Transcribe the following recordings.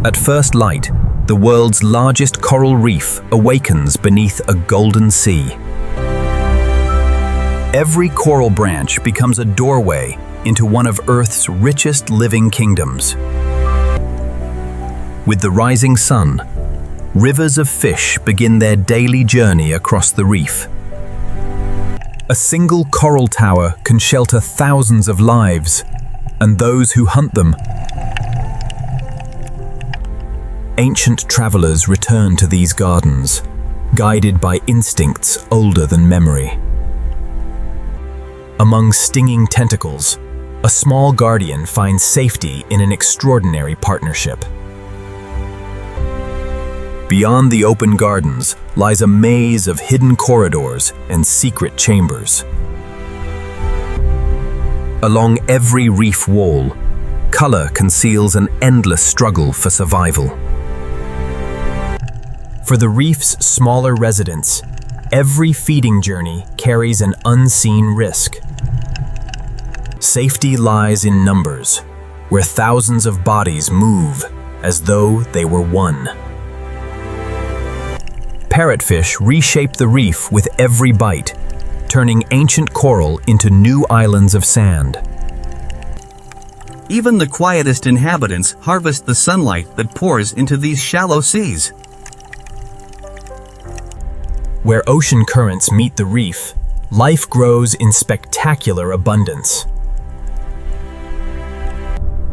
At first light, the world's largest coral reef awakens beneath a golden sea. Every coral branch becomes a doorway into one of Earth's richest living kingdoms. With the rising sun, rivers of fish begin their daily journey across the reef. A single coral tower can shelter thousands of lives, and those who hunt them. Ancient travelers return to these gardens, guided by instincts older than memory. Among stinging tentacles, a small guardian finds safety in an extraordinary partnership. Beyond the open gardens lies a maze of hidden corridors and secret chambers. Along every reef wall, color conceals an endless struggle for survival. For the reef's smaller residents, every feeding journey carries an unseen risk. Safety lies in numbers, where thousands of bodies move as though they were one. Parrotfish reshape the reef with every bite, turning ancient coral into new islands of sand. Even the quietest inhabitants harvest the sunlight that pours into these shallow seas. Where ocean currents meet the reef, life grows in spectacular abundance.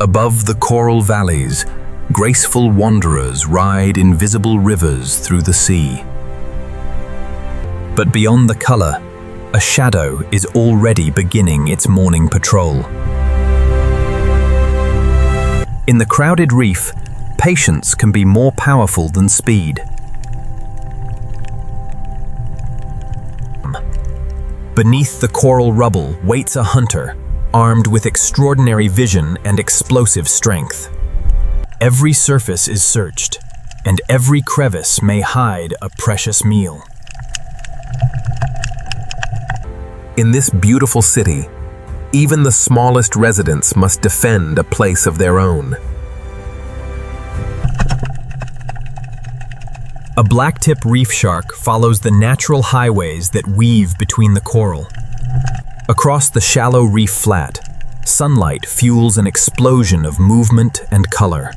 Above the coral valleys, graceful wanderers ride invisible rivers through the sea. But beyond the color, a shadow is already beginning its morning patrol. In the crowded reef, patience can be more powerful than speed. Beneath the coral rubble waits a hunter, armed with extraordinary vision and explosive strength. Every surface is searched, and every crevice may hide a precious meal. In this beautiful city, even the smallest residents must defend a place of their own. A blacktip reef shark follows the natural highways that weave between the coral. Across the shallow reef flat, sunlight fuels an explosion of movement and color.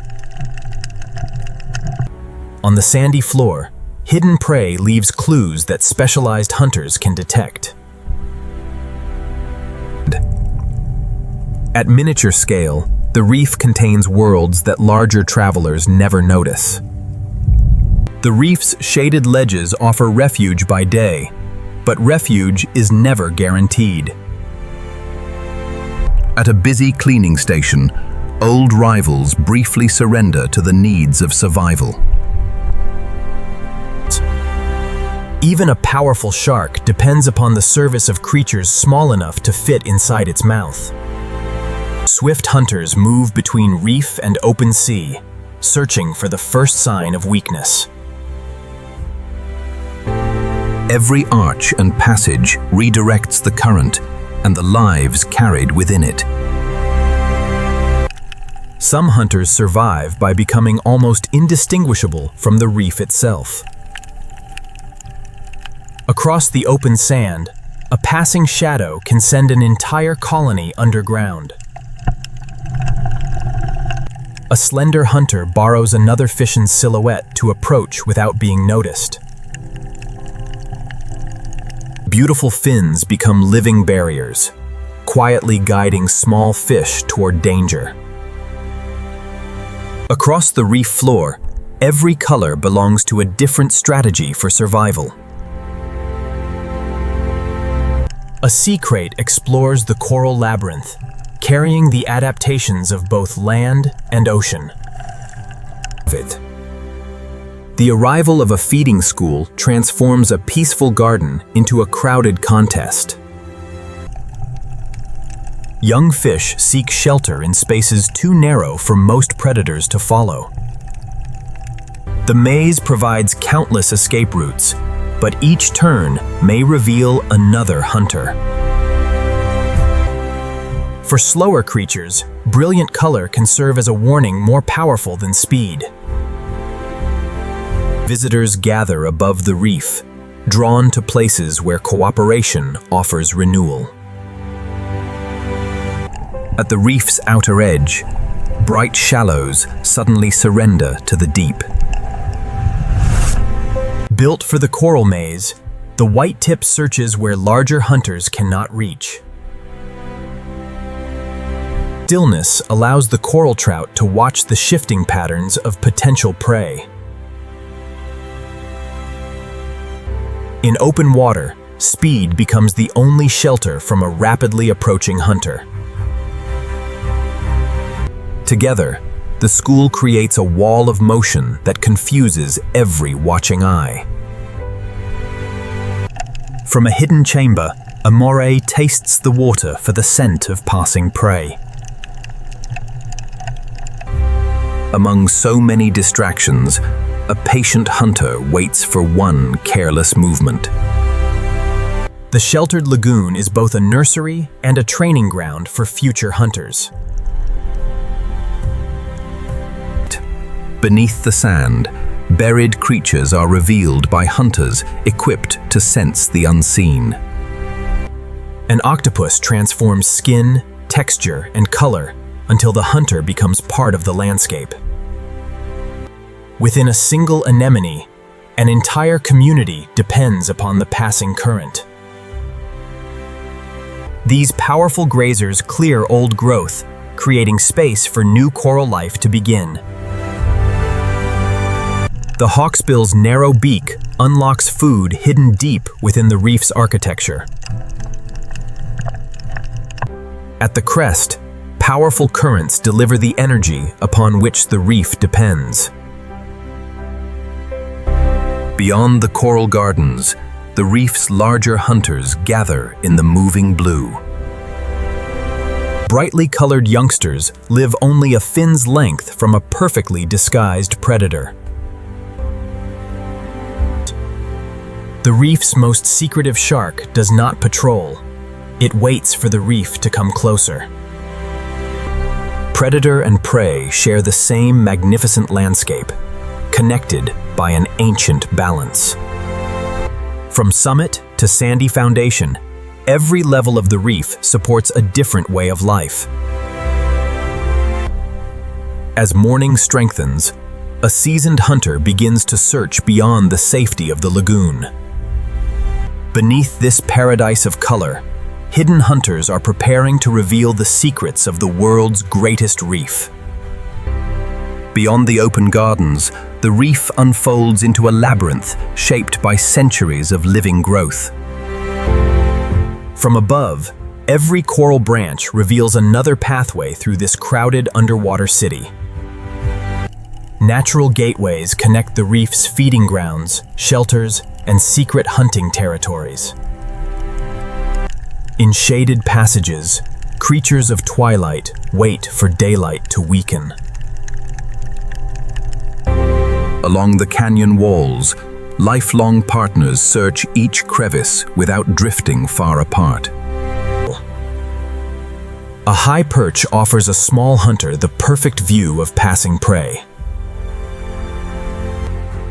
On the sandy floor, hidden prey leaves clues that specialized hunters can detect. At miniature scale, the reef contains worlds that larger travelers never notice. The reef's shaded ledges offer refuge by day, but refuge is never guaranteed. At a busy cleaning station, old rivals briefly surrender to the needs of survival. Even a powerful shark depends upon the service of creatures small enough to fit inside its mouth. Swift hunters move between reef and open sea, searching for the first sign of weakness. Every arch and passage redirects the current and the lives carried within it. Some hunters survive by becoming almost indistinguishable from the reef itself. Across the open sand, a passing shadow can send an entire colony underground. A slender hunter borrows another fish's silhouette to approach without being noticed. Beautiful fins become living barriers, quietly guiding small fish toward danger. Across the reef floor, every color belongs to a different strategy for survival. A sea crate explores the coral labyrinth, carrying the adaptations of both land and ocean. The arrival of a feeding school transforms a peaceful garden into a crowded contest. Young fish seek shelter in spaces too narrow for most predators to follow. The maze provides countless escape routes, but each turn may reveal another hunter. For slower creatures, brilliant color can serve as a warning more powerful than speed. Visitors gather above the reef, drawn to places where cooperation offers renewal. At the reef's outer edge, bright shallows suddenly surrender to the deep. Built for the coral maze, the white tip searches where larger hunters cannot reach. Stillness allows the coral trout to watch the shifting patterns of potential prey. In open water, speed becomes the only shelter from a rapidly approaching hunter. Together, the school creates a wall of motion that confuses every watching eye. From a hidden chamber, a moray tastes the water for the scent of passing prey. Among so many distractions, a patient hunter waits for one careless movement. The sheltered lagoon is both a nursery and a training ground for future hunters. Beneath the sand, buried creatures are revealed by hunters equipped to sense the unseen. An octopus transforms skin, texture, and color until the hunter becomes part of the landscape. Within a single anemone, an entire community depends upon the passing current. These powerful grazers clear old growth, creating space for new coral life to begin. The hawksbill's narrow beak unlocks food hidden deep within the reef's architecture. At the crest, powerful currents deliver the energy upon which the reef depends. Beyond the coral gardens, the reef's larger hunters gather in the moving blue. Brightly colored youngsters live only a fin's length from a perfectly disguised predator. The reef's most secretive shark does not patrol. It waits for the reef to come closer. Predator and prey share the same magnificent landscape, connected by an ancient balance. From summit to sandy foundation, every level of the reef supports a different way of life. As morning strengthens, a seasoned hunter begins to search beyond the safety of the lagoon. Beneath this paradise of color, hidden hunters are preparing to reveal the secrets of the world's greatest reef. Beyond the open gardens, the reef unfolds into a labyrinth shaped by centuries of living growth. From above, every coral branch reveals another pathway through this crowded underwater city. Natural gateways connect the reef's feeding grounds, shelters, and secret hunting territories. In shaded passages, creatures of twilight wait for daylight to weaken. Along the canyon walls, lifelong partners search each crevice without drifting far apart. A high perch offers a small hunter the perfect view of passing prey.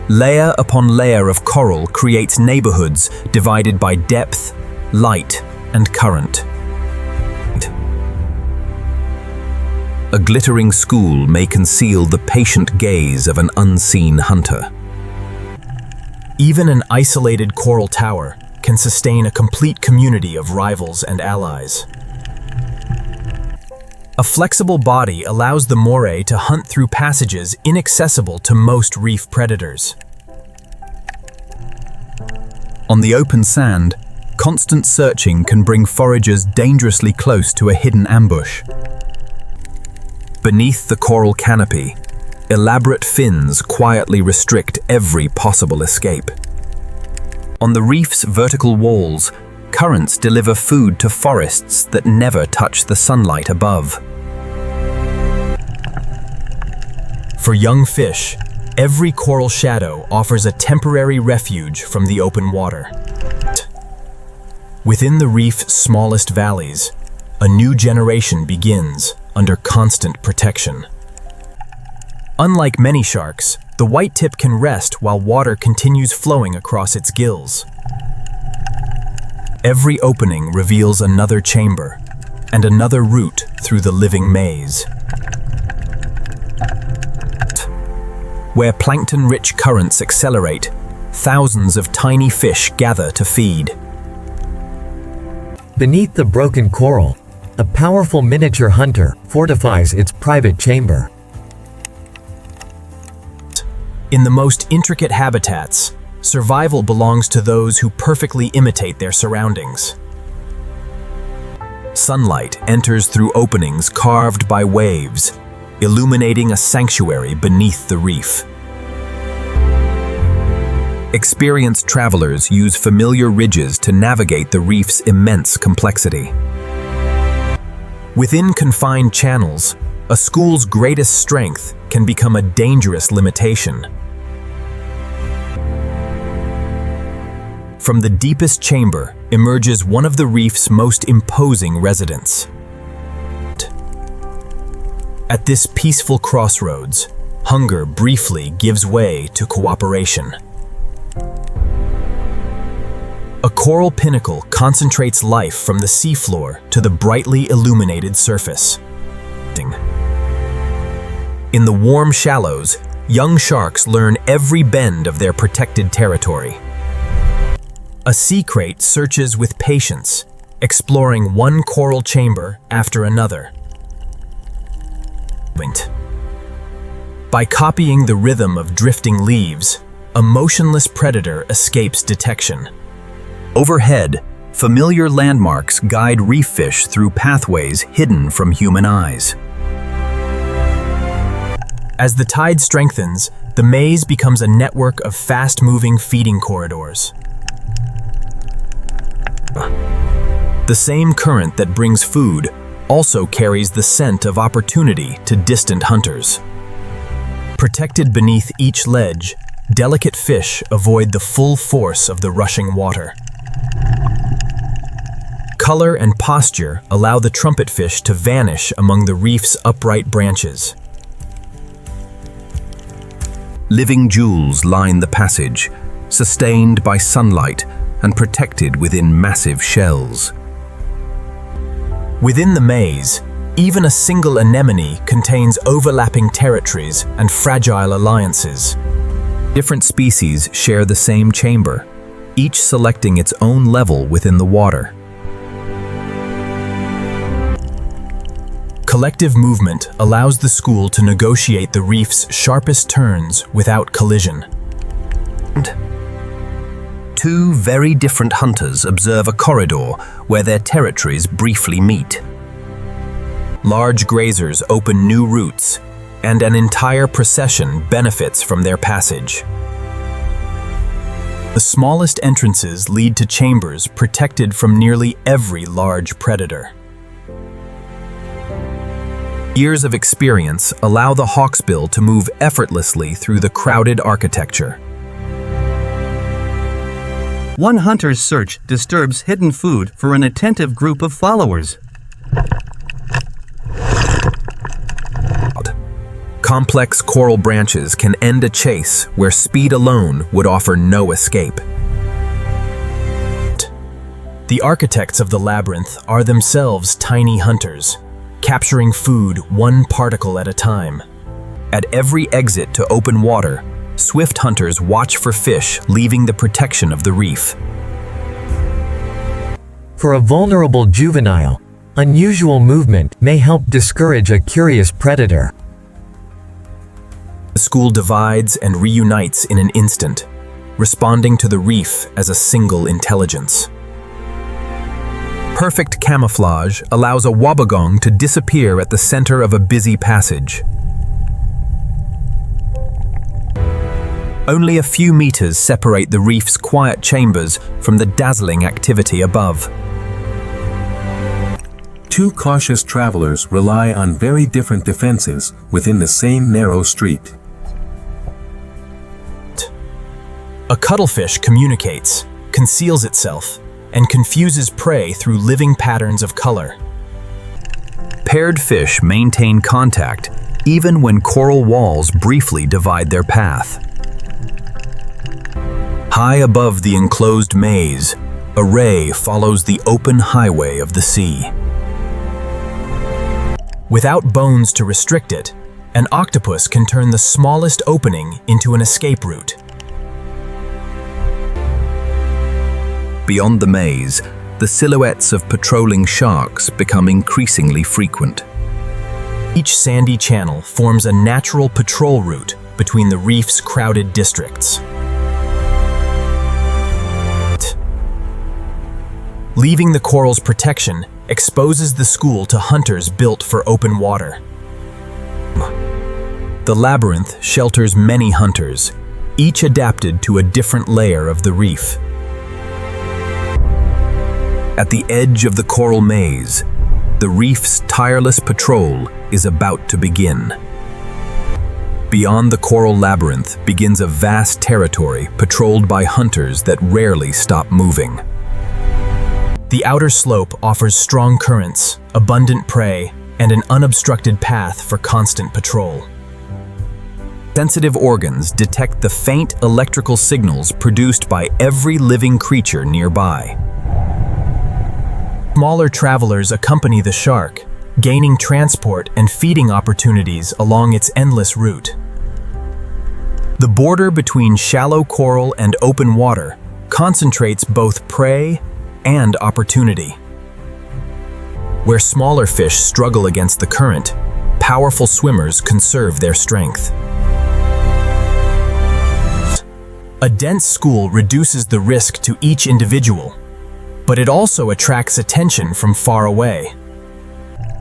Layer upon layer of coral creates neighborhoods divided by depth, light, and current. A glittering school may conceal the patient gaze of an unseen hunter. Even an isolated coral tower can sustain a complete community of rivals and allies. A flexible body allows the moray to hunt through passages inaccessible to most reef predators. On the open sand, constant searching can bring foragers dangerously close to a hidden ambush. Beneath the coral canopy, elaborate fins quietly restrict every possible escape. On the reef's vertical walls, currents deliver food to forests that never touch the sunlight above. For young fish, every coral shadow offers a temporary refuge from the open water. Within the reef's smallest valleys, a new generation begins under constant protection. Unlike many sharks, The white tip can rest while water continues flowing across its gills. Every opening reveals another chamber and another route through the living maze. Where plankton-rich currents accelerate, thousands of tiny fish gather to feed. Beneath the broken coral, a powerful miniature hunter fortifies its private chamber. In the most intricate habitats, survival belongs to those who perfectly imitate their surroundings. Sunlight enters through openings carved by waves, illuminating a sanctuary beneath the reef. Experienced travelers use familiar ridges to navigate the reef's immense complexity. Within confined channels, a school's greatest strength can become a dangerous limitation. From the deepest chamber emerges one of the reef's most imposing residents. At this peaceful crossroads, hunger briefly gives way to cooperation. A coral pinnacle concentrates life from the seafloor to the brightly illuminated surface. In the warm shallows, young sharks learn every bend of their protected territory. A sea crate searches with patience, exploring one coral chamber after another. By copying the rhythm of drifting leaves, a motionless predator escapes detection. Overhead, familiar landmarks guide reef fish through pathways hidden from human eyes. As the tide strengthens, the maze becomes a network of fast-moving feeding corridors. The same current that brings food also carries the scent of opportunity to distant hunters. Protected beneath each ledge, delicate fish avoid the full force of the rushing water. Color and posture allow the trumpetfish to vanish among the reef's upright branches. Living jewels line the passage, sustained by sunlight and protected within massive shells. Within the maze, even a single anemone contains overlapping territories and fragile alliances. Different species share the same chamber, each selecting its own level within the water. Collective movement allows the school to negotiate the reef's sharpest turns without collision. Two very different hunters observe a corridor where their territories briefly meet. Large grazers open new routes, and an entire procession benefits from their passage. The smallest entrances lead to chambers protected from nearly every large predator. Years of experience allow the hawksbill to move effortlessly through the crowded architecture. One hunter's search disturbs hidden food for an attentive group of followers. Complex coral branches can end a chase where speed alone would offer no escape. The architects of the labyrinth are themselves tiny hunters, capturing food one particle at a time. At every exit to open water, swift hunters watch for fish leaving the protection of the reef. For a vulnerable juvenile, unusual movement may help discourage a curious predator. The school divides and reunites in an instant, responding to the reef as a single intelligence. Perfect camouflage allows a wobbegong to disappear at the center of a busy passage. Only a few meters separate the reef's quiet chambers from the dazzling activity above. Two cautious travelers rely on very different defenses within the same narrow street. A cuttlefish communicates, conceals itself, and confuses prey through living patterns of color. Paired fish maintain contact even when coral walls briefly divide their path. High above the enclosed maze, a ray follows the open highway of the sea. Without bones to restrict it, an octopus can turn the smallest opening into an escape route. Beyond the maze, the silhouettes of patrolling sharks become increasingly frequent. Each sandy channel forms a natural patrol route between the reef's crowded districts. Leaving the coral's protection exposes the school to hunters built for open water. The labyrinth shelters many hunters, each adapted to a different layer of the reef. At the edge of the coral maze, the reef's tireless patrol is about to begin. Beyond the coral labyrinth begins a vast territory patrolled by hunters that rarely stop moving. The outer slope offers strong currents, abundant prey, and an unobstructed path for constant patrol. Sensitive organs detect the faint electrical signals produced by every living creature nearby. Smaller travelers accompany the shark, gaining transport and feeding opportunities along its endless route. The border between shallow coral and open water concentrates both prey and opportunity. Where smaller fish struggle against the current, powerful swimmers conserve their strength. A dense school reduces the risk to each individual, but it also attracts attention from far away.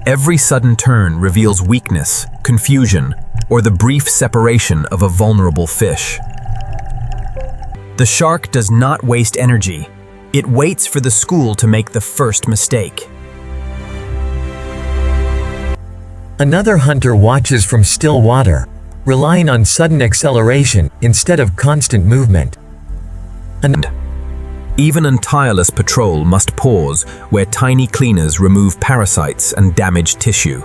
Every sudden turn reveals weakness, confusion, or the brief separation of a vulnerable fish. The shark does not waste energy. It waits for the school to make the first mistake. Another hunter watches from still water, relying on sudden acceleration instead of constant movement. Even a tireless patrol must pause where tiny cleaners remove parasites and damaged tissue.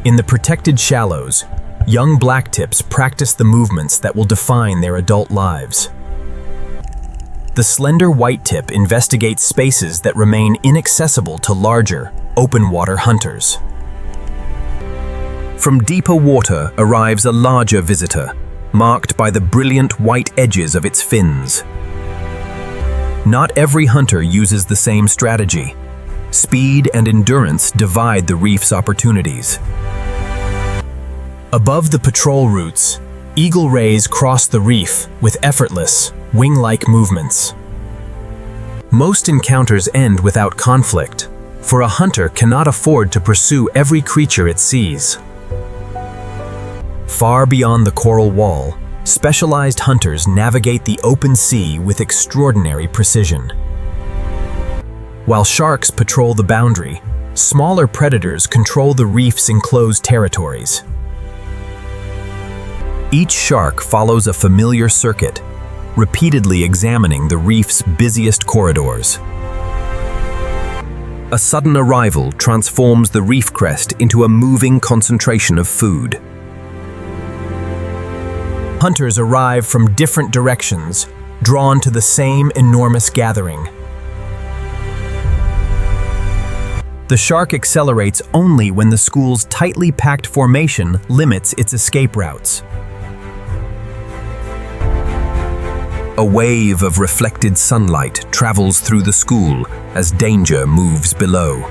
In the protected shallows, young blacktips practice the movements that will define their adult lives. The slender whitetip investigates spaces that remain inaccessible to larger, open-water hunters. From deeper water arrives a larger visitor, marked by the brilliant white edges of its fins. Not every hunter uses the same strategy. Speed and endurance divide the reef's opportunities. Above the patrol routes, eagle rays cross the reef with effortless, wing-like movements. Most encounters end without conflict, for a hunter cannot afford to pursue every creature it sees. Far beyond the coral wall, specialized hunters navigate the open sea with extraordinary precision. While sharks patrol the boundary, smaller predators control the reef's enclosed territories. Each shark follows a familiar circuit, repeatedly examining the reef's busiest corridors. A sudden arrival transforms the reef crest into a moving concentration of food. Hunters arrive from different directions, drawn to the same enormous gathering. The shark accelerates only when the school's tightly packed formation limits its escape routes. A wave of reflected sunlight travels through the school as danger moves below.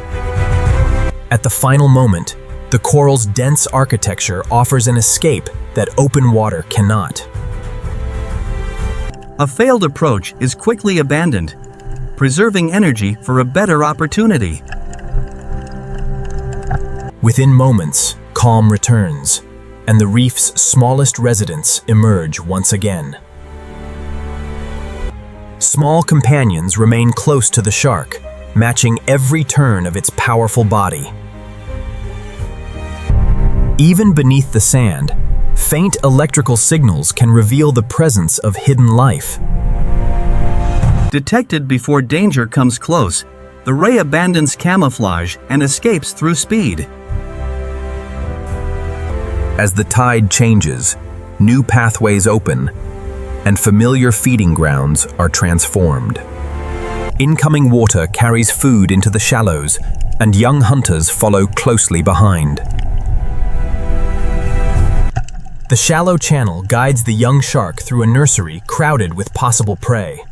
At the final moment, the coral's dense architecture offers an escape that open water cannot. A failed approach is quickly abandoned, preserving energy for a better opportunity. Within moments, calm returns, and the reef's smallest residents emerge once again. Small companions remain close to the shark, matching every turn of its powerful body. Even beneath the sand, faint electrical signals can reveal the presence of hidden life. Detected before danger comes close, the ray abandons camouflage and escapes through speed. As the tide changes, new pathways open, and familiar feeding grounds are transformed. Incoming water carries food into the shallows, and young hunters follow closely behind. The shallow channel guides the young shark through a nursery crowded with possible prey.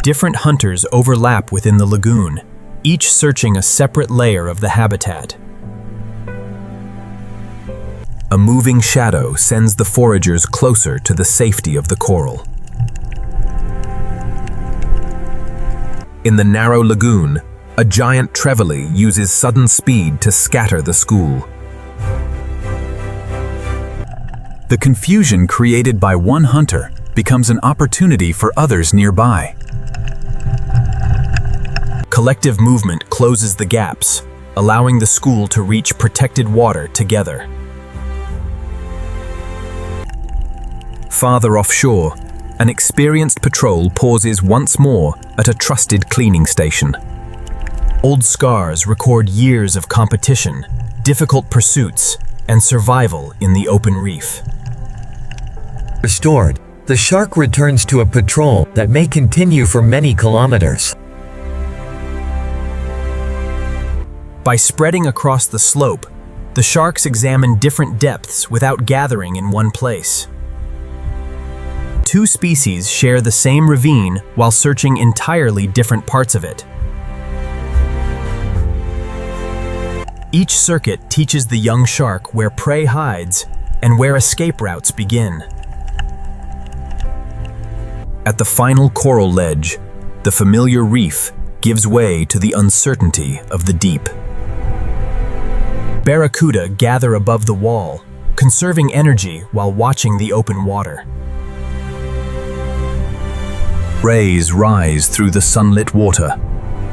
Different hunters overlap within the lagoon, each searching a separate layer of the habitat. A moving shadow sends the foragers closer to the safety of the coral. In the narrow lagoon, a giant trevally uses sudden speed to scatter the school. The confusion created by one hunter becomes an opportunity for others nearby. Collective movement closes the gaps, allowing the school to reach protected water together. Farther offshore, an experienced patrol pauses once more at a trusted cleaning station. Old scars record years of competition, difficult pursuits, and survival in the open reef. Restored, the shark returns to a patrol that may continue for many kilometers. By spreading across the slope, the sharks examine different depths without gathering in one place. Two species share the same ravine while searching entirely different parts of it. Each circuit teaches the young shark where prey hides and where escape routes begin. At the final coral ledge, the familiar reef gives way to the uncertainty of the deep. Barracuda gather above the wall, conserving energy while watching the open water. Rays rise through the sunlit water,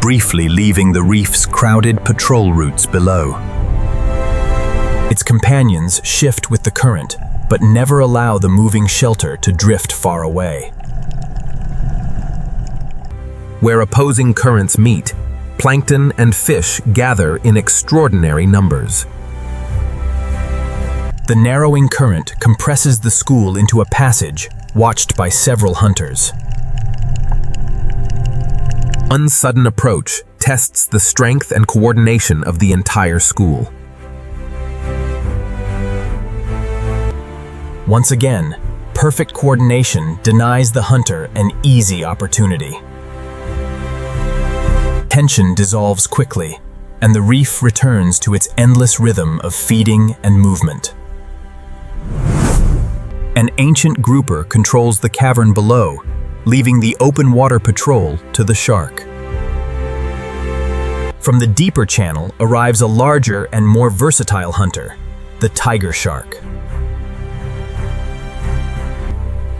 briefly leaving the reef's crowded patrol routes below. Its companions shift with the current, but never allow the moving shelter to drift far away. Where opposing currents meet, plankton and fish gather in extraordinary numbers. The narrowing current compresses the school into a passage, watched by several hunters. One sudden approach tests the strength and coordination of the entire school. Once again, perfect coordination denies the hunter an easy opportunity. Tension dissolves quickly, and the reef returns to its endless rhythm of feeding and movement. An ancient grouper controls the cavern below, leaving the open water patrol to the shark. From the deeper channel arrives a larger and more versatile hunter, the tiger shark.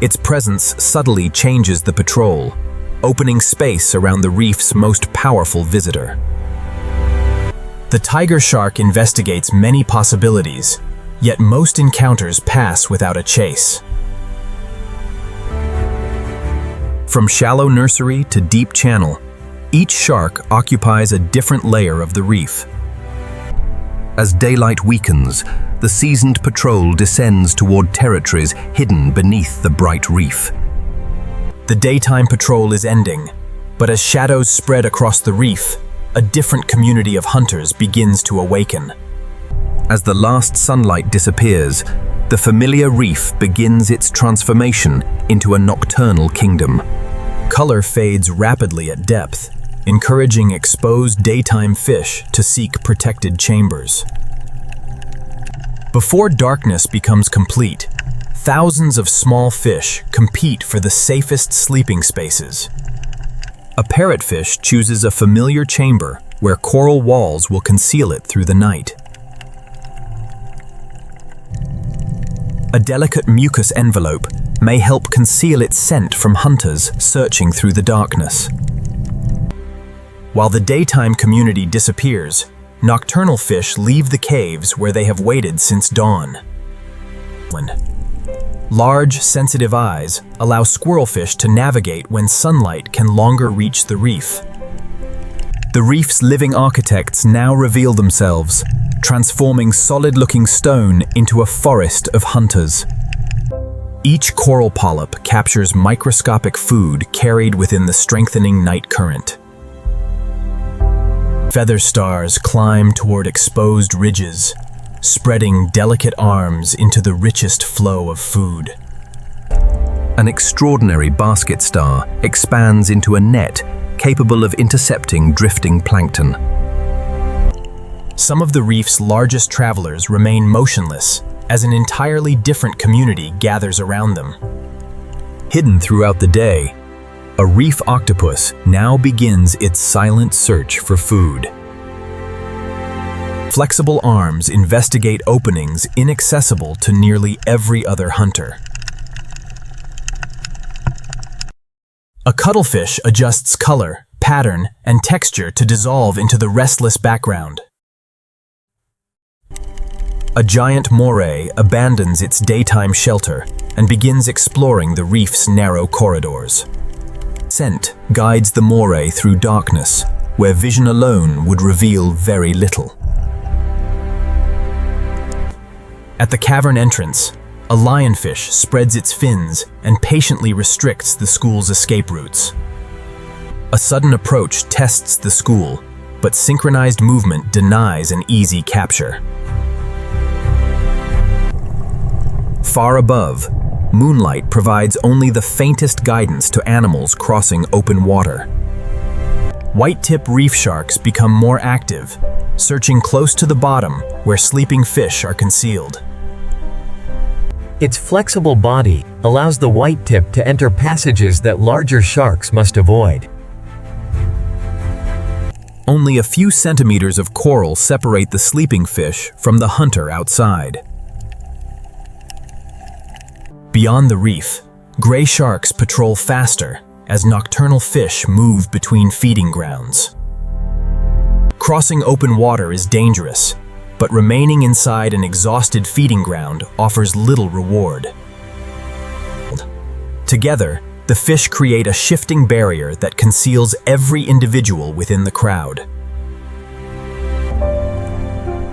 Its presence subtly changes the patrol, opening space around the reef's most powerful visitor. The tiger shark investigates many possibilities, yet most encounters pass without a chase. From shallow nursery to deep channel, each shark occupies a different layer of the reef. As daylight weakens, the seasoned patrol descends toward territories hidden beneath the bright reef. The daytime patrol is ending, but as shadows spread across the reef, a different community of hunters begins to awaken. As the last sunlight disappears, the familiar reef begins its transformation into a nocturnal kingdom. Color fades rapidly at depth, encouraging exposed daytime fish to seek protected chambers. Before darkness becomes complete, thousands of small fish compete for the safest sleeping spaces. A parrotfish chooses a familiar chamber where coral walls will conceal it through the night. A delicate mucus envelope may help conceal its scent from hunters searching through the darkness. While the daytime community disappears, nocturnal fish leave the caves where they have waited since dawn. Large, sensitive eyes allow squirrelfish to navigate when sunlight can longer reach the reef. The reef's living architects now reveal themselves, transforming solid-looking stone into a forest of hunters. Each coral polyp captures microscopic food carried within the strengthening night current. Feather stars climb toward exposed ridges, spreading delicate arms into the richest flow of food. An extraordinary basket star expands into a net capable of intercepting drifting plankton. Some of the reef's largest travelers remain motionless as an entirely different community gathers around them. Hidden throughout the day, a reef octopus now begins its silent search for food. Flexible arms investigate openings inaccessible to nearly every other hunter. A cuttlefish adjusts color, pattern, and texture to dissolve into the restless background. A giant moray abandons its daytime shelter and begins exploring the reef's narrow corridors. Scent guides the moray through darkness, where vision alone would reveal very little. At the cavern entrance, a lionfish spreads its fins and patiently restricts the school's escape routes. A sudden approach tests the school, but synchronized movement denies an easy capture. Far above, moonlight provides only the faintest guidance to animals crossing open water. White-tip reef sharks become more active, searching close to the bottom where sleeping fish are concealed. Its flexible body allows the white-tip to enter passages that larger sharks must avoid. Only a few centimeters of coral separate the sleeping fish from the hunter outside. Beyond the reef, gray sharks patrol faster as nocturnal fish move between feeding grounds. Crossing open water is dangerous, but remaining inside an exhausted feeding ground offers little reward. Together, the fish create a shifting barrier that conceals every individual within the crowd.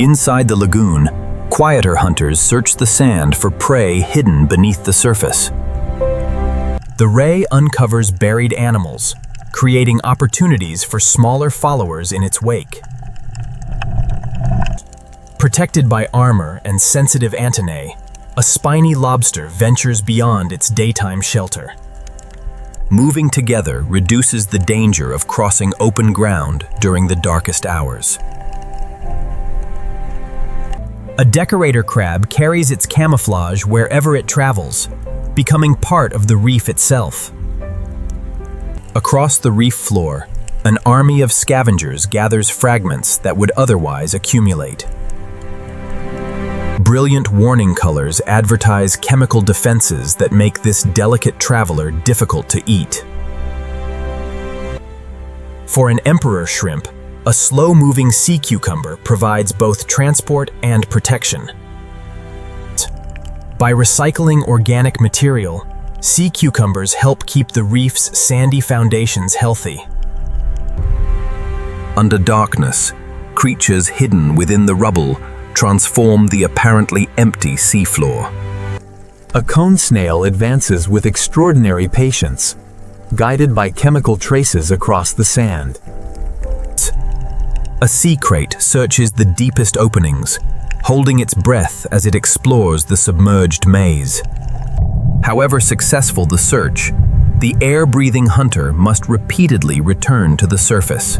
Inside the lagoon, quieter hunters search the sand for prey hidden beneath the surface. The ray uncovers buried animals, creating opportunities for smaller followers in its wake. Protected by armor and sensitive antennae, a spiny lobster ventures beyond its daytime shelter. Moving together reduces the danger of crossing open ground during the darkest hours. A decorator crab carries its camouflage wherever it travels, becoming part of the reef itself. Across the reef floor, an army of scavengers gathers fragments that would otherwise accumulate. Brilliant warning colors advertise chemical defenses that make this delicate traveler difficult to eat. For an emperor shrimp, a slow-moving sea cucumber provides both transport and protection. By recycling organic material, sea cucumbers help keep the reef's sandy foundations healthy. Under darkness, creatures hidden within the rubble transform the apparently empty seafloor. A cone snail advances with extraordinary patience, guided by chemical traces across the sand. A sea crate searches the deepest openings, holding its breath as it explores the submerged maze. However successful the search, the air-breathing hunter must repeatedly return to the surface.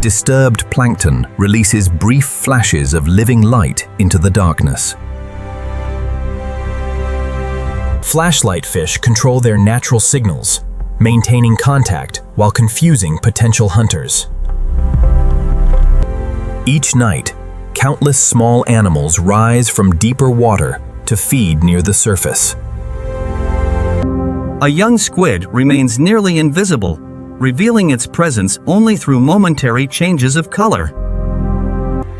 Disturbed plankton releases brief flashes of living light into the darkness. Flashlight fish control their natural signals, maintaining contact while confusing potential hunters. Each night, countless small animals rise from deeper water to feed near the surface. A young squid remains nearly invisible, revealing its presence only through momentary changes of color.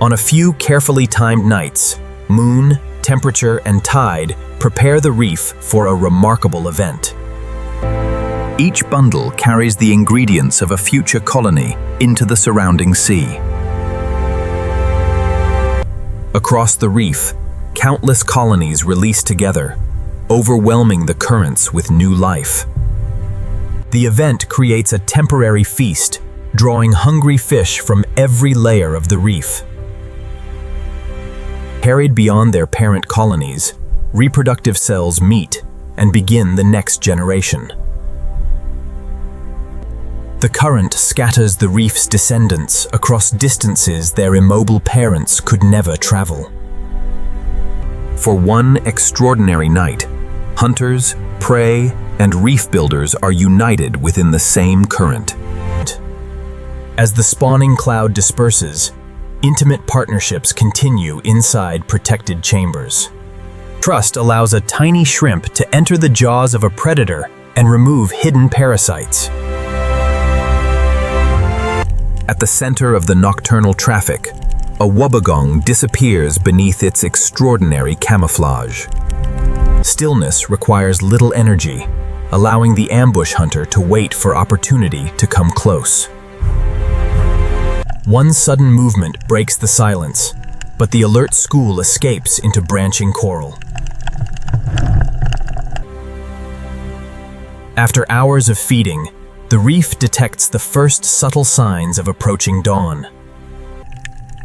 On a few carefully timed nights, moon, temperature, and tide prepare the reef for a remarkable event. Each bundle carries the ingredients of a future colony into the surrounding sea. Across the reef, countless colonies release together, overwhelming the currents with new life. The event creates a temporary feast, drawing hungry fish from every layer of the reef. Carried beyond their parent colonies, reproductive cells meet and begin the next generation. The current scatters the reef's descendants across distances their immobile parents could never travel. For one extraordinary night, hunters, prey, and reef builders are united within the same current. As the spawning cloud disperses, intimate partnerships continue inside protected chambers. Trust allows a tiny shrimp to enter the jaws of a predator and remove hidden parasites. At the center of the nocturnal traffic, a wobbegong disappears beneath its extraordinary camouflage. Stillness requires little energy, allowing the ambush hunter to wait for opportunity to come close. One sudden movement breaks the silence, but the alert school escapes into branching coral. After hours of feeding, the reef detects the first subtle signs of approaching dawn.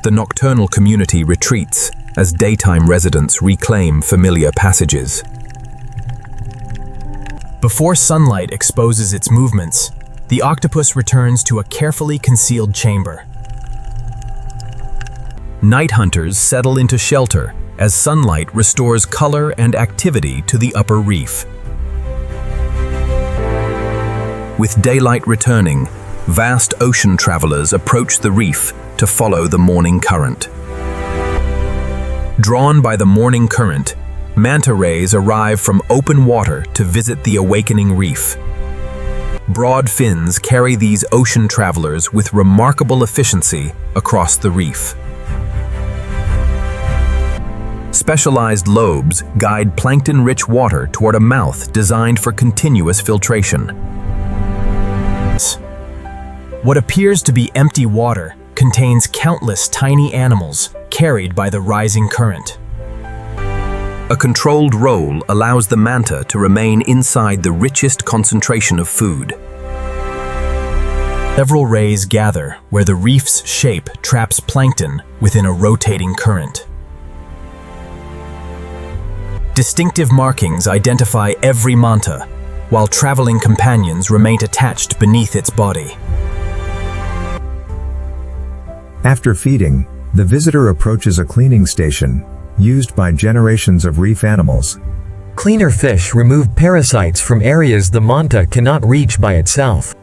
The nocturnal community retreats as daytime residents reclaim familiar passages. Before sunlight exposes its movements, the octopus returns to a carefully concealed chamber. Night hunters settle into shelter as sunlight restores color and activity to the upper reef. With daylight returning, vast ocean travelers approach the reef to follow the morning current. Drawn by the morning current, manta rays arrive from open water to visit the awakening reef. Broad fins carry these ocean travelers with remarkable efficiency across the reef. Specialized lobes guide plankton-rich water toward a mouth designed for continuous filtration. What appears to be empty water contains countless tiny animals carried by the rising current. A controlled roll allows the manta to remain inside the richest concentration of food. Several rays gather where the reef's shape traps plankton within a rotating current. Distinctive markings identify every manta, while traveling companions remain attached beneath its body. After feeding, the visitor approaches a cleaning station, used by generations of reef animals. Cleaner fish remove parasites from areas the manta cannot reach by itself.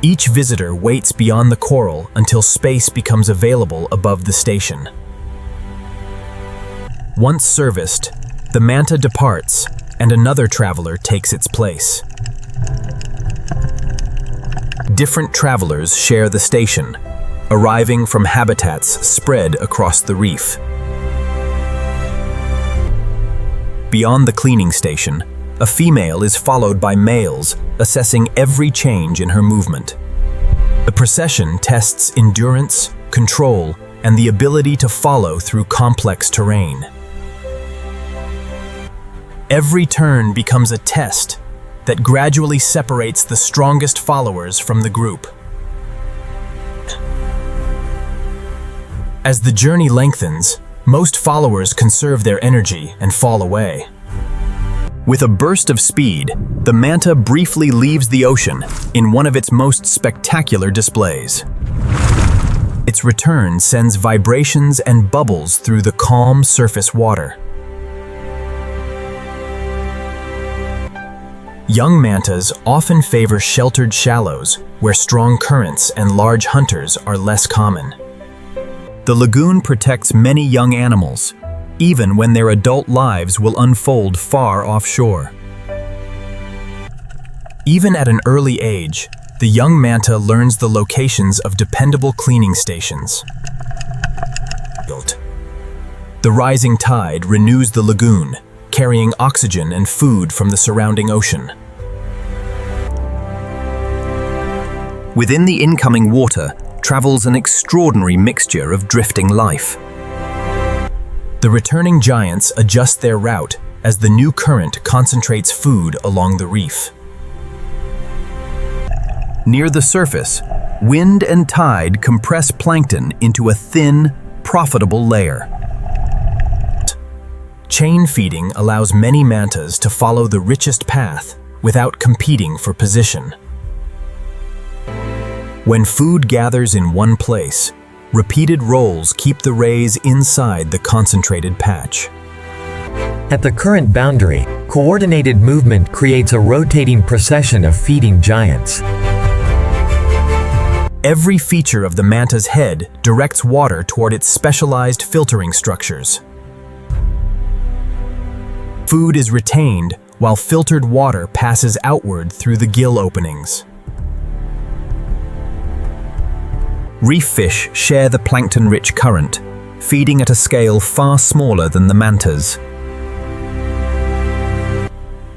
Each visitor waits beyond the coral until space becomes available above the station. Once serviced, the manta departs and another traveler takes its place. Different travelers share the station, arriving from habitats spread across the reef. Beyond the cleaning station, a female is followed by males, assessing every change in her movement. The procession tests endurance, control, and the ability to follow through complex terrain. Every turn becomes a test that gradually separates the strongest followers from the group. As the journey lengthens, most followers conserve their energy and fall away. With a burst of speed, the manta briefly leaves the ocean in one of its most spectacular displays. Its return sends vibrations and bubbles through the calm surface water. Young mantas often favor sheltered shallows where strong currents and large hunters are less common. The lagoon protects many young animals, even when their adult lives will unfold far offshore. Even at an early age, the young manta learns the locations of dependable cleaning stations. The rising tide renews the lagoon, carrying oxygen and food from the surrounding ocean. Within the incoming water travels an extraordinary mixture of drifting life. The returning giants adjust their route as the new current concentrates food along the reef. Near the surface, wind and tide compress plankton into a thin, profitable layer. Chain feeding allows many mantas to follow the richest path without competing for position. When food gathers in one place, repeated rolls keep the rays inside the concentrated patch. At the current boundary, coordinated movement creates a rotating procession of feeding giants. Every feature of the manta's head directs water toward its specialized filtering structures. Food is retained while filtered water passes outward through the gill openings. Reef fish share the plankton-rich current, feeding at a scale far smaller than the mantas.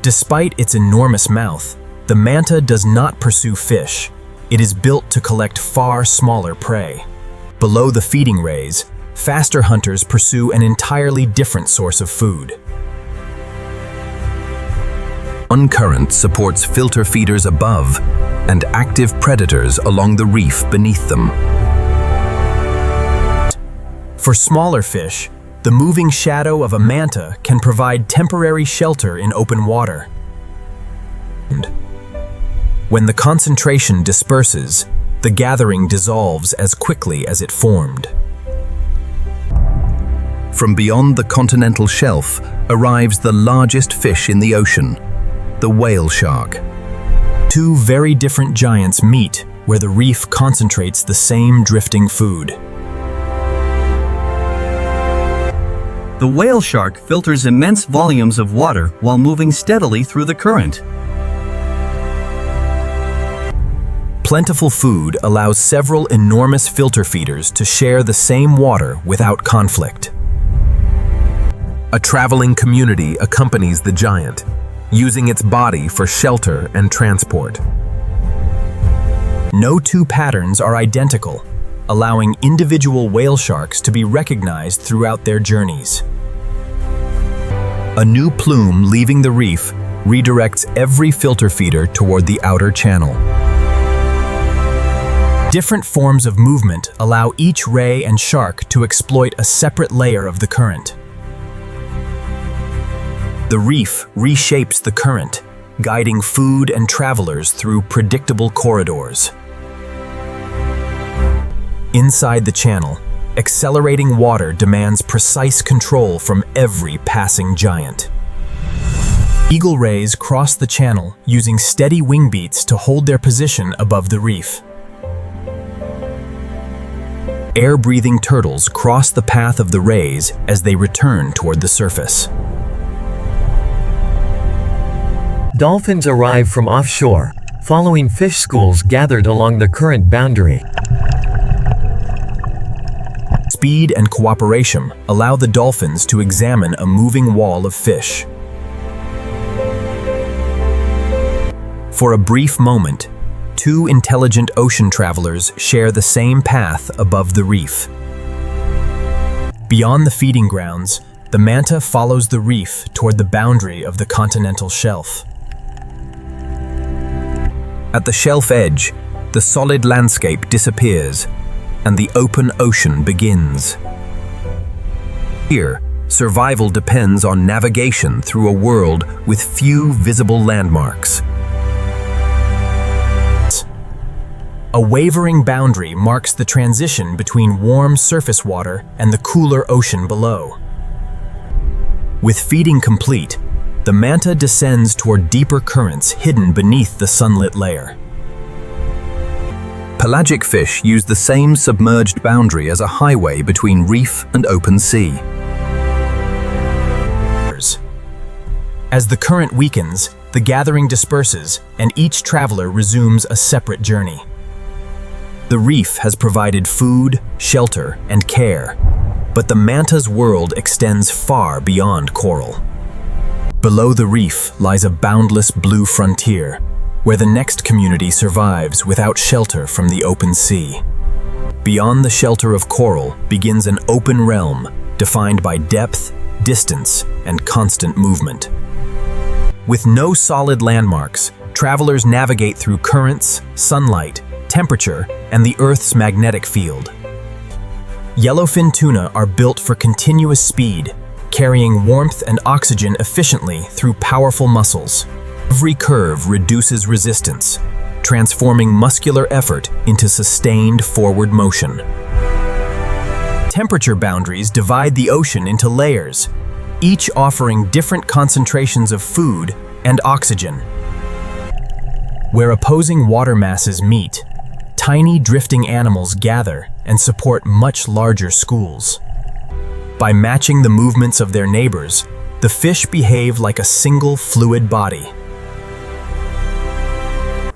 Despite its enormous mouth, the manta does not pursue fish. It is built to collect far smaller prey. Below the feeding rays, faster hunters pursue an entirely different source of food. One current supports filter feeders above and active predators along the reef beneath them. For smaller fish, the moving shadow of a manta can provide temporary shelter in open water. When the concentration disperses, the gathering dissolves as quickly as it formed. From beyond the continental shelf arrives the largest fish in the ocean, the whale shark. Two very different giants meet where the reef concentrates the same drifting food. The whale shark filters immense volumes of water while moving steadily through the current. Plentiful food allows several enormous filter feeders to share the same water without conflict. A traveling community accompanies the giant, using its body for shelter and transport. No two patterns are identical, allowing individual whale sharks to be recognized throughout their journeys. A new plume leaving the reef redirects every filter feeder toward the outer channel. Different forms of movement allow each ray and shark to exploit a separate layer of the current. The reef reshapes the current, guiding food and travelers through predictable corridors. Inside the channel, accelerating water demands precise control from every passing giant. Eagle rays cross the channel using steady wing beats to hold their position above the reef. Air-breathing turtles cross the path of the rays as they return toward the surface. Dolphins arrive from offshore, following fish schools gathered along the current boundary. Speed and cooperation allow the dolphins to examine a moving wall of fish. For a brief moment, two intelligent ocean travelers share the same path above the reef. Beyond the feeding grounds, the manta follows the reef toward the boundary of the continental shelf. At the shelf edge, the solid landscape disappears, and the open ocean begins. Here, survival depends on navigation through a world with few visible landmarks. A wavering boundary marks the transition between warm surface water and the cooler ocean below. With feeding complete, the manta descends toward deeper currents hidden beneath the sunlit layer. Pelagic fish use the same submerged boundary as a highway between reef and open sea. As the current weakens, the gathering disperses, and each traveler resumes a separate journey. The reef has provided food, shelter, and care, but the manta's world extends far beyond coral. Below the reef lies a boundless blue frontier, where the next community survives without shelter from the open sea. Beyond the shelter of coral begins an open realm defined by depth, distance, and constant movement. With no solid landmarks, travelers navigate through currents, sunlight, temperature, and the Earth's magnetic field. Yellowfin tuna are built for continuous speed, carrying warmth and oxygen efficiently through powerful muscles. Every curve reduces resistance, transforming muscular effort into sustained forward motion. Temperature boundaries divide the ocean into layers, each offering different concentrations of food and oxygen. Where opposing water masses meet, tiny drifting animals gather and support much larger schools. By matching the movements of their neighbors, the fish behave like a single fluid body.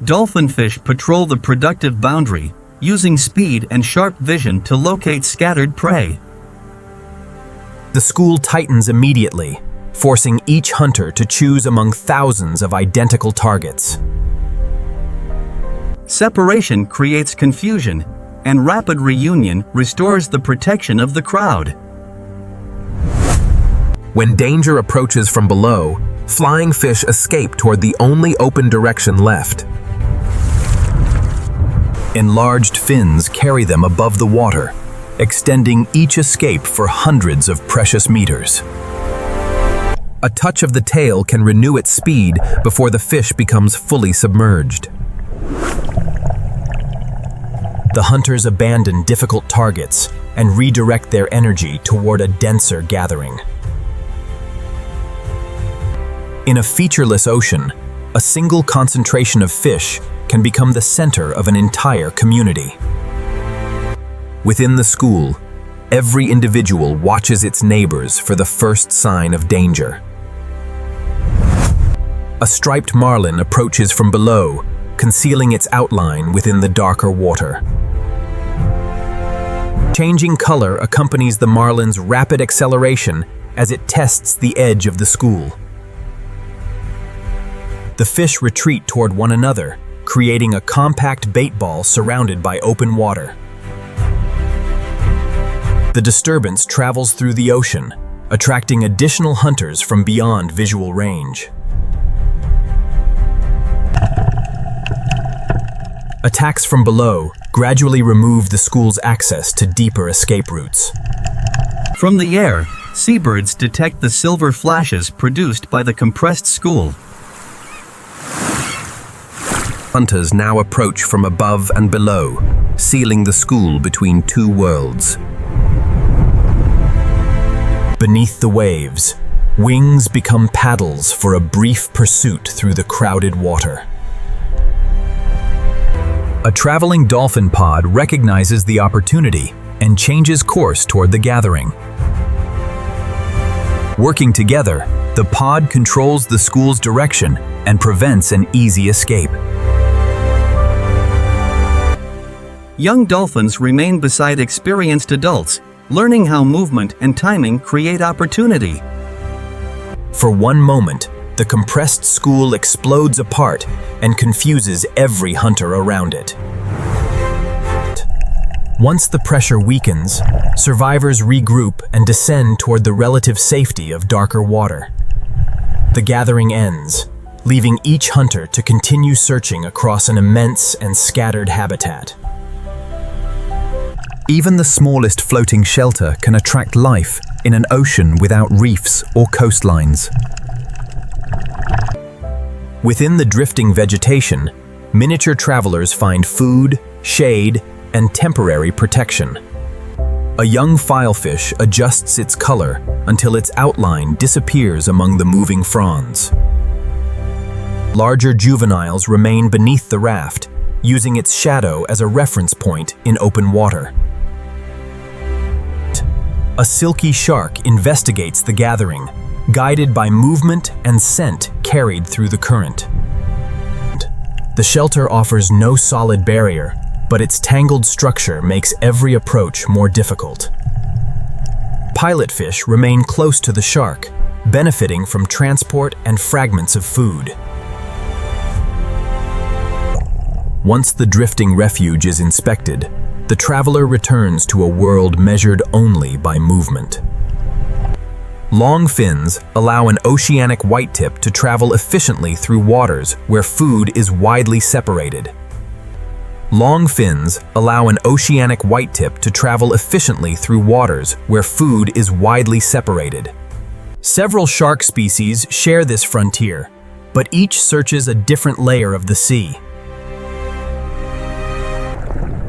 Dolphinfish patrol the productive boundary, using speed and sharp vision to locate scattered prey. The school tightens immediately, forcing each hunter to choose among thousands of identical targets. Separation creates confusion, and rapid reunion restores the protection of the crowd. When danger approaches from below, flying fish escape toward the only open direction left. Enlarged fins carry them above the water, extending each escape for hundreds of precious meters. A touch of the tail can renew its speed before the fish becomes fully submerged. The hunters abandon difficult targets and redirect their energy toward a denser gathering. In a featureless ocean, a single concentration of fish can become the center of an entire community. Within the school, every individual watches its neighbors for the first sign of danger. A striped marlin approaches from below, concealing its outline within the darker water. Changing color accompanies the marlin's rapid acceleration as it tests the edge of the school. The fish retreat toward one another, creating a compact bait ball surrounded by open water. The disturbance travels through the ocean, attracting additional hunters from beyond visual range. Attacks from below gradually remove the school's access to deeper escape routes. From the air, seabirds detect the silver flashes produced by the compressed school. Hunters now approach from above and below, sealing the school between two worlds. Beneath the waves, wings become paddles for a brief pursuit through the crowded water. A traveling dolphin pod recognizes the opportunity and changes course toward the gathering. Working together, the pod controls the school's direction and prevents an easy escape. Young dolphins remain beside experienced adults, learning how movement and timing create opportunity. For one moment, the compressed school explodes apart and confuses every hunter around it. Once the pressure weakens, survivors regroup and descend toward the relative safety of darker water. The gathering ends, leaving each hunter to continue searching across an immense and scattered habitat. Even the smallest floating shelter can attract life in an ocean without reefs or coastlines. Within the drifting vegetation, miniature travelers find food, shade, and temporary protection. A young filefish adjusts its color until its outline disappears among the moving fronds. Larger juveniles remain beneath the raft, using its shadow as a reference point in open water. A silky shark investigates the gathering, guided by movement and scent carried through the current. The shelter offers no solid barrier, but its tangled structure makes every approach more difficult. Pilotfish remain close to the shark, benefiting from transport and fragments of food. Once the drifting refuge is inspected, the traveler returns to a world measured only by movement. Long fins allow an oceanic whitetip to travel efficiently through waters where food is widely separated. Long fins allow an oceanic whitetip to travel efficiently through waters where food is widely separated. Several shark species share this frontier, but each searches a different layer of the sea.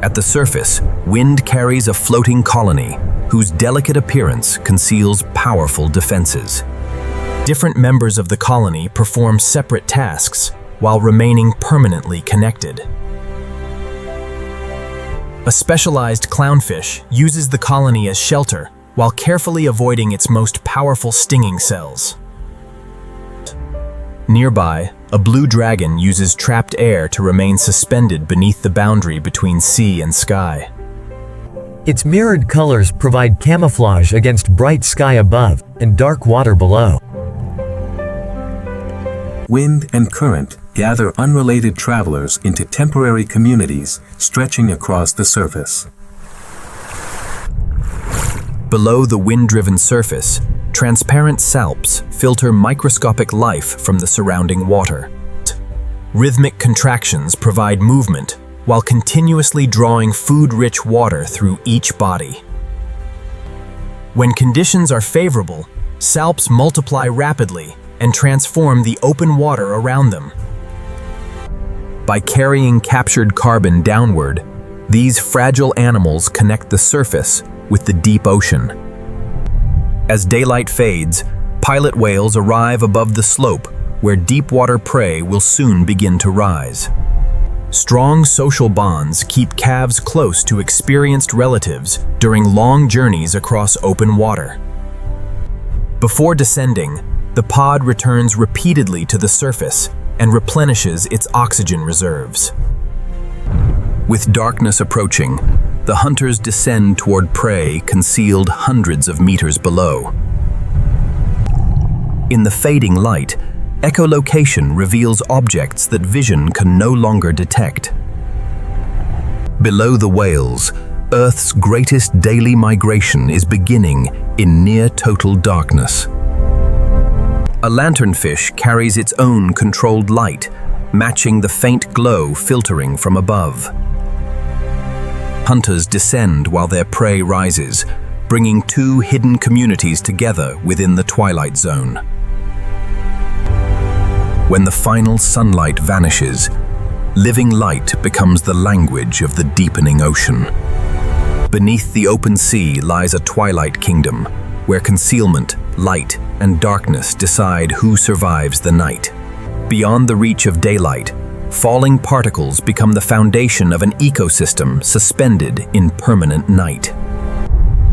At the surface, wind carries a floating colony whose delicate appearance conceals powerful defenses. Different members of the colony perform separate tasks while remaining permanently connected. A specialized clownfish uses the colony as shelter while carefully avoiding its most powerful stinging cells. Nearby, a blue dragon uses trapped air to remain suspended beneath the boundary between sea and sky. Its mirrored colors provide camouflage against bright sky above and dark water below. Wind and current gather unrelated travelers into temporary communities stretching across the surface. Below the wind-driven surface, transparent salps filter microscopic life from the surrounding water. Rhythmic contractions provide movement while continuously drawing food-rich water through each body. When conditions are favorable, salps multiply rapidly and transform the open water around them. By carrying captured carbon downward, these fragile animals connect the surface with the deep ocean. As daylight fades, pilot whales arrive above the slope where deep-water prey will soon begin to rise. Strong social bonds keep calves close to experienced relatives during long journeys across open water. Before descending, the pod returns repeatedly to the surface and replenishes its oxygen reserves. With darkness approaching, the hunters descend toward prey concealed hundreds of meters below. In the fading light, echolocation reveals objects that vision can no longer detect. Below the whales, Earth's greatest daily migration is beginning in near-total darkness. A lanternfish carries its own controlled light, matching the faint glow filtering from above. Hunters descend while their prey rises, bringing two hidden communities together within the twilight zone. When the final sunlight vanishes, living light becomes the language of the deepening ocean. Beneath the open sea lies a twilight kingdom, where concealment, light, and darkness decide who survives the night. Beyond the reach of daylight, falling particles become the foundation of an ecosystem suspended in permanent night.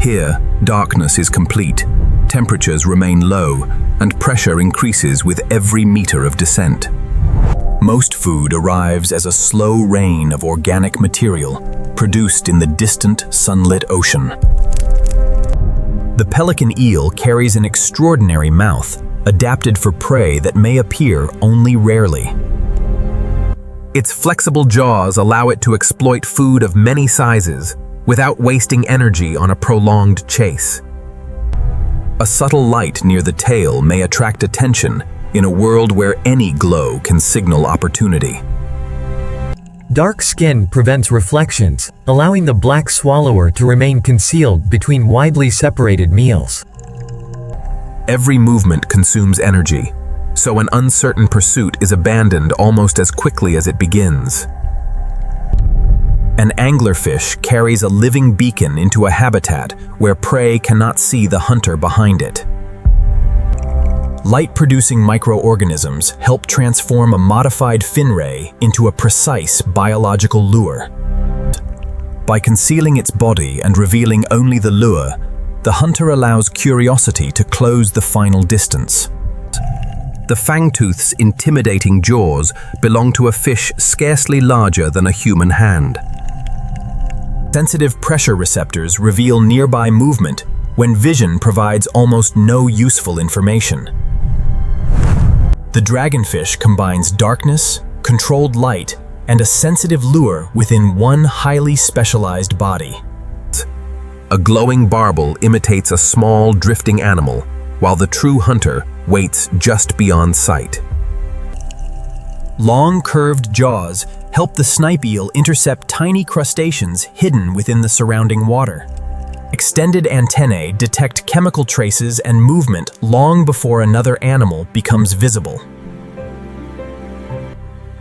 Here, darkness is complete, temperatures remain low, and pressure increases with every meter of descent. Most food arrives as a slow rain of organic material produced in the distant, sunlit ocean. The pelican eel carries an extraordinary mouth, adapted for prey that may appear only rarely. Its flexible jaws allow it to exploit food of many sizes without wasting energy on a prolonged chase. A subtle light near the tail may attract attention in a world where any glow can signal opportunity. Dark skin prevents reflections, allowing the black swallower to remain concealed between widely separated meals. Every movement consumes energy, so an uncertain pursuit is abandoned almost as quickly as it begins. An anglerfish carries a living beacon into a habitat where prey cannot see the hunter behind it. Light-producing microorganisms help transform a modified fin ray into a precise biological lure. By concealing its body and revealing only the lure, the hunter allows curiosity to close the final distance. The fangtooth's intimidating jaws belong to a fish scarcely larger than a human hand. Sensitive pressure receptors reveal nearby movement, when vision provides almost no useful information. The dragonfish combines darkness, controlled light, and a sensitive lure within one highly specialized body. A glowing barbel imitates a small, drifting animal, while the true hunter waits just beyond sight. Long, curved jaws help the snipe eel intercept tiny crustaceans hidden within the surrounding water. Extended antennae detect chemical traces and movement long before another animal becomes visible.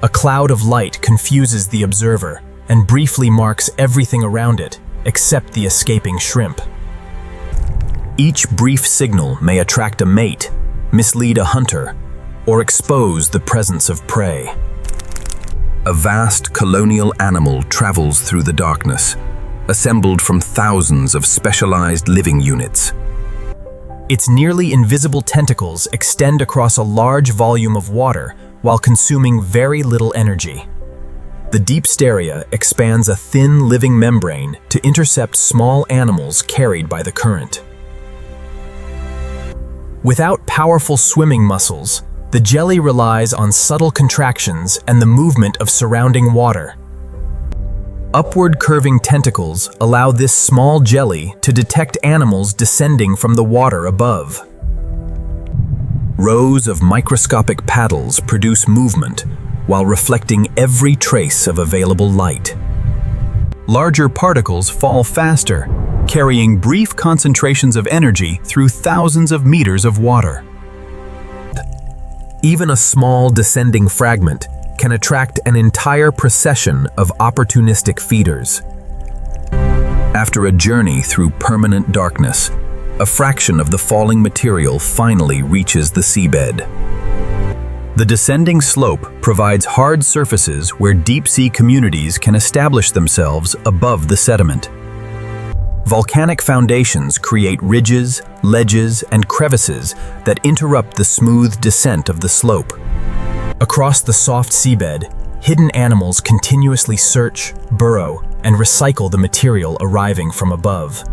A cloud of light confuses the observer and briefly marks everything around it, except the escaping shrimp. Each brief signal may attract a mate, mislead a hunter, or expose the presence of prey. A vast colonial animal travels through the darkness, assembled from thousands of specialized living units. Its nearly invisible tentacles extend across a large volume of water while consuming very little energy. The deep sternia expands a thin living membrane to intercept small animals carried by the current. Without powerful swimming muscles, the jelly relies on subtle contractions and the movement of surrounding water. Upward curving tentacles allow this small jelly to detect animals descending from the water above. Rows of microscopic paddles produce movement while reflecting every trace of available light. Larger particles fall faster, carrying brief concentrations of energy through thousands of meters of water. Even a small descending fragment can attract an entire procession of opportunistic feeders. After a journey through permanent darkness, a fraction of the falling material finally reaches the seabed. The descending slope provides hard surfaces where deep-sea communities can establish themselves above the sediment. Volcanic foundations create ridges, ledges, and crevices that interrupt the smooth descent of the slope. Across the soft seabed, hidden animals continuously search, burrow, and recycle the material arriving from above.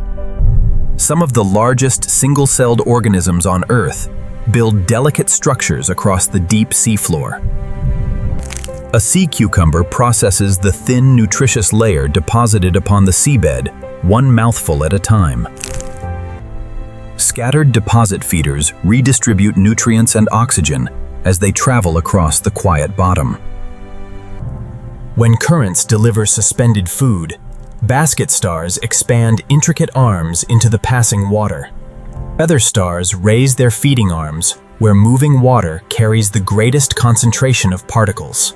Some of the largest single-celled organisms on Earth build delicate structures across the deep seafloor. A sea cucumber processes the thin, nutritious layer deposited upon the seabed, one mouthful at a time. Scattered deposit feeders redistribute nutrients and oxygen as they travel across the quiet bottom. When currents deliver suspended food, basket stars expand intricate arms into the passing water. Feather stars raise their feeding arms where moving water carries the greatest concentration of particles.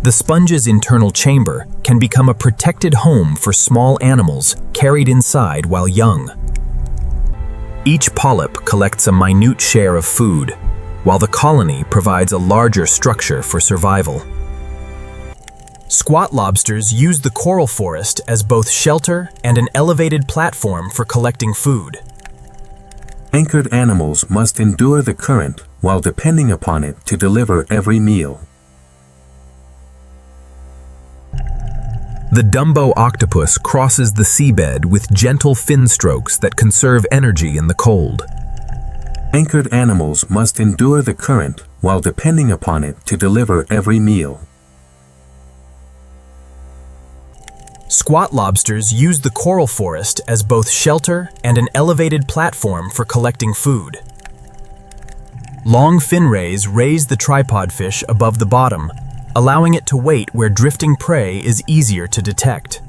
The sponge's internal chamber can become a protected home for small animals carried inside while young. Each polyp collects a minute share of food, while the colony provides a larger structure for survival. Squat lobsters use the coral forest as both shelter and an elevated platform for collecting food. Anchored animals must endure the current while depending upon it to deliver every meal. The Dumbo octopus crosses the seabed with gentle fin strokes that conserve energy in the cold. Anchored animals must endure the current while depending upon it to deliver every meal. Squat lobsters use the coral forest as both shelter and an elevated platform for collecting food. Long fin rays raise the tripod fish above the bottom, allowing it to wait where drifting prey is easier to detect.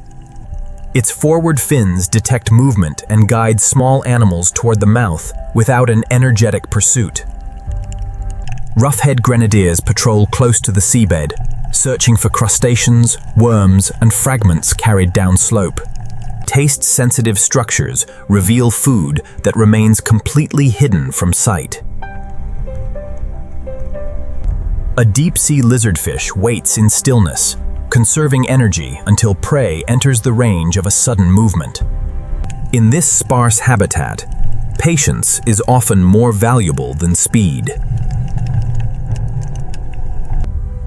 Its forward fins detect movement and guide small animals toward the mouth without an energetic pursuit. Roughhead grenadiers patrol close to the seabed, searching for crustaceans, worms, and fragments carried downslope. Taste-sensitive structures reveal food that remains completely hidden from sight. A deep-sea lizardfish waits in stillness, conserving energy until prey enters the range of a sudden movement. In this sparse habitat, patience is often more valuable than speed.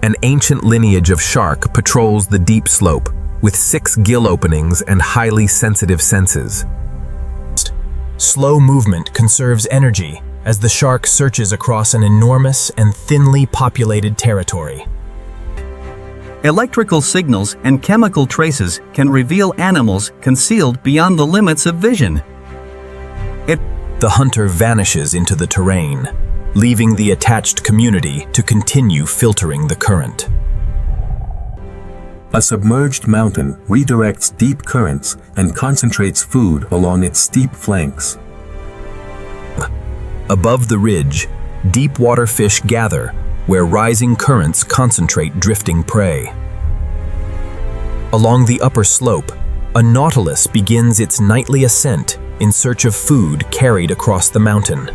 An ancient lineage of shark patrols the deep slope, with 6 gill openings and highly sensitive senses. Slow movement conserves energy as the shark searches across an enormous and thinly populated territory. Electrical signals and chemical traces can reveal animals concealed beyond the limits of vision. The hunter vanishes into the terrain, leaving the attached community to continue filtering the current. A submerged mountain redirects deep currents and concentrates food along its steep flanks. Above the ridge, deep water fish gather where rising currents concentrate drifting prey. Along the upper slope, a nautilus begins its nightly ascent in search of food carried across the mountain.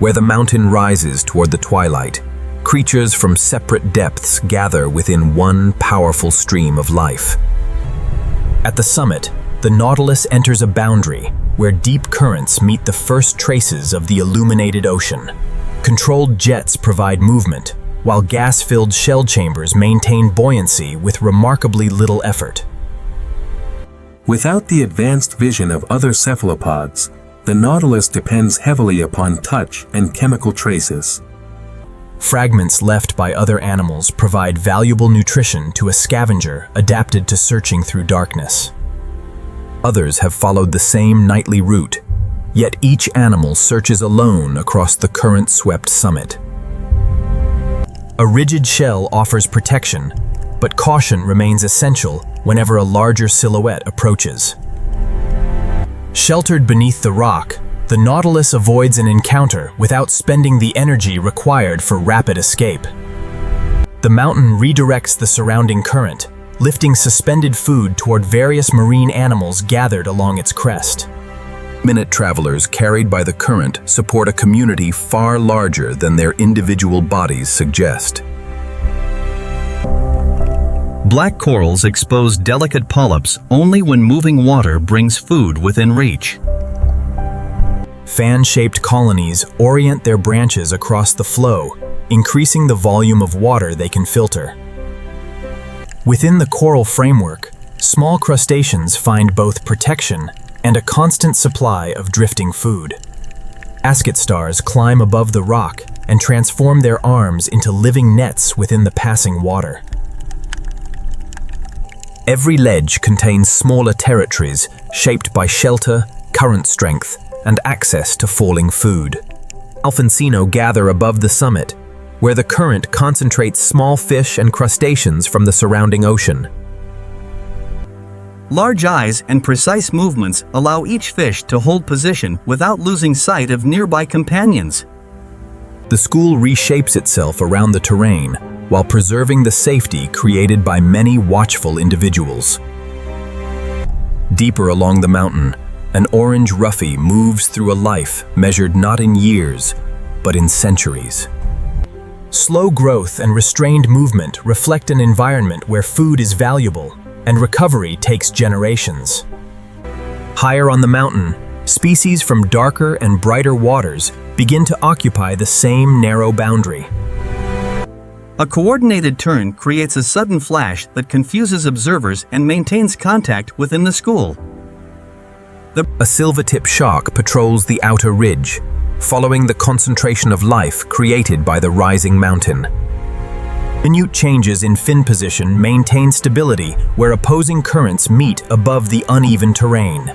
Where the mountain rises toward the twilight, creatures from separate depths gather within one powerful stream of life. At the summit, the nautilus enters a boundary where deep currents meet the first traces of the illuminated ocean. Controlled jets provide movement, while gas-filled shell chambers maintain buoyancy with remarkably little effort. Without the advanced vision of other cephalopods, the nautilus depends heavily upon touch and chemical traces. Fragments left by other animals provide valuable nutrition to a scavenger adapted to searching through darkness. Others have followed the same nightly route, yet each animal searches alone across the current-swept summit. A rigid shell offers protection, but caution remains essential whenever a larger silhouette approaches. Sheltered beneath the rock, the nautilus avoids an encounter without spending the energy required for rapid escape. The mountain redirects the surrounding current, lifting suspended food toward various marine animals gathered along its crest. Minute travelers carried by the current support a community far larger than their individual bodies suggest. Black corals expose delicate polyps only when moving water brings food within reach. Fan-shaped colonies orient their branches across the flow, increasing the volume of water they can filter. Within the coral framework, small crustaceans find both protection and a constant supply of drifting food. Asket stars climb above the rock and transform their arms into living nets within the passing water. Every ledge contains smaller territories shaped by shelter, current strength, and access to falling food. Alfonsino gather above the summit, where the current concentrates small fish and crustaceans from the surrounding ocean. Large eyes and precise movements allow each fish to hold position without losing sight of nearby companions. The school reshapes itself around the terrain while preserving the safety created by many watchful individuals. Deeper along the mountain, an orange ruffy moves through a life measured not in years, but in centuries. Slow growth and restrained movement reflect an environment where food is valuable and recovery takes generations. Higher on the mountain, species from darker and brighter waters begin to occupy the same narrow boundary. A coordinated turn creates a sudden flash that confuses observers and maintains contact within the school. A silver-tip shark patrols the outer ridge, following the concentration of life created by the rising mountain. Minute changes in fin position maintain stability where opposing currents meet above the uneven terrain.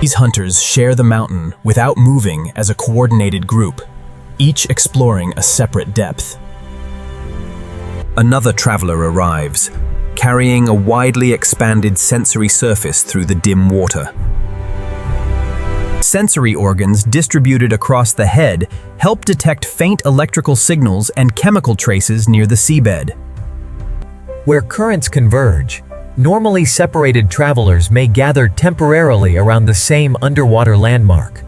These hunters share the mountain without moving as a coordinated group, each exploring a separate depth. Another traveler arrives, carrying a widely expanded sensory surface through the dim water. Sensory organs distributed across the head help detect faint electrical signals and chemical traces near the seabed. Where currents converge, normally separated travelers may gather temporarily around the same underwater landmark.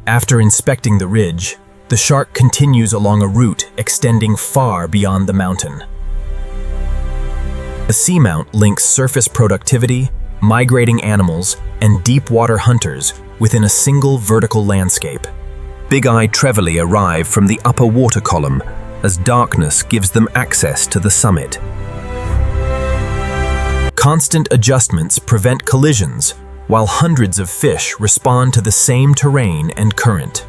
After inspecting the ridge, the shark continues along a route extending far beyond the mountain. The seamount links surface productivity, migrating animals, and deep-water hunters within a single vertical landscape. Big-eyed trevally arrive from the upper water column as darkness gives them access to the summit. Constant adjustments prevent collisions, while hundreds of fish respond to the same terrain and current.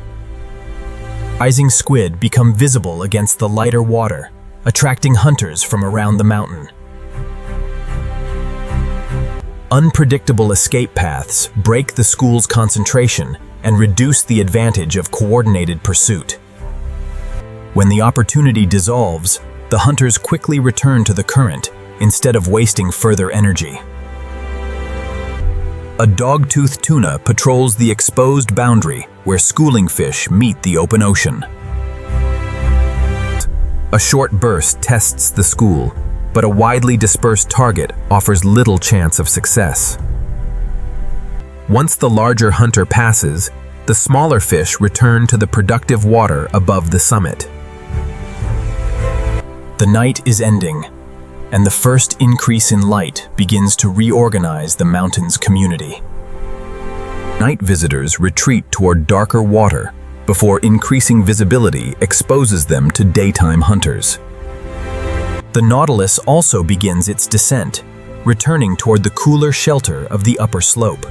Rising squid become visible against the lighter water, attracting hunters from around the mountain. Unpredictable escape paths break the school's concentration and reduce the advantage of coordinated pursuit. When the opportunity dissolves, the hunters quickly return to the current instead of wasting further energy. A dog-toothed tuna patrols the exposed boundary where schooling fish meet the open ocean. A short burst tests the school, but a widely dispersed target offers little chance of success. Once the larger hunter passes, the smaller fish return to the productive water above the summit. The night is ending, and the first increase in light begins to reorganize the mountain's community. Night visitors retreat toward darker water before increasing visibility exposes them to daytime hunters. The Nautilus also begins its descent, returning toward the cooler shelter of the upper slope.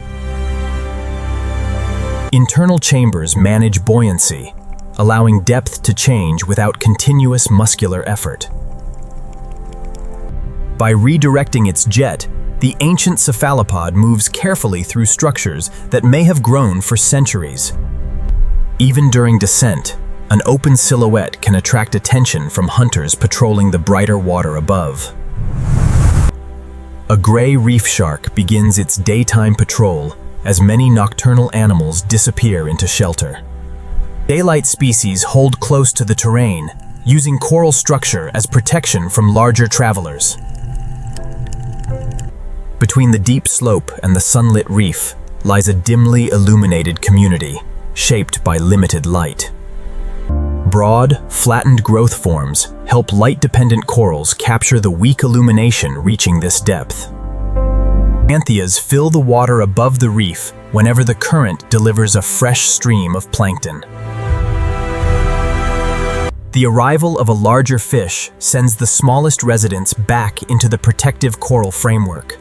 Internal chambers manage buoyancy, allowing depth to change without continuous muscular effort. By redirecting its jet, the ancient cephalopod moves carefully through structures that may have grown for centuries. Even during descent, an open silhouette can attract attention from hunters patrolling the brighter water above. A gray reef shark begins its daytime patrol as many nocturnal animals disappear into shelter. Daylight species hold close to the terrain, using coral structure as protection from larger travelers. Between the deep slope and the sunlit reef lies a dimly illuminated community, shaped by limited light. Broad, flattened growth forms help light-dependent corals capture the weak illumination reaching this depth. Anthias fill the water above the reef whenever the current delivers a fresh stream of plankton. The arrival of a larger fish sends the smallest residents back into the protective coral framework.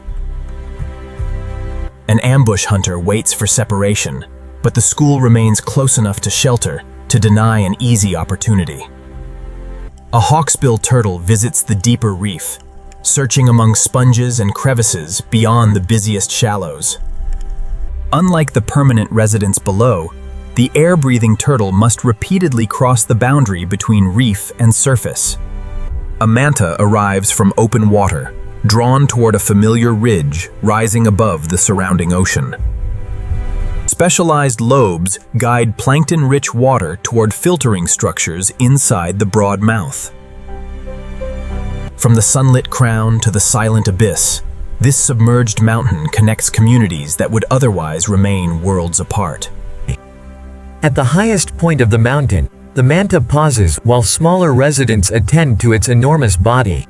An ambush hunter waits for separation, but the school remains close enough to shelter to deny an easy opportunity. A hawksbill turtle visits the deeper reef, searching among sponges and crevices beyond the busiest shallows. Unlike the permanent residents below, the air-breathing turtle must repeatedly cross the boundary between reef and surface. A manta arrives from open water, drawn toward a familiar ridge rising above the surrounding ocean. Specialized lobes guide plankton-rich water toward filtering structures inside the broad mouth. From the sunlit crown to the silent abyss, this submerged mountain connects communities that would otherwise remain worlds apart. At the highest point of the mountain, the manta pauses while smaller residents attend to its enormous body.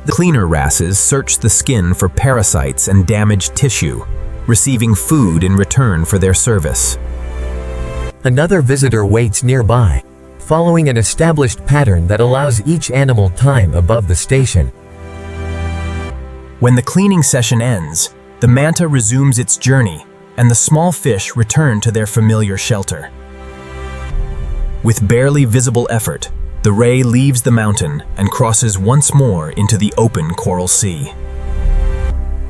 The cleaner wrasses search the skin for parasites and damaged tissue, receiving food in return for their service. Another visitor waits nearby, following an established pattern that allows each animal time above the station. When the cleaning session ends, the manta resumes its journey, and the small fish return to their familiar shelter. With barely visible effort, the ray leaves the mountain and crosses once more into the open coral sea.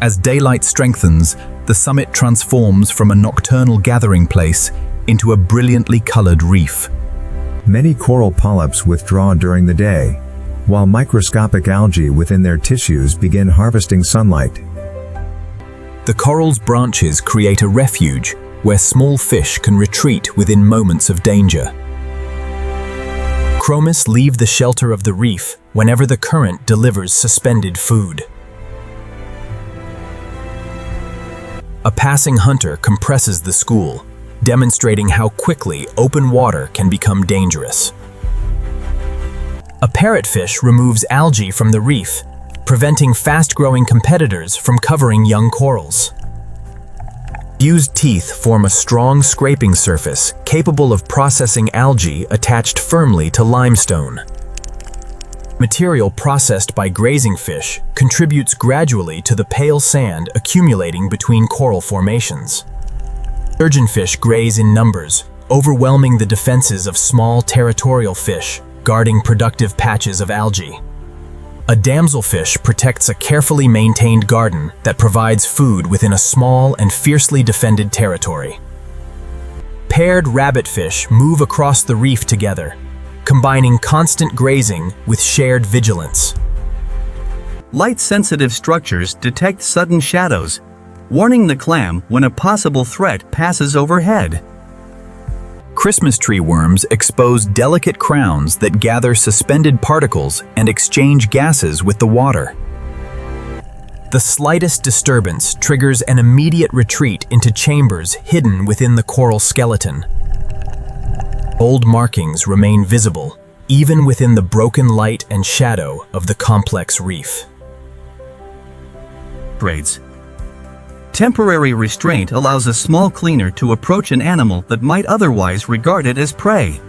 As daylight strengthens, the summit transforms from a nocturnal gathering place into a brilliantly colored reef. Many coral polyps withdraw during the day, while microscopic algae within their tissues begin harvesting sunlight. The coral's branches create a refuge where small fish can retreat within moments of danger. Chromis leave the shelter of the reef whenever the current delivers suspended food. A passing hunter compresses the school, demonstrating how quickly open water can become dangerous. A parrotfish removes algae from the reef, preventing fast-growing competitors from covering young corals. Fused teeth form a strong scraping surface capable of processing algae attached firmly to limestone. Material processed by grazing fish contributes gradually to the pale sand accumulating between coral formations. Sturgeonfish graze in numbers, overwhelming the defenses of small territorial fish, guarding productive patches of algae. A damselfish protects a carefully maintained garden that provides food within a small and fiercely defended territory. Paired rabbitfish move across the reef together, combining constant grazing with shared vigilance. Light-sensitive structures detect sudden shadows, warning the clam when a possible threat passes overhead. Christmas tree worms expose delicate crowns that gather suspended particles and exchange gases with the water. The slightest disturbance triggers an immediate retreat into chambers hidden within the coral skeleton. Bold markings remain visible, even within the broken light and shadow of the complex reef. Braids. Temporary restraint allows a small cleaner to approach an animal that might otherwise regard it as prey.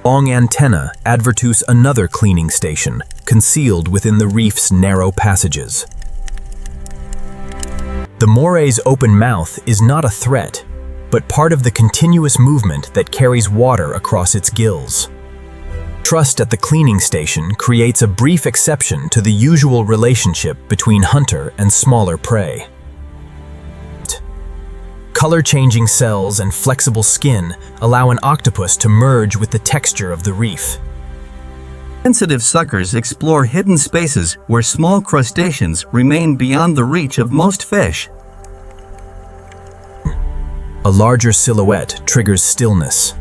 Long antennae advertise another cleaning station, concealed within the reef's narrow passages. The moray's open mouth is not a threat, but part of the continuous movement that carries water across its gills. Trust at the cleaning station creates a brief exception to the usual relationship between hunter and smaller prey. Color-changing cells and flexible skin allow an octopus to merge with the texture of the reef. Sensitive suckers explore hidden spaces where small crustaceans remain beyond the reach of most fish. A larger silhouette triggers stillness,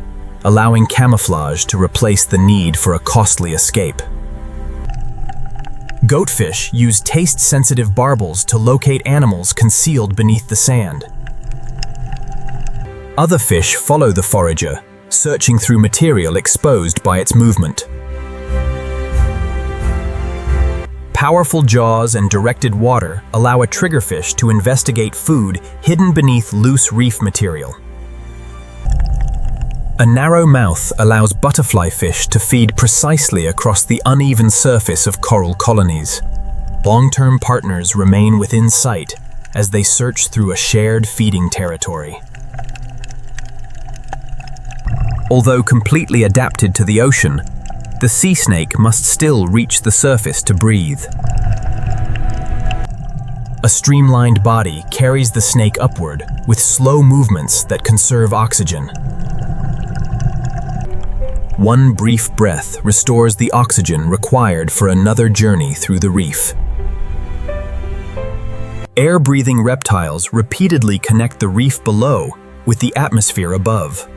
allowing camouflage to replace the need for a costly escape. Goatfish use taste-sensitive barbels to locate animals concealed beneath the sand. Other fish follow the forager, searching through material exposed by its movement. Powerful jaws and directed water allow a triggerfish to investigate food hidden beneath loose reef material. A narrow mouth allows butterfly fish to feed precisely across the uneven surface of coral colonies. Long-term partners remain within sight as they search through a shared feeding territory. Although completely adapted to the ocean, the sea snake must still reach the surface to breathe. A streamlined body carries the snake upward with slow movements that conserve oxygen. One brief breath restores the oxygen required for another journey through the reef. Air-breathing reptiles repeatedly connect the reef below with the atmosphere above.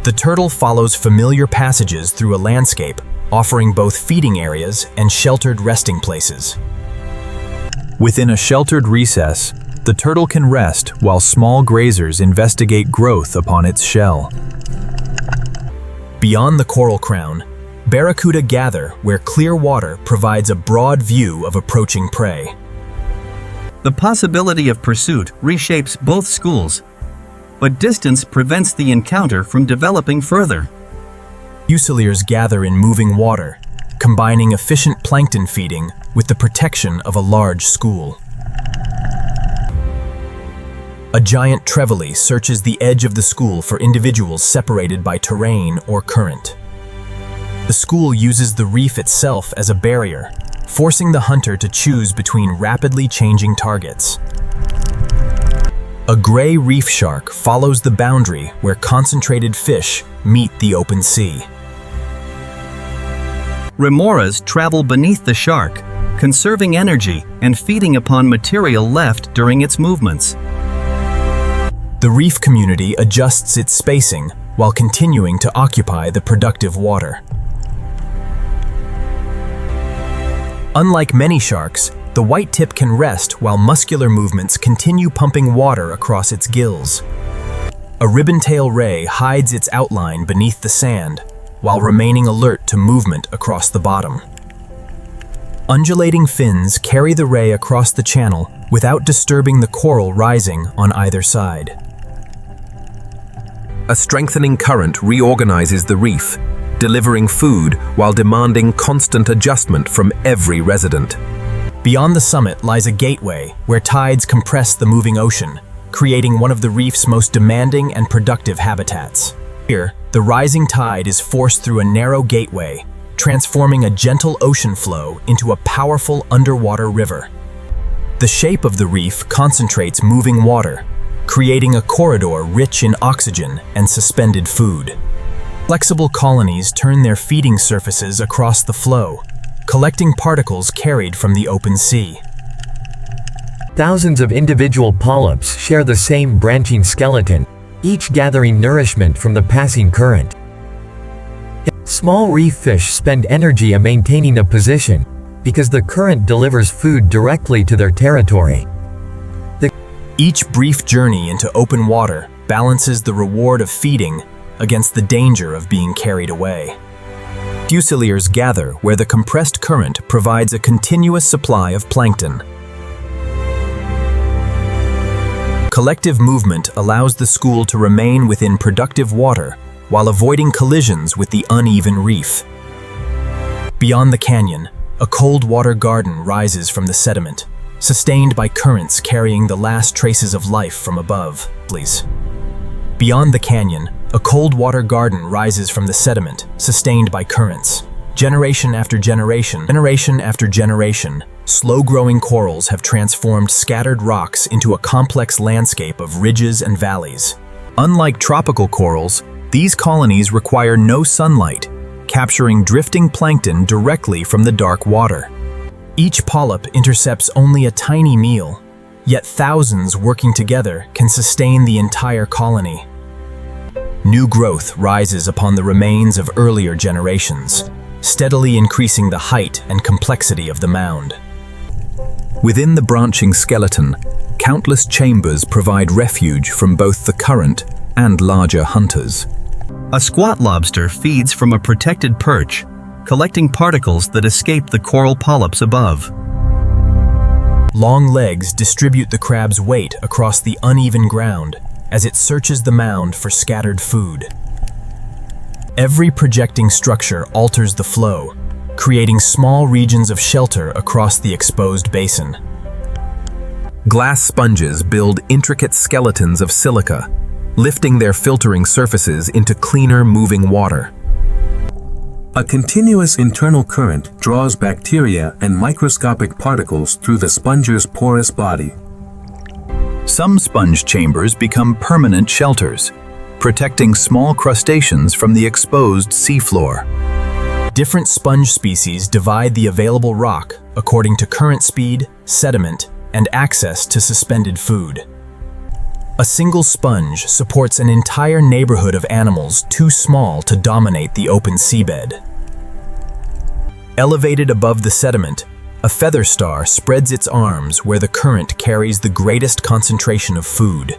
The turtle follows familiar passages through a landscape, offering both feeding areas and sheltered resting places. Within a sheltered recess, the turtle can rest while small grazers investigate growth upon its shell. Beyond the coral crown, barracuda gather where clear water provides a broad view of approaching prey. The possibility of pursuit reshapes both schools, but distance prevents the encounter from developing further. Fusiliers gather in moving water, combining efficient plankton feeding with the protection of a large school. A giant trevally searches the edge of the school for individuals separated by terrain or current. The school uses the reef itself as a barrier, forcing the hunter to choose between rapidly changing targets. A gray reef shark follows the boundary where concentrated fish meet the open sea. Remoras travel beneath the shark, conserving energy and feeding upon material left during its movements. The reef community adjusts its spacing while continuing to occupy the productive water. Unlike many sharks, the white tip can rest while muscular movements continue pumping water across its gills. A ribbon-tail ray hides its outline beneath the sand, while remaining alert to movement across the bottom. Undulating fins carry the ray across the channel without disturbing the coral rising on either side. A strengthening current reorganizes the reef, delivering food while demanding constant adjustment from every resident. Beyond the summit lies a gateway where tides compress the moving ocean, creating one of the reef's most demanding and productive habitats. Here, the rising tide is forced through a narrow gateway, transforming a gentle ocean flow into a powerful underwater river. The shape of the reef concentrates moving water, creating a corridor rich in oxygen and suspended food. Flexible colonies turn their feeding surfaces across the flow, collecting particles carried from the open sea. Thousands of individual polyps share the same branching skeleton, each gathering nourishment from the passing current. Small reef fish spend energy maintaining a position because the current delivers food directly to their territory. Each brief journey into open water balances the reward of feeding against the danger of being carried away. Fusiliers gather where the compressed current provides a continuous supply of plankton. Collective movement allows the school to remain within productive water while avoiding collisions with the uneven reef. Beyond the canyon, a cold water garden rises from the sediment, sustained by currents carrying the last traces of life from above. Beyond the canyon, a cold water garden rises from the sediment, sustained by currents. Generation after generation, slow-growing corals have transformed scattered rocks into a complex landscape of ridges and valleys. Unlike tropical corals, these colonies require no sunlight, capturing drifting plankton directly from the dark water. Each polyp intercepts only a tiny meal, yet thousands working together can sustain the entire colony. New growth rises upon the remains of earlier generations, steadily increasing the height and complexity of the mound. Within the branching skeleton, countless chambers provide refuge from both the current and larger hunters. A squat lobster feeds from a protected perch, collecting particles that escape the coral polyps above. Long legs distribute the crab's weight across the uneven ground as it searches the mound for scattered food. Every projecting structure alters the flow, creating small regions of shelter across the exposed basin. Glass sponges build intricate skeletons of silica, lifting their filtering surfaces into cleaner moving water. A continuous internal current draws bacteria and microscopic particles through the sponge's porous body. Some sponge chambers become permanent shelters, protecting small crustaceans from the exposed seafloor. Different sponge species divide the available rock according to current speed, sediment, and access to suspended food. A single sponge supports an entire neighborhood of animals too small to dominate the open seabed. Elevated above the sediment, a feather star spreads its arms where the current carries the greatest concentration of food.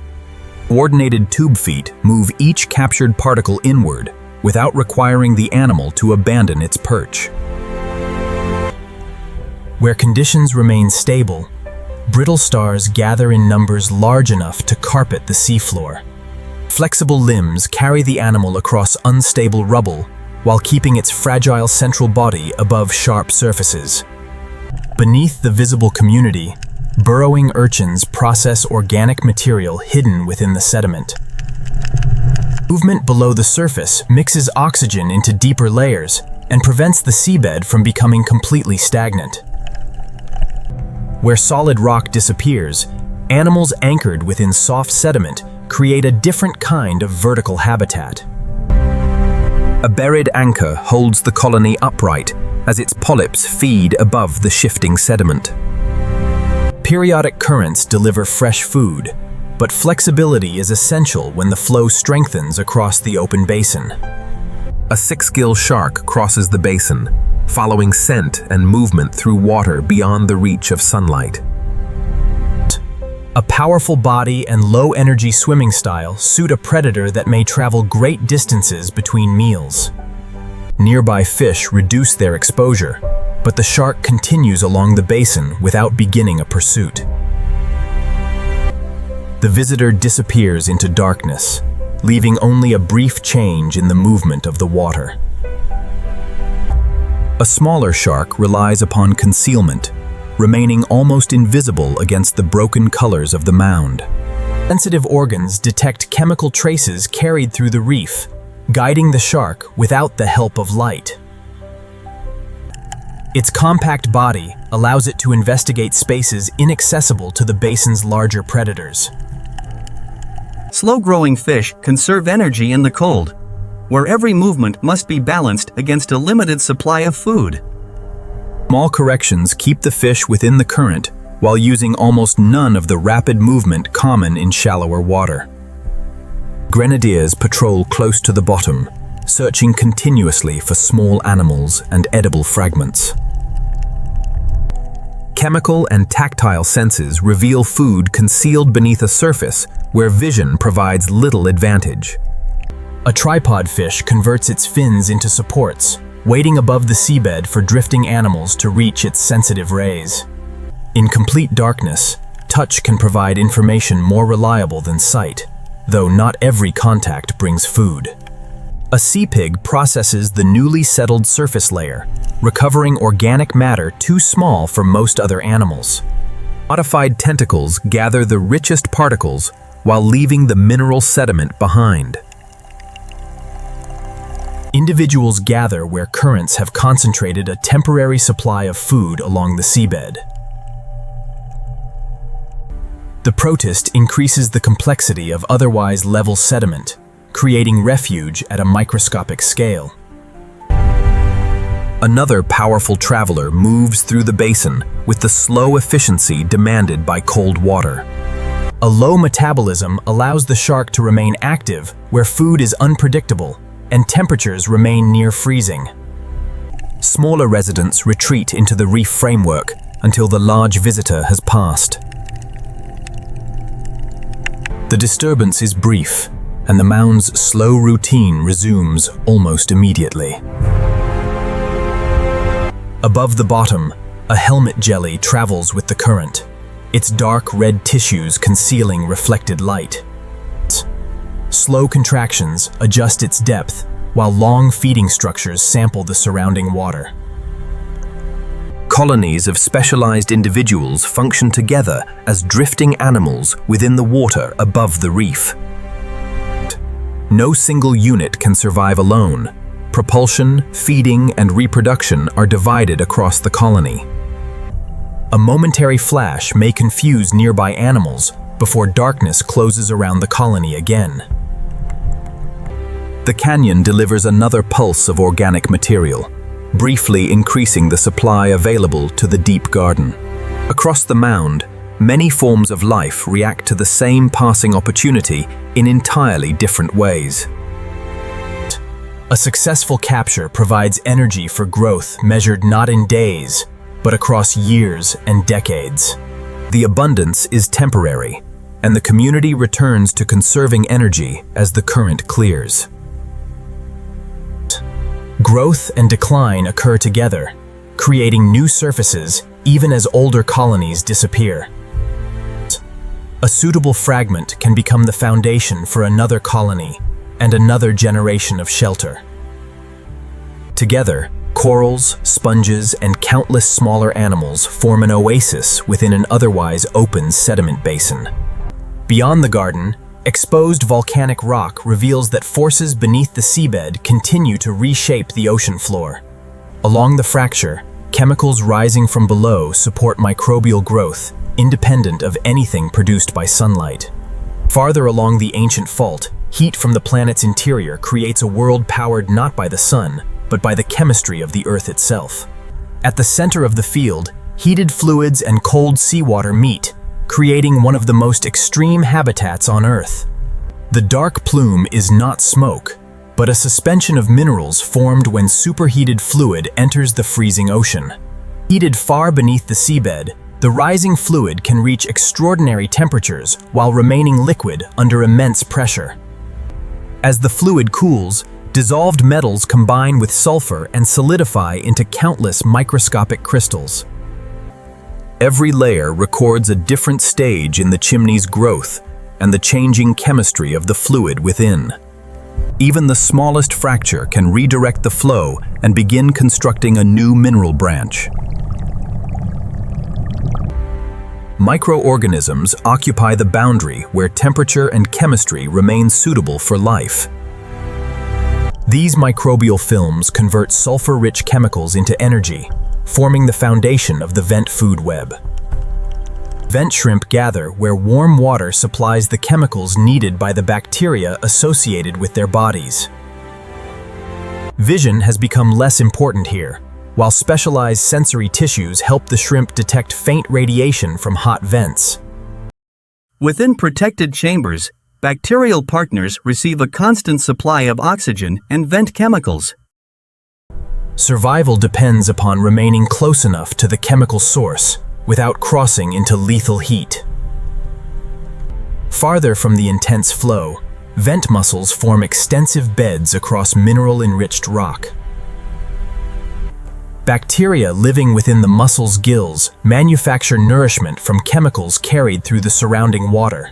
Coordinated tube feet move each captured particle inward without requiring the animal to abandon its perch. Where conditions remain stable, brittle stars gather in numbers large enough to carpet the seafloor. Flexible limbs carry the animal across unstable rubble while keeping its fragile central body above sharp surfaces. Beneath the visible community, burrowing urchins process organic material hidden within the sediment. Movement below the surface mixes oxygen into deeper layers and prevents the seabed from becoming completely stagnant. Where solid rock disappears, animals anchored within soft sediment create a different kind of vertical habitat. A buried anchor holds the colony upright as its polyps feed above the shifting sediment. Periodic currents deliver fresh food, but flexibility is essential when the flow strengthens across the open basin. A six-gill shark crosses the basin, following scent and movement through water beyond the reach of sunlight. A powerful body and low-energy swimming style suit a predator that may travel great distances between meals. Nearby fish reduce their exposure, but the shark continues along the basin without beginning a pursuit. The visitor disappears into darkness, leaving only a brief change in the movement of the water. A smaller shark relies upon concealment, remaining almost invisible against the broken colors of the mound. Sensitive organs detect chemical traces carried through the reef, guiding the shark without the help of light. Its compact body allows it to investigate spaces inaccessible to the basin's larger predators. Slow-growing fish conserve energy in the cold, where every movement must be balanced against a limited supply of food. Small corrections keep the fish within the current while using almost none of the rapid movement common in shallower water. Grenadiers patrol close to the bottom, searching continuously for small animals and edible fragments. Chemical and tactile senses reveal food concealed beneath a surface where vision provides little advantage. A tripod fish converts its fins into supports, waiting above the seabed for drifting animals to reach its sensitive rays. In complete darkness, touch can provide information more reliable than sight, though not every contact brings food. A sea pig processes the newly settled surface layer, recovering organic matter too small for most other animals. Modified tentacles gather the richest particles while leaving the mineral sediment behind. Individuals gather where currents have concentrated a temporary supply of food along the seabed. The protist increases the complexity of otherwise level sediment, creating refuge at a microscopic scale. Another powerful traveler moves through the basin with the slow efficiency demanded by cold water. A low metabolism allows the shark to remain active where food is unpredictable and temperatures remain near freezing. Smaller residents retreat into the reef framework until the large visitor has passed. The disturbance is brief, and the mound's slow routine resumes almost immediately. Above the bottom, a helmet jelly travels with the current, its dark red tissues concealing reflected light. Slow contractions adjust its depth, while long feeding structures sample the surrounding water. Colonies of specialized individuals function together as drifting animals within the water above the reef. No single unit can survive alone. Propulsion, feeding, and reproduction are divided across the colony. A momentary flash may confuse nearby animals before darkness closes around the colony again. The canyon delivers another pulse of organic material, briefly increasing the supply available to the deep garden. Across the mound, many forms of life react to the same passing opportunity in entirely different ways. A successful capture provides energy for growth measured not in days, but across years and decades. The abundance is temporary, and the community returns to conserving energy as the current clears. Growth and decline occur together, creating new surfaces even as older colonies disappear. A suitable fragment can become the foundation for another colony and another generation of shelter. Together, corals, sponges, and countless smaller animals form an oasis within an otherwise open sediment basin. Beyond the garden, exposed volcanic rock reveals that forces beneath the seabed continue to reshape the ocean floor. Along the fracture, chemicals rising from below support microbial growth, independent of anything produced by sunlight. Farther along the ancient fault, heat from the planet's interior creates a world powered not by the sun, but by the chemistry of the Earth itself. At the center of the field, heated fluids and cold seawater meet, creating one of the most extreme habitats on Earth. The dark plume is not smoke, but a suspension of minerals formed when superheated fluid enters the freezing ocean. Heated far beneath the seabed, the rising fluid can reach extraordinary temperatures while remaining liquid under immense pressure. As the fluid cools, dissolved metals combine with sulfur and solidify into countless microscopic crystals. Every layer records a different stage in the chimney's growth and the changing chemistry of the fluid within. Even the smallest fracture can redirect the flow and begin constructing a new mineral branch. Microorganisms occupy the boundary where temperature and chemistry remain suitable for life. These microbial films convert sulfur-rich chemicals into energy, forming the foundation of the vent food web. Vent shrimp gather where warm water supplies the chemicals needed by the bacteria associated with their bodies. Vision has become less important here, while specialized sensory tissues help the shrimp detect faint radiation from hot vents. Within protected chambers, bacterial partners receive a constant supply of oxygen and vent chemicals. Survival depends upon remaining close enough to the chemical source without crossing into lethal heat. Farther from the intense flow, vent mussels form extensive beds across mineral-enriched rock. Bacteria living within the mussel's gills manufacture nourishment from chemicals carried through the surrounding water.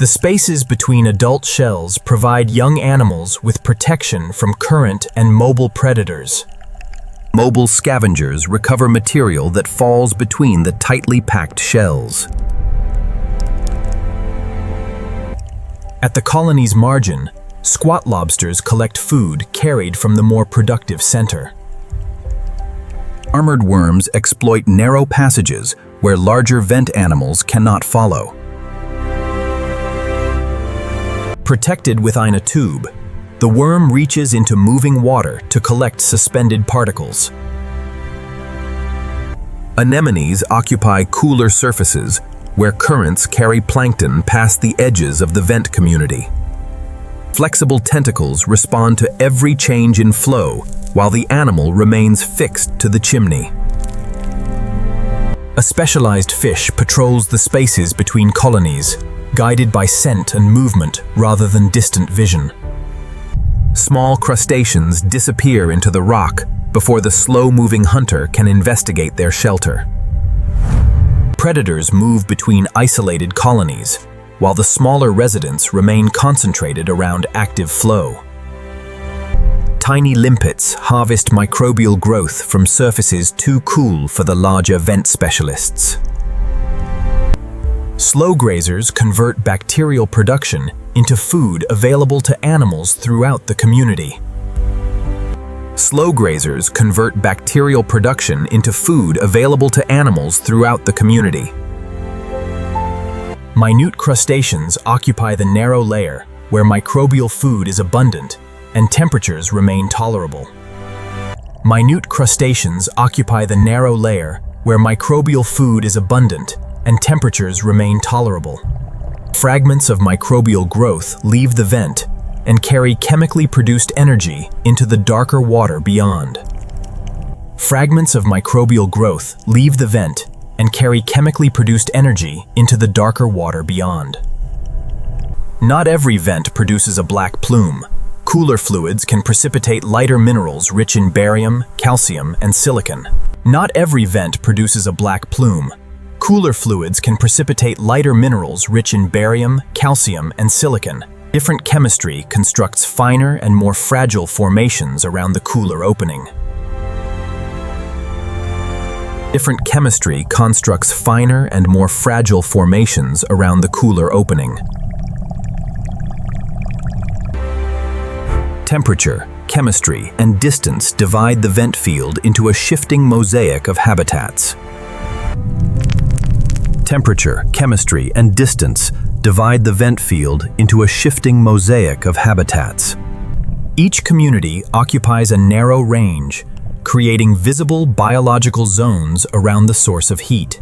The spaces between adult shells provide young animals with protection from current and mobile predators. Mobile scavengers recover material that falls between the tightly packed shells. At the colony's margin, squat lobsters collect food carried from the more productive center. Armored worms exploit narrow passages where larger vent animals cannot follow. Protected within a tube, the worm reaches into moving water to collect suspended particles. Anemones occupy cooler surfaces where currents carry plankton past the edges of the vent community. Flexible tentacles respond to every change in flow while the animal remains fixed to the chimney. A specialized fish patrols the spaces between colonies, guided by scent and movement rather than distant vision. Small crustaceans disappear into the rock before the slow-moving hunter can investigate their shelter. Predators move between isolated colonies, while the smaller residents remain concentrated around active flow. Tiny limpets harvest microbial growth from surfaces too cool for the larger vent specialists. Slow grazers convert bacterial production into food available to animals throughout the community. Slow grazers convert bacterial production into food available to animals throughout the community. Minute crustaceans occupy the narrow layer where microbial food is abundant and temperatures remain tolerable. Minute crustaceans occupy the narrow layer where microbial food is abundant and temperatures remain tolerable. Fragments of microbial growth leave the vent and carry chemically produced energy into the darker water beyond. Fragments of microbial growth leave the vent and carry chemically produced energy into the darker water beyond. Not every vent produces a black plume. Cooler fluids can precipitate lighter minerals rich in barium, calcium, and silicon. Not every vent produces a black plume. Cooler fluids can precipitate lighter minerals rich in barium, calcium, and silicon. Different chemistry constructs finer and more fragile formations around the cooler opening. Different chemistry constructs finer and more fragile formations around the cooler opening. Temperature, chemistry, and distance divide the vent field into a shifting mosaic of habitats. Temperature, chemistry, and distance divide the vent field into a shifting mosaic of habitats. Each community occupies a narrow range, creating visible biological zones around the source of heat.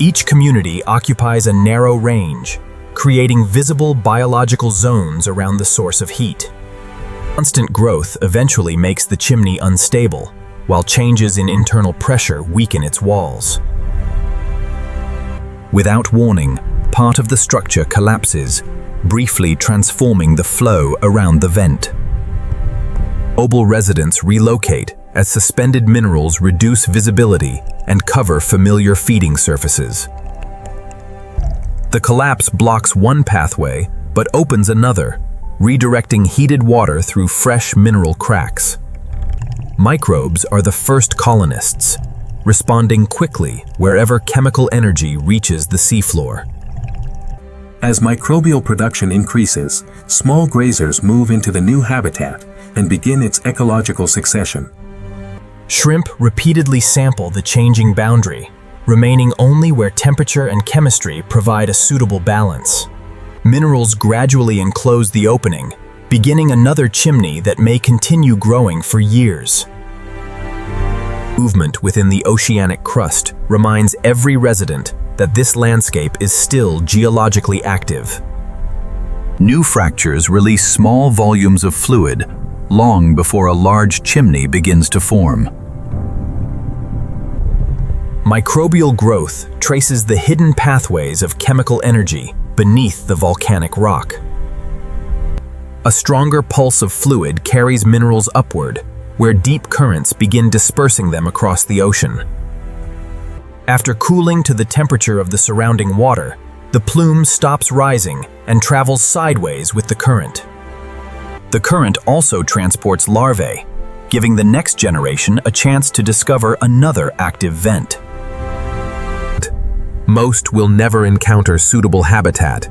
Each community occupies a narrow range, creating visible biological zones around the source of heat. Constant growth eventually makes the chimney unstable, while changes in internal pressure weaken its walls. Without warning, part of the structure collapses, briefly transforming the flow around the vent. Mobile residents relocate as suspended minerals reduce visibility and cover familiar feeding surfaces. The collapse blocks one pathway but opens another, redirecting heated water through fresh mineral cracks. Microbes are the first colonists, responding quickly wherever chemical energy reaches the seafloor. As microbial production increases, small grazers move into the new habitat and begin its ecological succession. Shrimp repeatedly sample the changing boundary, remaining only where temperature and chemistry provide a suitable balance. Minerals gradually enclose the opening, beginning another chimney that may continue growing for years. Movement within the oceanic crust reminds every resident that this landscape is still geologically active. New fractures release small volumes of fluid long before a large chimney begins to form. Microbial growth traces the hidden pathways of chemical energy beneath the volcanic rock. A stronger pulse of fluid carries minerals upward, where deep currents begin dispersing them across the ocean. After cooling to the temperature of the surrounding water, the plume stops rising and travels sideways with the current. The current also transports larvae, giving the next generation a chance to discover another active vent. Most will never encounter suitable habitat,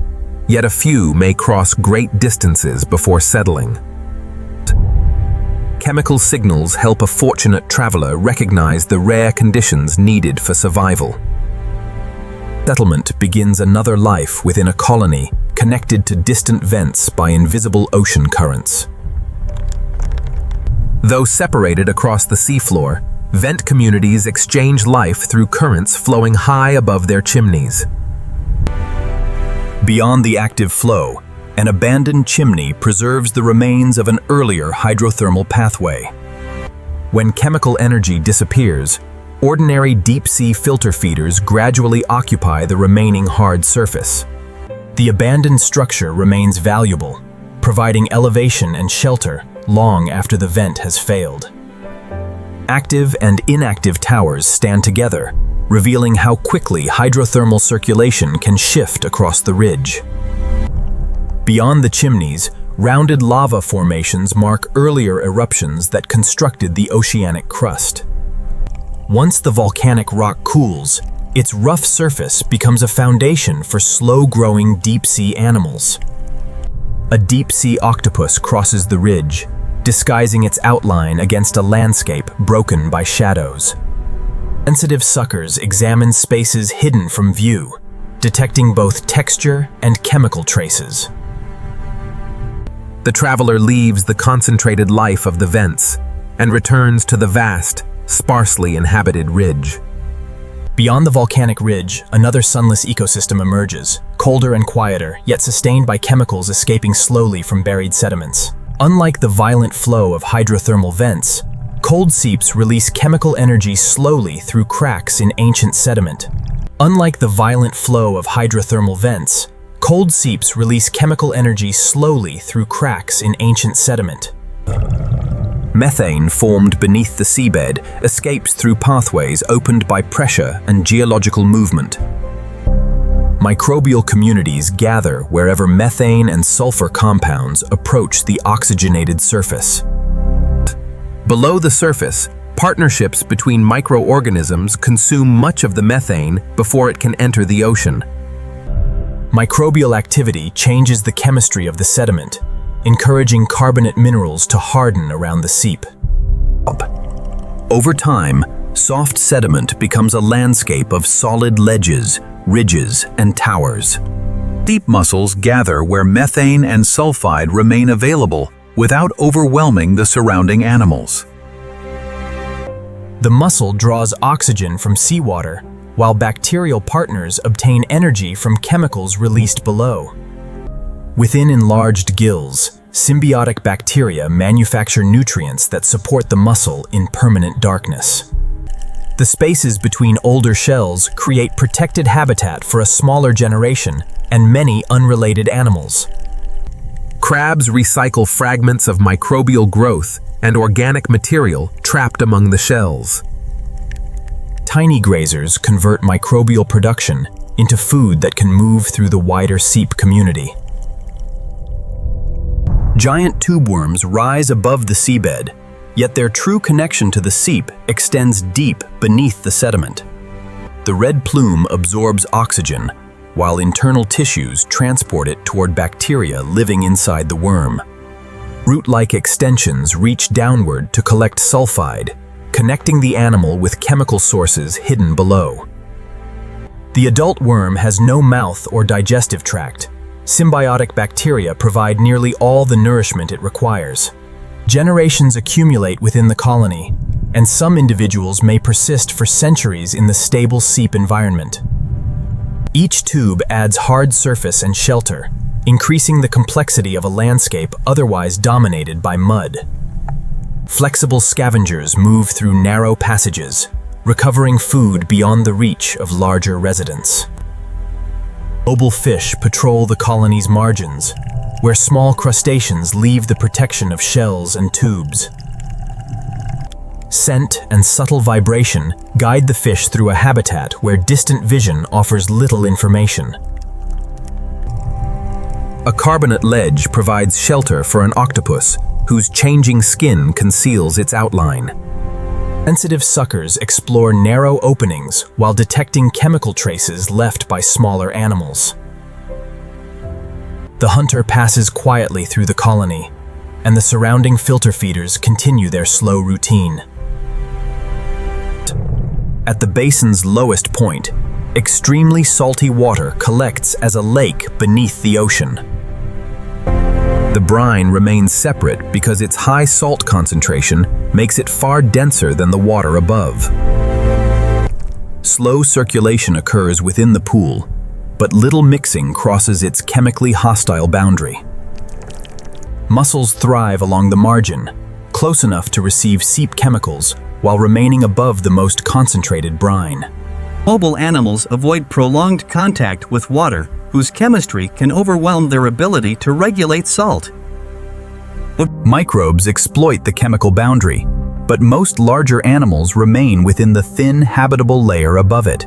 yet a few may cross great distances before settling. Chemical signals help a fortunate traveler recognize the rare conditions needed for survival. Settlement begins another life within a colony connected to distant vents by invisible ocean currents. Though separated across the seafloor, vent communities exchange life through currents flowing high above their chimneys. Beyond the active flow, an abandoned chimney preserves the remains of an earlier hydrothermal pathway. When chemical energy disappears, ordinary deep-sea filter feeders gradually occupy the remaining hard surface. The abandoned structure remains valuable, providing elevation and shelter long after the vent has failed. Active and inactive towers stand together, revealing how quickly hydrothermal circulation can shift across the ridge. Beyond the chimneys, rounded lava formations mark earlier eruptions that constructed the oceanic crust. Once the volcanic rock cools, its rough surface becomes a foundation for slow-growing deep-sea animals. A deep-sea octopus crosses the ridge, disguising its outline against a landscape broken by shadows. Sensitive suckers examine spaces hidden from view, detecting both texture and chemical traces. The traveler leaves the concentrated life of the vents and returns to the vast, sparsely inhabited ridge. Beyond the volcanic ridge, another sunless ecosystem emerges, colder and quieter, yet sustained by chemicals escaping slowly from buried sediments. Unlike the violent flow of hydrothermal vents, cold seeps release chemical energy slowly through cracks in ancient sediment. Unlike the violent flow of hydrothermal vents, cold seeps release chemical energy slowly through cracks in ancient sediment. Methane formed beneath the seabed escapes through pathways opened by pressure and geological movement. Microbial communities gather wherever methane and sulfur compounds approach the oxygenated surface. Below the surface, partnerships between microorganisms consume much of the methane before it can enter the ocean. Microbial activity changes the chemistry of the sediment, encouraging carbonate minerals to harden around the seep. Over time, soft sediment becomes a landscape of solid ledges, ridges, and towers. Seep mussels gather where methane and sulfide remain available without overwhelming the surrounding animals. The mussel draws oxygen from seawater, while bacterial partners obtain energy from chemicals released below. Within enlarged gills, symbiotic bacteria manufacture nutrients that support the mussel in permanent darkness. The spaces between older shells create protected habitat for a smaller generation and many unrelated animals. Crabs recycle fragments of microbial growth and organic material trapped among the shells. Tiny grazers convert microbial production into food that can move through the wider seep community. Giant tube worms rise above the seabed, yet their true connection to the seep extends deep beneath the sediment. The red plume absorbs oxygen, while internal tissues transport it toward bacteria living inside the worm. Root-like extensions reach downward to collect sulfide, connecting the animal with chemical sources hidden below. The adult worm has no mouth or digestive tract. Symbiotic bacteria provide nearly all the nourishment it requires. Generations accumulate within the colony, and some individuals may persist for centuries in the stable seep environment. Each tube adds hard surface and shelter, increasing the complexity of a landscape otherwise dominated by mud. Flexible scavengers move through narrow passages, recovering food beyond the reach of larger residents. Mobile fish patrol the colony's margins, where small crustaceans leave the protection of shells and tubes. Scent and subtle vibration guide the fish through a habitat where distant vision offers little information. A carbonate ledge provides shelter for an octopus, whose changing skin conceals its outline. Sensitive suckers explore narrow openings while detecting chemical traces left by smaller animals. The hunter passes quietly through the colony, and the surrounding filter feeders continue their slow routine. At the basin's lowest point, extremely salty water collects as a lake beneath the ocean. The brine remains separate because its high salt concentration makes it far denser than the water above. Slow circulation occurs within the pool, but little mixing crosses its chemically hostile boundary. Mussels thrive along the margin, close enough to receive seep chemicals while remaining above the most concentrated brine. Mobile animals avoid prolonged contact with water, whose chemistry can overwhelm their ability to regulate salt. Microbes exploit the chemical boundary, but most larger animals remain within the thin, habitable layer above it.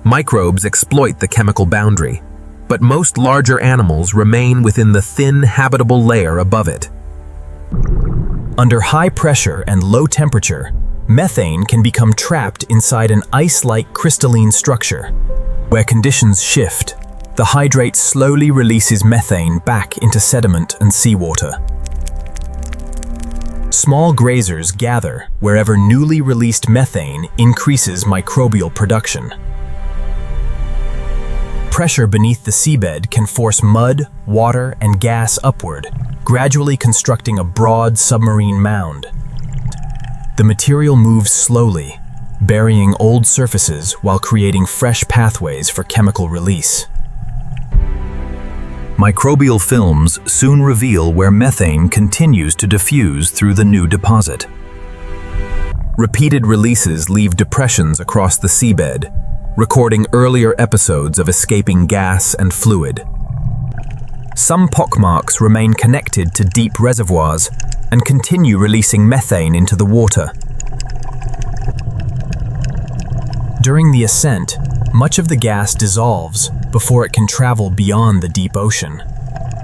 Microbes exploit the chemical boundary, but most larger animals remain within the thin, habitable layer above it. Under high pressure and low temperature, methane can become trapped inside an ice-like crystalline structure. Where conditions shift, the hydrate slowly releases methane back into sediment and seawater. Small grazers gather wherever newly released methane increases microbial production. Pressure beneath the seabed can force mud, water, and gas upward, gradually constructing a broad submarine mound. The material moves slowly, burying old surfaces while creating fresh pathways for chemical release. Microbial films soon reveal where methane continues to diffuse through the new deposit. Repeated releases leave depressions across the seabed, recording earlier episodes of escaping gas and fluid. Some pockmarks remain connected to deep reservoirs and continue releasing methane into the water. During the ascent, much of the gas dissolves before it can travel beyond the deep ocean.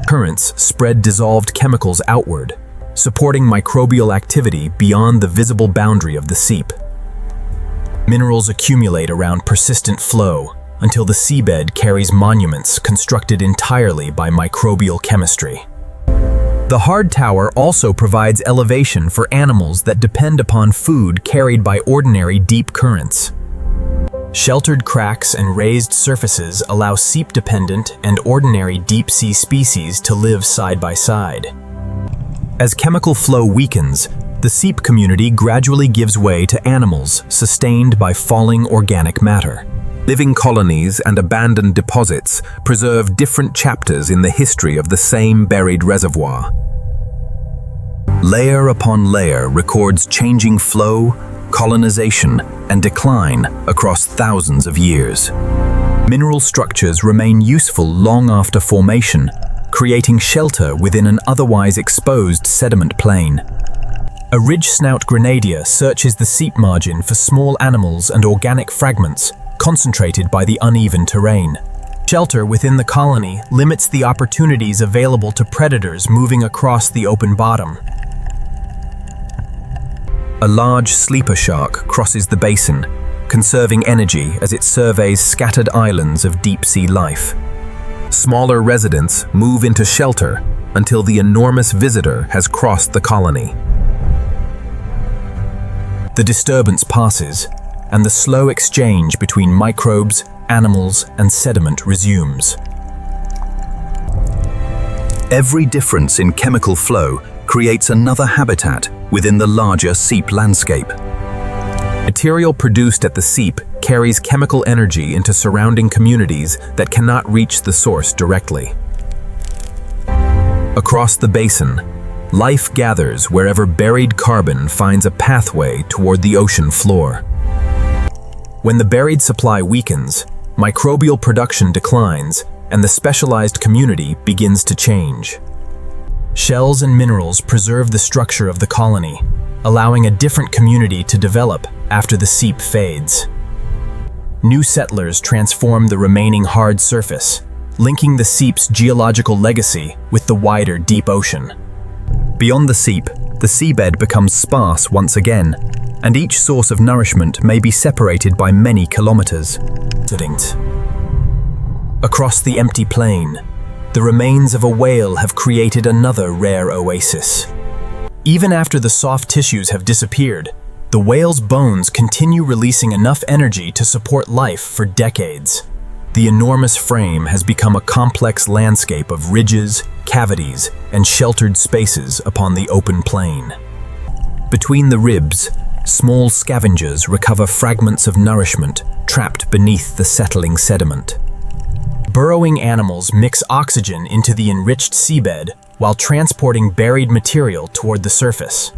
Currents spread dissolved chemicals outward, supporting microbial activity beyond the visible boundary of the seep. Minerals accumulate around persistent flow until the seabed carries monuments constructed entirely by microbial chemistry. The hard tower also provides elevation for animals that depend upon food carried by ordinary deep currents. Sheltered cracks and raised surfaces allow seep-dependent and ordinary deep-sea species to live side by side. As chemical flow weakens, the seep community gradually gives way to animals sustained by falling organic matter. Living colonies and abandoned deposits preserve different chapters in the history of the same buried reservoir. Layer upon layer records changing flow, colonization, and decline across thousands of years. Mineral structures remain useful long after formation, creating shelter within an otherwise exposed sediment plain. A ridge-snout grenadier searches the seep margin for small animals and organic fragments concentrated by the uneven terrain. Shelter within the colony limits the opportunities available to predators moving across the open bottom. A large sleeper shark crosses the basin, conserving energy as it surveys scattered islands of deep-sea life. Smaller residents move into shelter until the enormous visitor has crossed the colony. The disturbance passes, and the slow exchange between microbes, animals, and sediment resumes. Every difference in chemical flow creates another habitat within the larger seep landscape. Material produced at the seep carries chemical energy into surrounding communities that cannot reach the source directly. Across the basin, life gathers wherever buried carbon finds a pathway toward the ocean floor. When the buried supply weakens, microbial production declines, and the specialized community begins to change. Shells and minerals preserve the structure of the colony, allowing a different community to develop after the seep fades. New settlers transform the remaining hard surface, linking the seep's geological legacy with the wider deep ocean. Beyond the seep, the seabed becomes sparse once again, and each source of nourishment may be separated by many kilometers. Across the empty plain, the remains of a whale have created another rare oasis. Even after the soft tissues have disappeared, the whale's bones continue releasing enough energy to support life for decades. The enormous frame has become a complex landscape of ridges, cavities, and sheltered spaces upon the open plain. Between the ribs, small scavengers recover fragments of nourishment trapped beneath the settling sediment. Burrowing animals mix oxygen into the enriched seabed while transporting buried material toward the surface.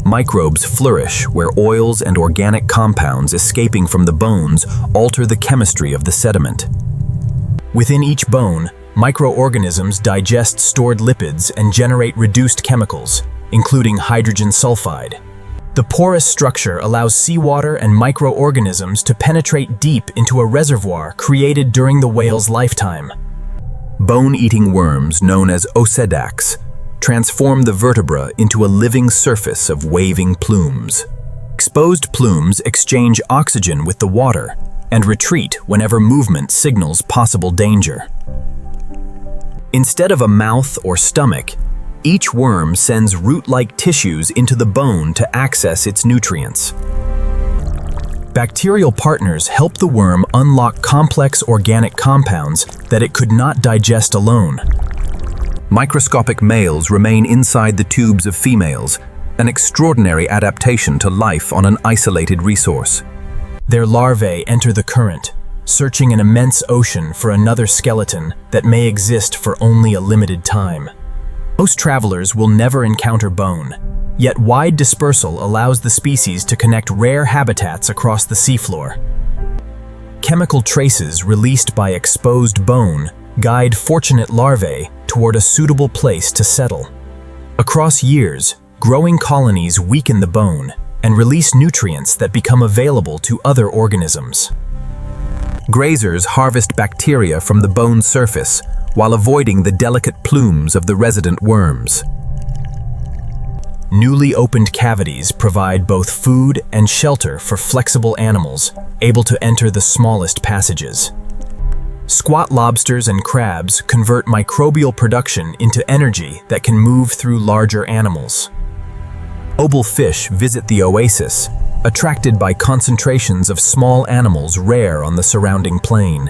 Microbes flourish where oils and organic compounds escaping from the bones alter the chemistry of the sediment. Within each bone, microorganisms digest stored lipids and generate reduced chemicals, including hydrogen sulfide. The porous structure allows seawater and microorganisms to penetrate deep into a reservoir created during the whale's lifetime. Bone-eating worms known as osedacs transform the vertebra into a living surface of waving plumes. Exposed plumes exchange oxygen with the water and retreat whenever movement signals possible danger. Instead of a mouth or stomach, each worm sends root-like tissues into the bone to access its nutrients. Bacterial partners help the worm unlock complex organic compounds that it could not digest alone. Microscopic males remain inside the tubes of females, an extraordinary adaptation to life on an isolated resource. Their larvae enter the current, searching an immense ocean for another skeleton that may exist for only a limited time. Most travelers will never encounter bone, yet wide dispersal allows the species to connect rare habitats across the seafloor. Chemical traces released by exposed bone guide fortunate larvae toward a suitable place to settle. Across years, growing colonies weaken the bone and release nutrients that become available to other organisms. Grazers harvest bacteria from the bone surface while avoiding the delicate plumes of the resident worms. Newly opened cavities provide both food and shelter for flexible animals able to enter the smallest passages. Squat lobsters and crabs convert microbial production into energy that can move through larger animals. Mobile fish visit the oasis, attracted by concentrations of small animals rare on the surrounding plain.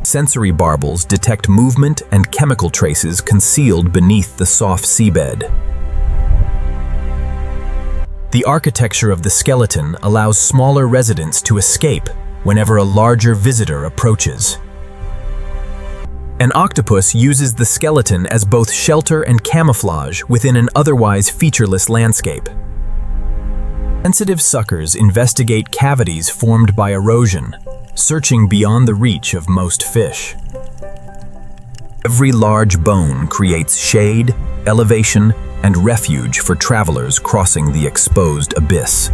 Sensory barbels detect movement and chemical traces concealed beneath the soft seabed. The architecture of the skeleton allows smaller residents to escape whenever a larger visitor approaches. An octopus uses the skeleton as both shelter and camouflage within an otherwise featureless landscape. Sensitive suckers investigate cavities formed by erosion, searching beyond the reach of most fish. Every large bone creates shade, elevation, and refuge for travelers crossing the exposed abyss.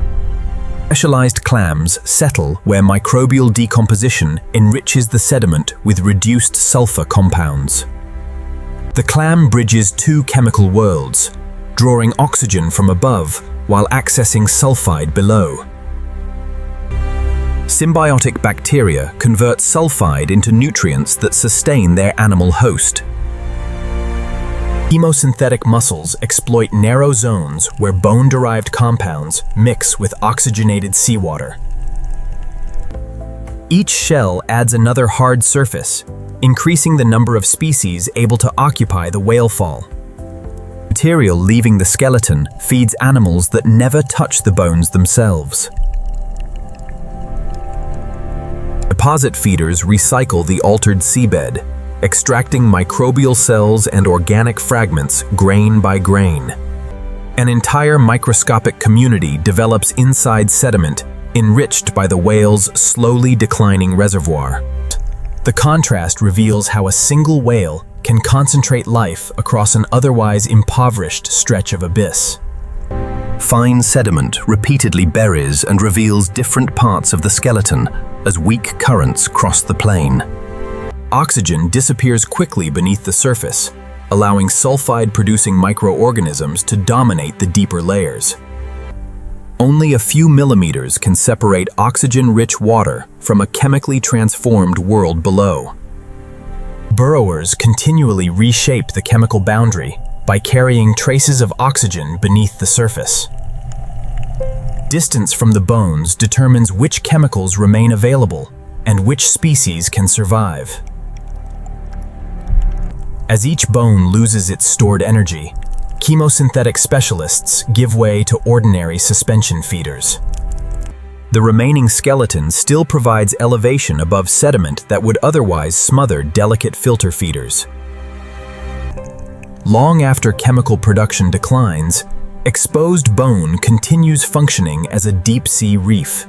Specialized clams settle where microbial decomposition enriches the sediment with reduced sulfur compounds. The clam bridges two chemical worlds, drawing oxygen from above while accessing sulfide below. Symbiotic bacteria convert sulfide into nutrients that sustain their animal host. Chemosynthetic mussels exploit narrow zones where bone-derived compounds mix with oxygenated seawater. Each shell adds another hard surface, increasing the number of species able to occupy the whale fall. Material leaving the skeleton feeds animals that never touch the bones themselves. Deposit feeders recycle the altered seabed, extracting microbial cells and organic fragments grain by grain. An entire microscopic community develops inside sediment, enriched by the whale's slowly declining reservoir. The contrast reveals how a single whale can concentrate life across an otherwise impoverished stretch of abyss. Fine sediment repeatedly buries and reveals different parts of the skeleton as weak currents cross the plane. Oxygen disappears quickly beneath the surface, allowing sulfide-producing microorganisms to dominate the deeper layers. Only a few millimeters can separate oxygen-rich water from a chemically transformed world below. Burrowers continually reshape the chemical boundary by carrying traces of oxygen beneath the surface. Distance from the bones determines which chemicals remain available and which species can survive. As each bone loses its stored energy, chemosynthetic specialists give way to ordinary suspension feeders. The remaining skeleton still provides elevation above sediment that would otherwise smother delicate filter feeders. Long after chemical production declines, exposed bone continues functioning as a deep-sea reef.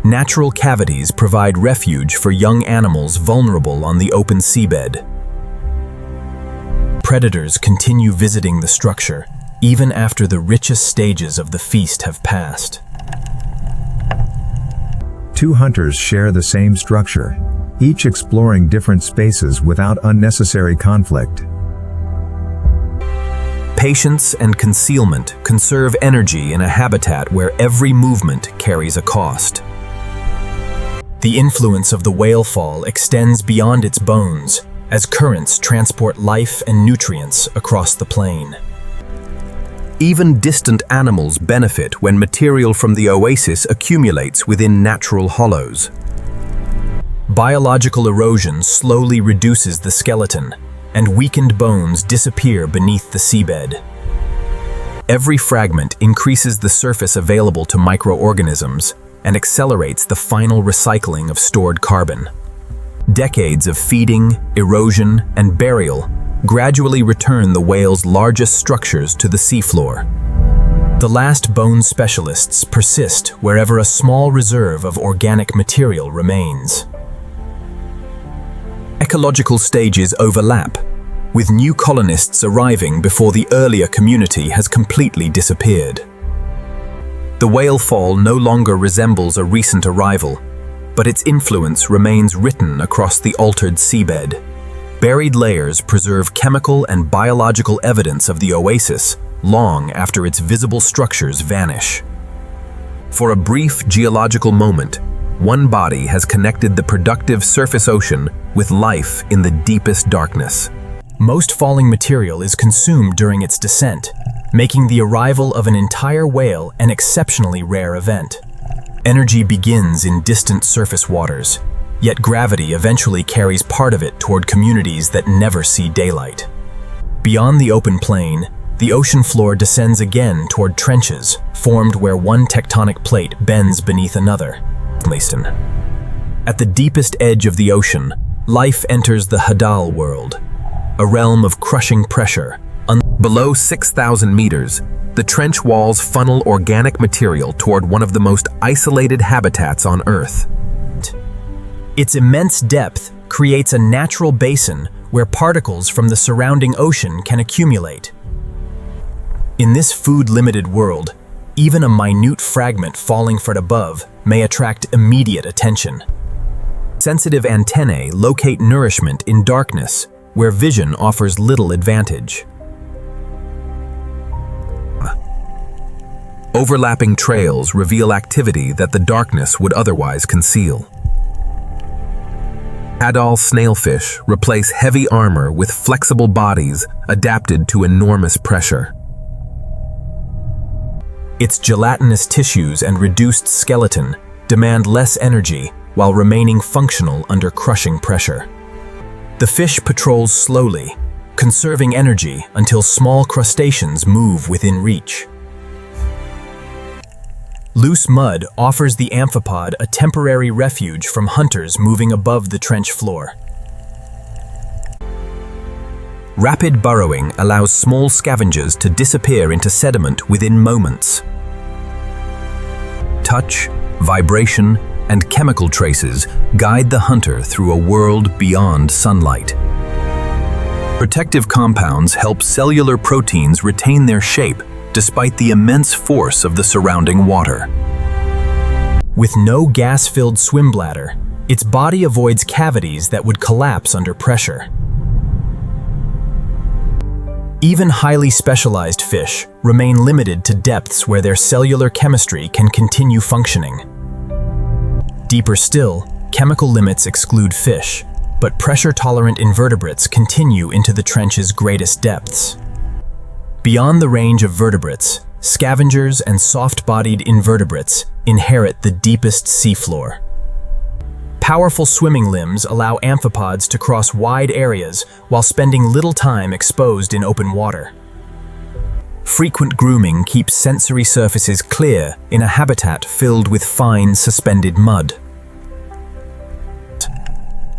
Natural cavities provide refuge for young animals vulnerable on the open seabed. Predators continue visiting the structure, even after the richest stages of the feast have passed. Two hunters share the same structure, each exploring different spaces without unnecessary conflict. Patience and concealment conserve energy in a habitat where every movement carries a cost. The influence of the whale fall extends beyond its bones, as currents transport life and nutrients across the plain. Even distant animals benefit when material from the oasis accumulates within natural hollows. Biological erosion slowly reduces the skeleton, and weakened bones disappear beneath the seabed. Every fragment increases the surface available to microorganisms and accelerates the final recycling of stored carbon. Decades of feeding, erosion, and burial gradually return the whale's largest structures to the seafloor. The last bone specialists persist wherever a small reserve of organic material remains. Ecological stages overlap, with new colonists arriving before the earlier community has completely disappeared. The whale fall no longer resembles a recent arrival, but its influence remains written across the altered seabed. Buried layers preserve chemical and biological evidence of the oasis long after its visible structures vanish. For a brief geological moment, one body has connected the productive surface ocean with life in the deepest darkness. Most falling material is consumed during its descent, making the arrival of an entire whale an exceptionally rare event. Energy begins in distant surface waters, yet gravity eventually carries part of it toward communities that never see daylight. Beyond the open plain, the ocean floor descends again toward trenches, formed where one tectonic plate bends beneath another. At the deepest edge of the ocean, life enters the Hadal world, a realm of crushing pressure. Below 6,000 meters, the trench walls funnel organic material toward one of the most isolated habitats on Earth. Its immense depth creates a natural basin where particles from the surrounding ocean can accumulate. In this food-limited world, Even a minute fragment falling from above may attract immediate attention. Sensitive antennae locate nourishment in darkness, where vision offers little advantage. Overlapping trails reveal activity that the darkness would otherwise conceal. Adult snailfish replace heavy armor with flexible bodies adapted to enormous pressure. Its gelatinous tissues and reduced skeleton demand less energy while remaining functional under crushing pressure. The fish patrols slowly, conserving energy until small crustaceans move within reach. Loose mud offers the amphipod a temporary refuge from hunters moving above the trench floor. Rapid burrowing allows small scavengers to disappear into sediment within moments. Touch, vibration, and chemical traces guide the hunter through a world beyond sunlight. Protective compounds help cellular proteins retain their shape despite the immense force of the surrounding water. With no gas-filled swim bladder, its body avoids cavities that would collapse under pressure. Even highly specialized fish remain limited to depths where their cellular chemistry can continue functioning. Deeper still, chemical limits exclude fish, but pressure-tolerant invertebrates continue into the trench's greatest depths. Beyond the range of vertebrates, scavengers and soft-bodied invertebrates inherit the deepest seafloor. Powerful swimming limbs allow amphipods to cross wide areas while spending little time exposed in open water. Frequent grooming keeps sensory surfaces clear in a habitat filled with fine, suspended mud.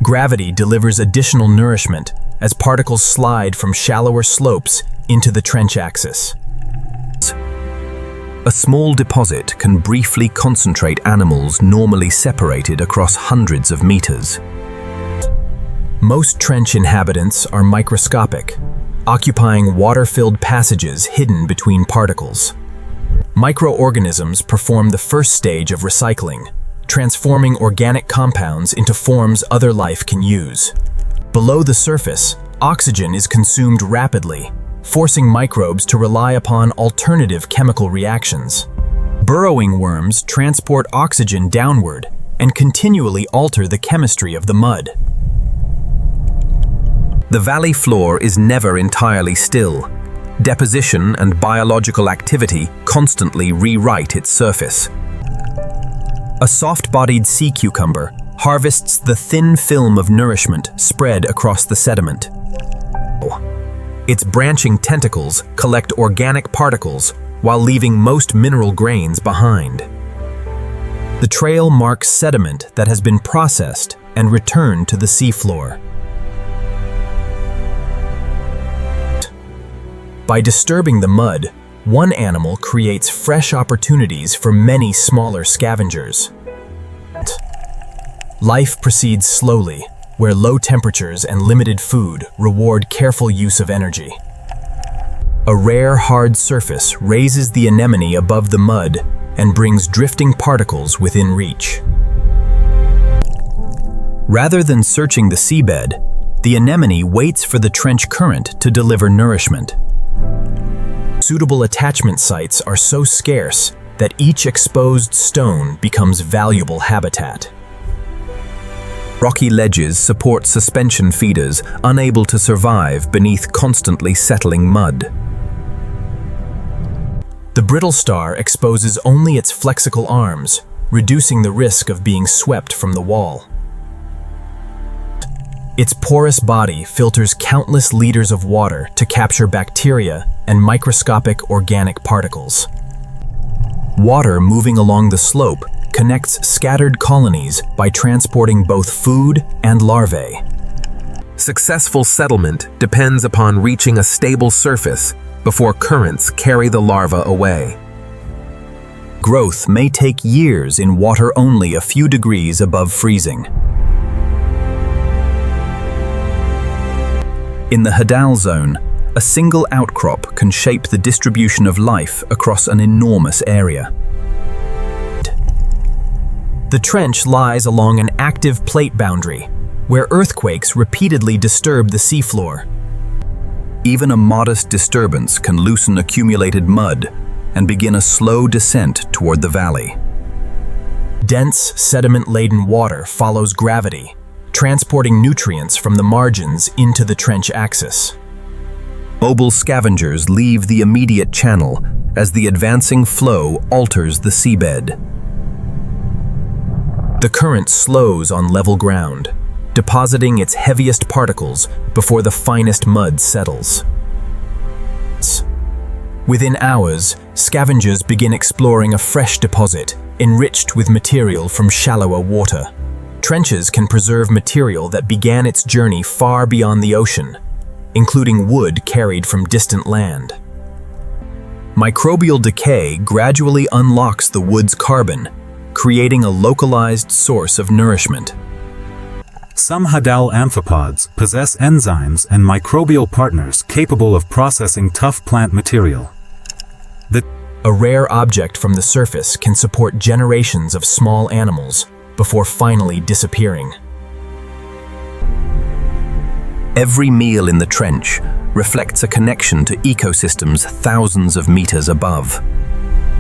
Gravity delivers additional nourishment as particles slide from shallower slopes into the trench axis. A small deposit can briefly concentrate animals normally separated across hundreds of meters. Most trench inhabitants are microscopic, occupying water-filled passages hidden between particles. Microorganisms perform the first stage of recycling, transforming organic compounds into forms other life can use. Below the surface, oxygen is consumed rapidly, forcing microbes to rely upon alternative chemical reactions. Burrowing worms transport oxygen downward and continually alter the chemistry of the mud. The valley floor is never entirely still. Deposition and biological activity constantly rewrite its surface. A soft-bodied sea cucumber harvests the thin film of nourishment spread across the sediment. Its branching tentacles collect organic particles while leaving most mineral grains behind. The trail marks sediment that has been processed and returned to the seafloor. By disturbing the mud, one animal creates fresh opportunities for many smaller scavengers. Life proceeds slowly, where low temperatures and limited food reward careful use of energy. A rare hard surface raises the anemone above the mud and brings drifting particles within reach. Rather than searching the seabed, the anemone waits for the trench current to deliver nourishment. Suitable attachment sites are so scarce that each exposed stone becomes valuable habitat. Rocky ledges support suspension feeders unable to survive beneath constantly settling mud. The brittle star exposes only its flexible arms, reducing the risk of being swept from the wall. Its porous body filters countless liters of water to capture bacteria and microscopic organic particles. Water moving along the slope connects scattered colonies by transporting both food and larvae. Successful settlement depends upon reaching a stable surface before currents carry the larva away. Growth may take years in water only a few degrees above freezing. In the Hadal zone, A single outcrop can shape the distribution of life across an enormous area. The trench lies along an active plate boundary, where earthquakes repeatedly disturb the seafloor. Even a modest disturbance can loosen accumulated mud and begin a slow descent toward the valley. Dense, sediment-laden water follows gravity, transporting nutrients from the margins into the trench axis. Mobile scavengers leave the immediate channel as the advancing flow alters the seabed. The current slows on level ground, depositing its heaviest particles before the finest mud settles. Within hours, scavengers begin exploring a fresh deposit, enriched with material from shallower water. Trenches can preserve material that began its journey far beyond the ocean, including wood carried from distant land. Microbial decay gradually unlocks the wood's carbon, creating a localized source of nourishment. Some hadal amphipods possess enzymes and microbial partners capable of processing tough plant material. A rare object from the surface can support generations of small animals before finally disappearing. Every meal in the trench reflects a connection to ecosystems thousands of meters above.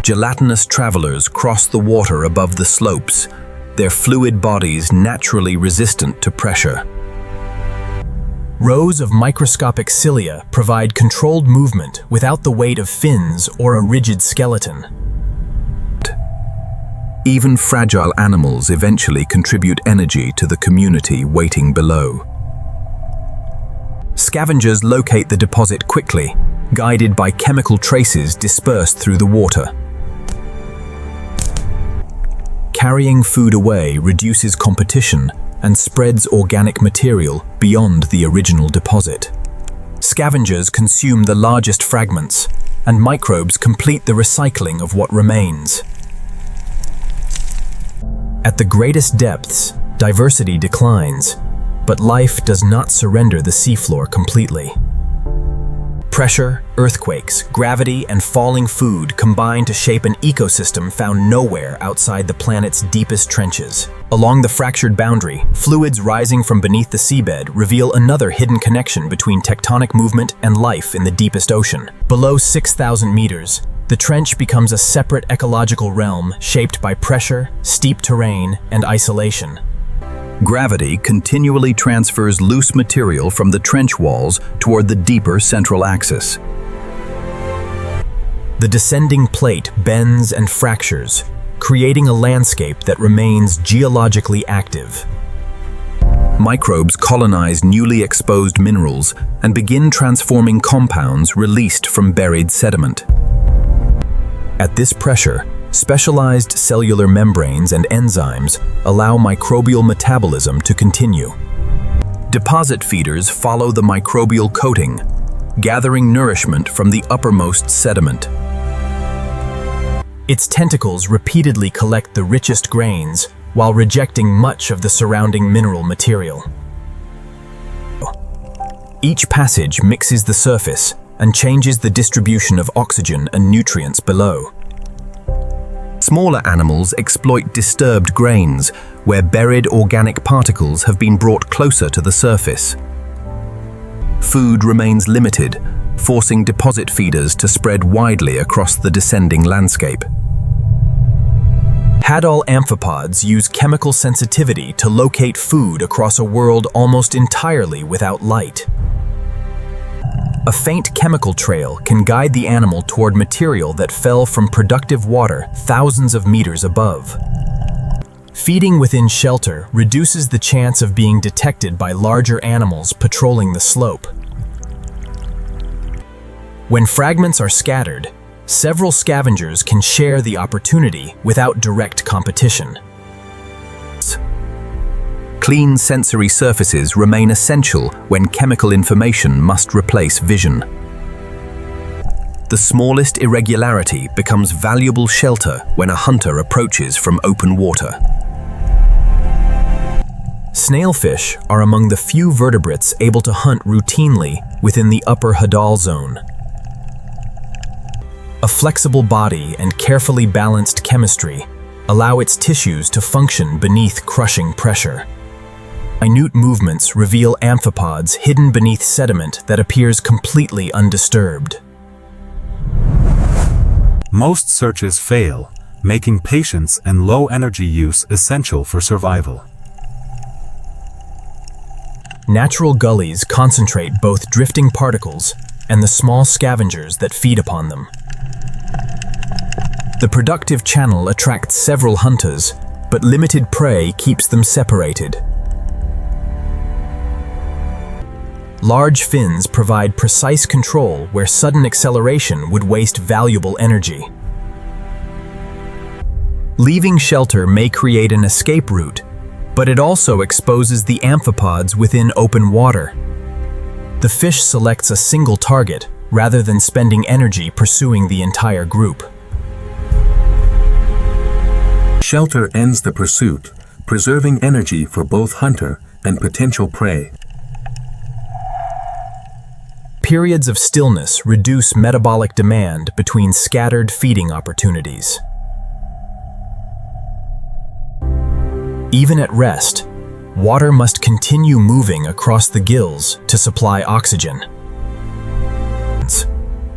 Gelatinous travelers cross the water above the slopes, their fluid bodies naturally resistant to pressure. Rows of microscopic cilia provide controlled movement without the weight of fins or a rigid skeleton. Even fragile animals eventually contribute energy to the community waiting below. Scavengers locate the deposit quickly, guided by chemical traces dispersed through the water. Carrying food away reduces competition and spreads organic material beyond the original deposit. Scavengers consume the largest fragments, and microbes complete the recycling of what remains. At the greatest depths, diversity declines, but life does not surrender the seafloor completely. Pressure, earthquakes, gravity, and falling food combine to shape an ecosystem found nowhere outside the planet's deepest trenches. Along the fractured boundary, fluids rising from beneath the seabed reveal another hidden connection between tectonic movement and life in the deepest ocean. Below 6,000 meters, the trench becomes a separate ecological realm shaped by pressure, steep terrain, and isolation. Gravity continually transfers loose material from the trench walls toward the deeper central axis. The descending plate bends and fractures, creating a landscape that remains geologically active. Microbes colonize newly exposed minerals and begin transforming compounds released from buried sediment. At this pressure, specialized cellular membranes and enzymes allow microbial metabolism to continue. Deposit feeders follow the microbial coating, gathering nourishment from the uppermost sediment. Its tentacles repeatedly collect the richest grains while rejecting much of the surrounding mineral material. Each passage mixes the surface and changes the distribution of oxygen and nutrients below. Smaller animals exploit disturbed grains, where buried organic particles have been brought closer to the surface. Food remains limited, forcing deposit feeders to spread widely across the descending landscape. Hadal amphipods use chemical sensitivity to locate food across a world almost entirely without light. A faint chemical trail can guide the animal toward material that fell from productive water thousands of meters above. Feeding within shelter reduces the chance of being detected by larger animals patrolling the slope. When fragments are scattered, several scavengers can share the opportunity without direct competition. Clean sensory surfaces remain essential when chemical information must replace vision. The smallest irregularity becomes valuable shelter when a hunter approaches from open water. Snailfish are among the few vertebrates able to hunt routinely within the upper hadal zone. A flexible body and carefully balanced chemistry allow its tissues to function beneath crushing pressure. Minute movements reveal amphipods hidden beneath sediment that appears completely undisturbed. Most searches fail, making patience and low energy use essential for survival. Natural gullies concentrate both drifting particles and the small scavengers that feed upon them. The productive channel attracts several hunters, but limited prey keeps them separated. Large fins provide precise control where sudden acceleration would waste valuable energy. Leaving shelter may create an escape route, but it also exposes the amphipods within open water. The fish selects a single target rather than spending energy pursuing the entire group. Shelter ends the pursuit, preserving energy for both hunter and potential prey. Periods of stillness reduce metabolic demand between scattered feeding opportunities. Even at rest, water must continue moving across the gills to supply oxygen.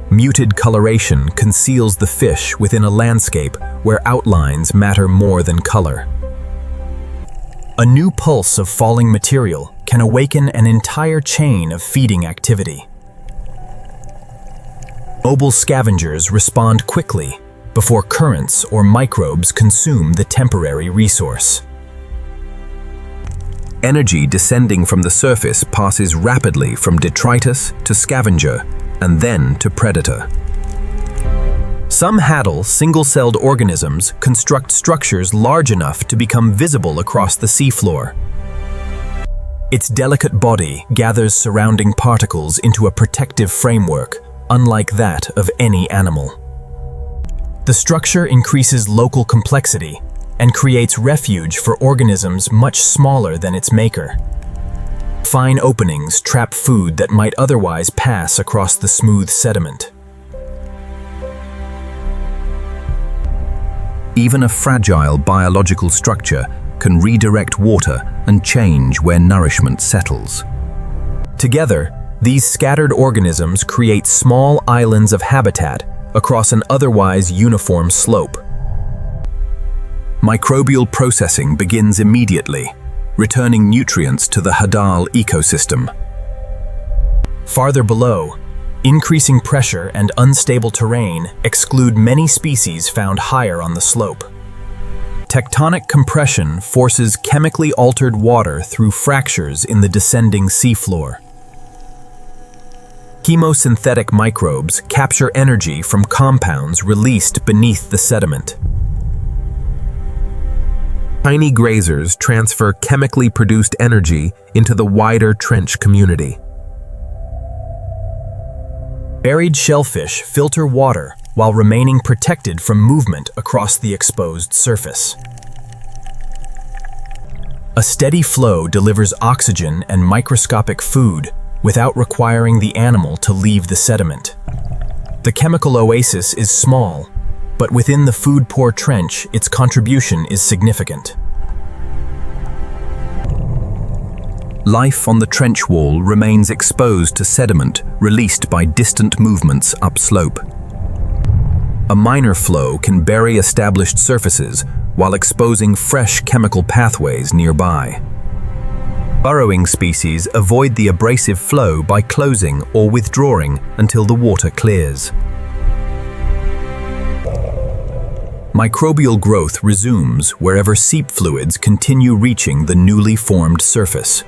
Muted coloration conceals the fish within a landscape where outlines matter more than color. A new pulse of falling material can awaken an entire chain of feeding activity. Mobile scavengers respond quickly before currents or microbes consume the temporary resource. Energy descending from the surface passes rapidly from detritus to scavenger and then to predator. Some hadal, single-celled organisms construct structures large enough to become visible across the seafloor. Its delicate body gathers surrounding particles into a protective framework, unlike that of any animal. The structure increases local complexity and creates refuge for organisms much smaller than its maker. Fine openings trap food that might otherwise pass across the smooth sediment. Even a fragile biological structure can redirect water and change where nourishment settles. Together, these scattered organisms create small islands of habitat across an otherwise uniform slope. Microbial processing begins immediately, returning nutrients to the hadal ecosystem. Farther below, increasing pressure and unstable terrain exclude many species found higher on the slope. Tectonic compression forces chemically altered water through fractures in the descending seafloor. Chemosynthetic microbes capture energy from compounds released beneath the sediment. Tiny grazers transfer chemically produced energy into the wider trench community. Buried shellfish filter water while remaining protected from movement across the exposed surface. A steady flow delivers oxygen and microscopic food without requiring the animal to leave the sediment. The chemical oasis is small, but within the food-poor trench, its contribution is significant. Life on the trench wall remains exposed to sediment released by distant movements upslope. A minor flow can bury established surfaces while exposing fresh chemical pathways nearby. Burrowing species avoid the abrasive flow by closing or withdrawing until the water clears. Microbial growth resumes wherever seep fluids continue reaching the newly formed surface.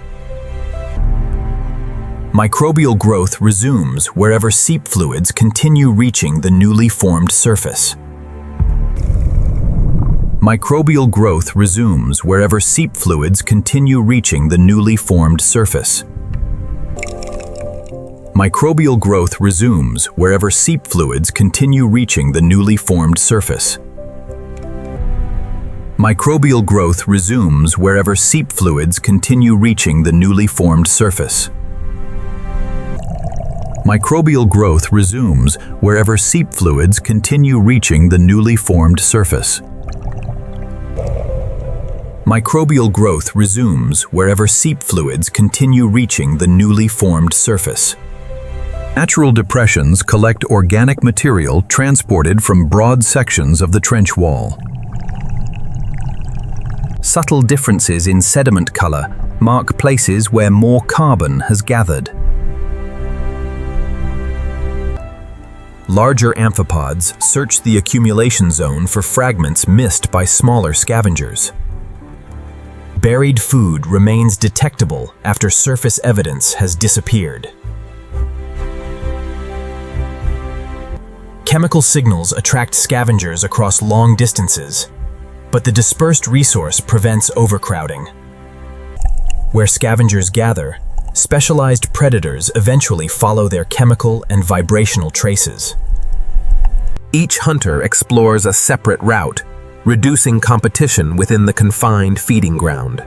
Microbial growth resumes wherever seep fluids continue reaching the newly formed surface. Microbial growth resumes wherever seep fluids continue reaching the newly formed surface. Microbial growth resumes wherever seep fluids continue reaching the newly formed surface. Microbial growth resumes wherever seep fluids continue reaching the newly formed surface. Microbial growth resumes wherever seep fluids continue reaching the newly formed surface. Microbial growth resumes wherever seep fluids continue reaching the newly formed surface. Natural depressions collect organic material transported from broad sections of the trench wall. Subtle differences in sediment color mark places where more carbon has gathered. Larger amphipods search the accumulation zone for fragments missed by smaller scavengers. Buried food remains detectable after surface evidence has disappeared. Chemical signals attract scavengers across long distances, but the dispersed resource prevents overcrowding. Where scavengers gather, specialized predators eventually follow their chemical and vibrational traces. Each hunter explores a separate route, reducing competition within the confined feeding ground.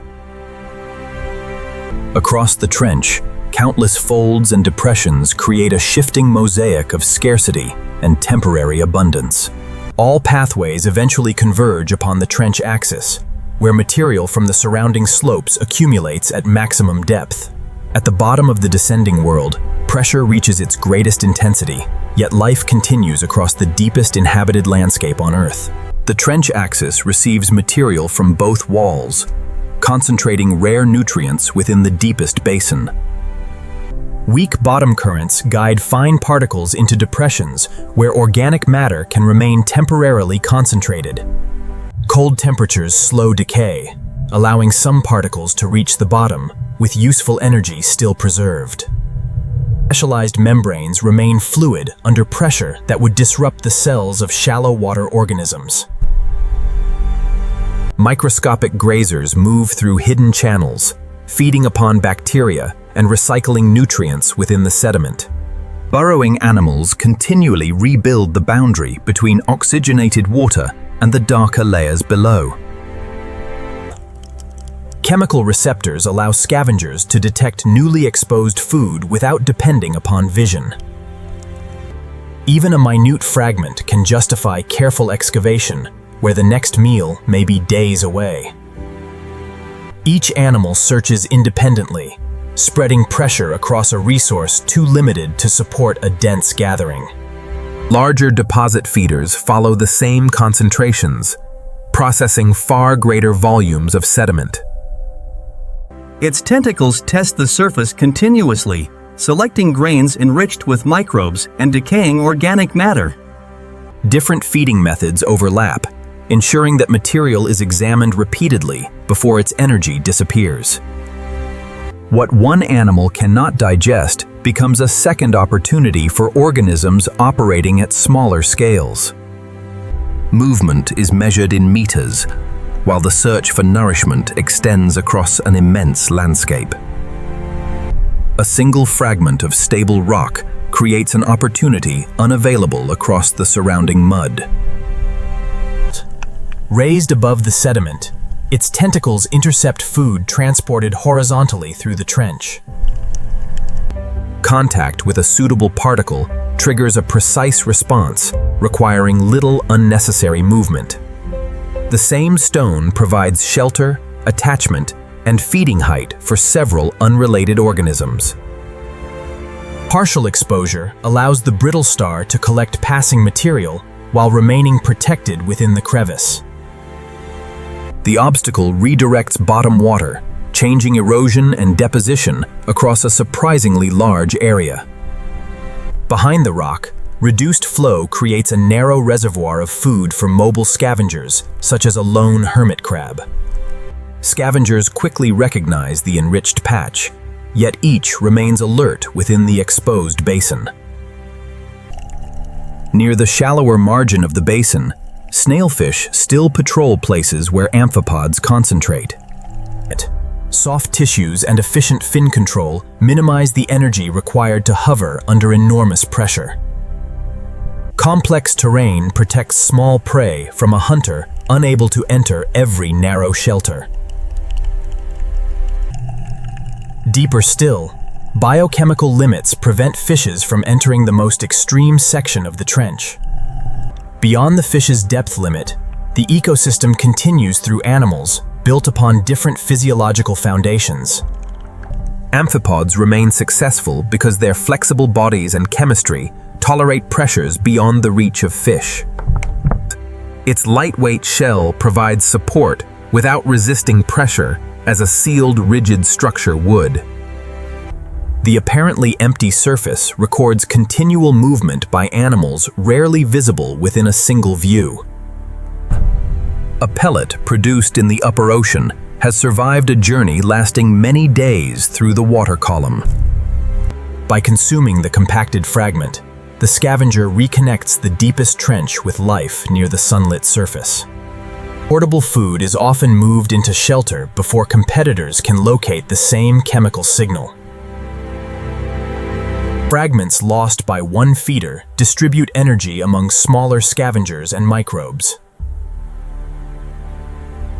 Across the trench, countless folds and depressions create a shifting mosaic of scarcity and temporary abundance. All pathways eventually converge upon the trench axis, where material from the surrounding slopes accumulates at maximum depth. At the bottom of the descending world, pressure reaches its greatest intensity, yet life continues across the deepest inhabited landscape on Earth. The trench axis receives material from both walls, concentrating rare nutrients within the deepest basin. Weak bottom currents guide fine particles into depressions where organic matter can remain temporarily concentrated. Cold temperatures slow decay, allowing some particles to reach the bottom, with useful energy still preserved. Specialized membranes remain fluid under pressure that would disrupt the cells of shallow water organisms. Microscopic grazers move through hidden channels, feeding upon bacteria and recycling nutrients within the sediment. Burrowing animals continually rebuild the boundary between oxygenated water and the darker layers below. Chemical receptors allow scavengers to detect newly exposed food without depending upon vision. Even a minute fragment can justify careful excavation, where the next meal may be days away. Each animal searches independently, spreading pressure across a resource too limited to support a dense gathering. Larger deposit feeders follow the same concentrations, processing far greater volumes of sediment. Its tentacles test the surface continuously, selecting grains enriched with microbes and decaying organic matter. Different feeding methods overlap, ensuring that material is examined repeatedly before its energy disappears. What one animal cannot digest becomes a second opportunity for organisms operating at smaller scales. Movement is measured in meters, while the search for nourishment extends across an immense landscape. A single fragment of stable rock creates an opportunity unavailable across the surrounding mud. Raised above the sediment, its tentacles intercept food transported horizontally through the trench. Contact with a suitable particle triggers a precise response, requiring little unnecessary movement. The same stone provides shelter, attachment, and feeding height for several unrelated organisms. Partial exposure allows the brittle star to collect passing material while remaining protected within the crevice. The obstacle redirects bottom water, changing erosion and deposition across a surprisingly large area. Behind the rock, reduced flow creates a narrow reservoir of food for mobile scavengers, such as a lone hermit crab. Scavengers quickly recognize the enriched patch, yet each remains alert within the exposed basin. Near the shallower margin of the basin, snailfish still patrol places where amphipods concentrate. Soft tissues and efficient fin control minimize the energy required to hover under enormous pressure. Complex terrain protects small prey from a hunter unable to enter every narrow shelter. Deeper still, Biochemical limits prevent fishes from entering the most extreme section of the trench. Beyond the fish's depth limit, the ecosystem continues through animals built upon different physiological foundations. Amphipods remain successful because their flexible bodies and chemistry tolerate pressures beyond the reach of fish. Its lightweight shell provides support without resisting pressure as a sealed, rigid structure would. The apparently empty surface records continual movement by animals rarely visible within a single view. A pellet produced in the upper ocean has survived a journey lasting many days through the water column. By consuming the compacted fragment, the scavenger reconnects the deepest trench with life near the sunlit surface. Portable food is often moved into shelter before competitors can locate the same chemical signal. Fragments lost by one feeder distribute energy among smaller scavengers and microbes.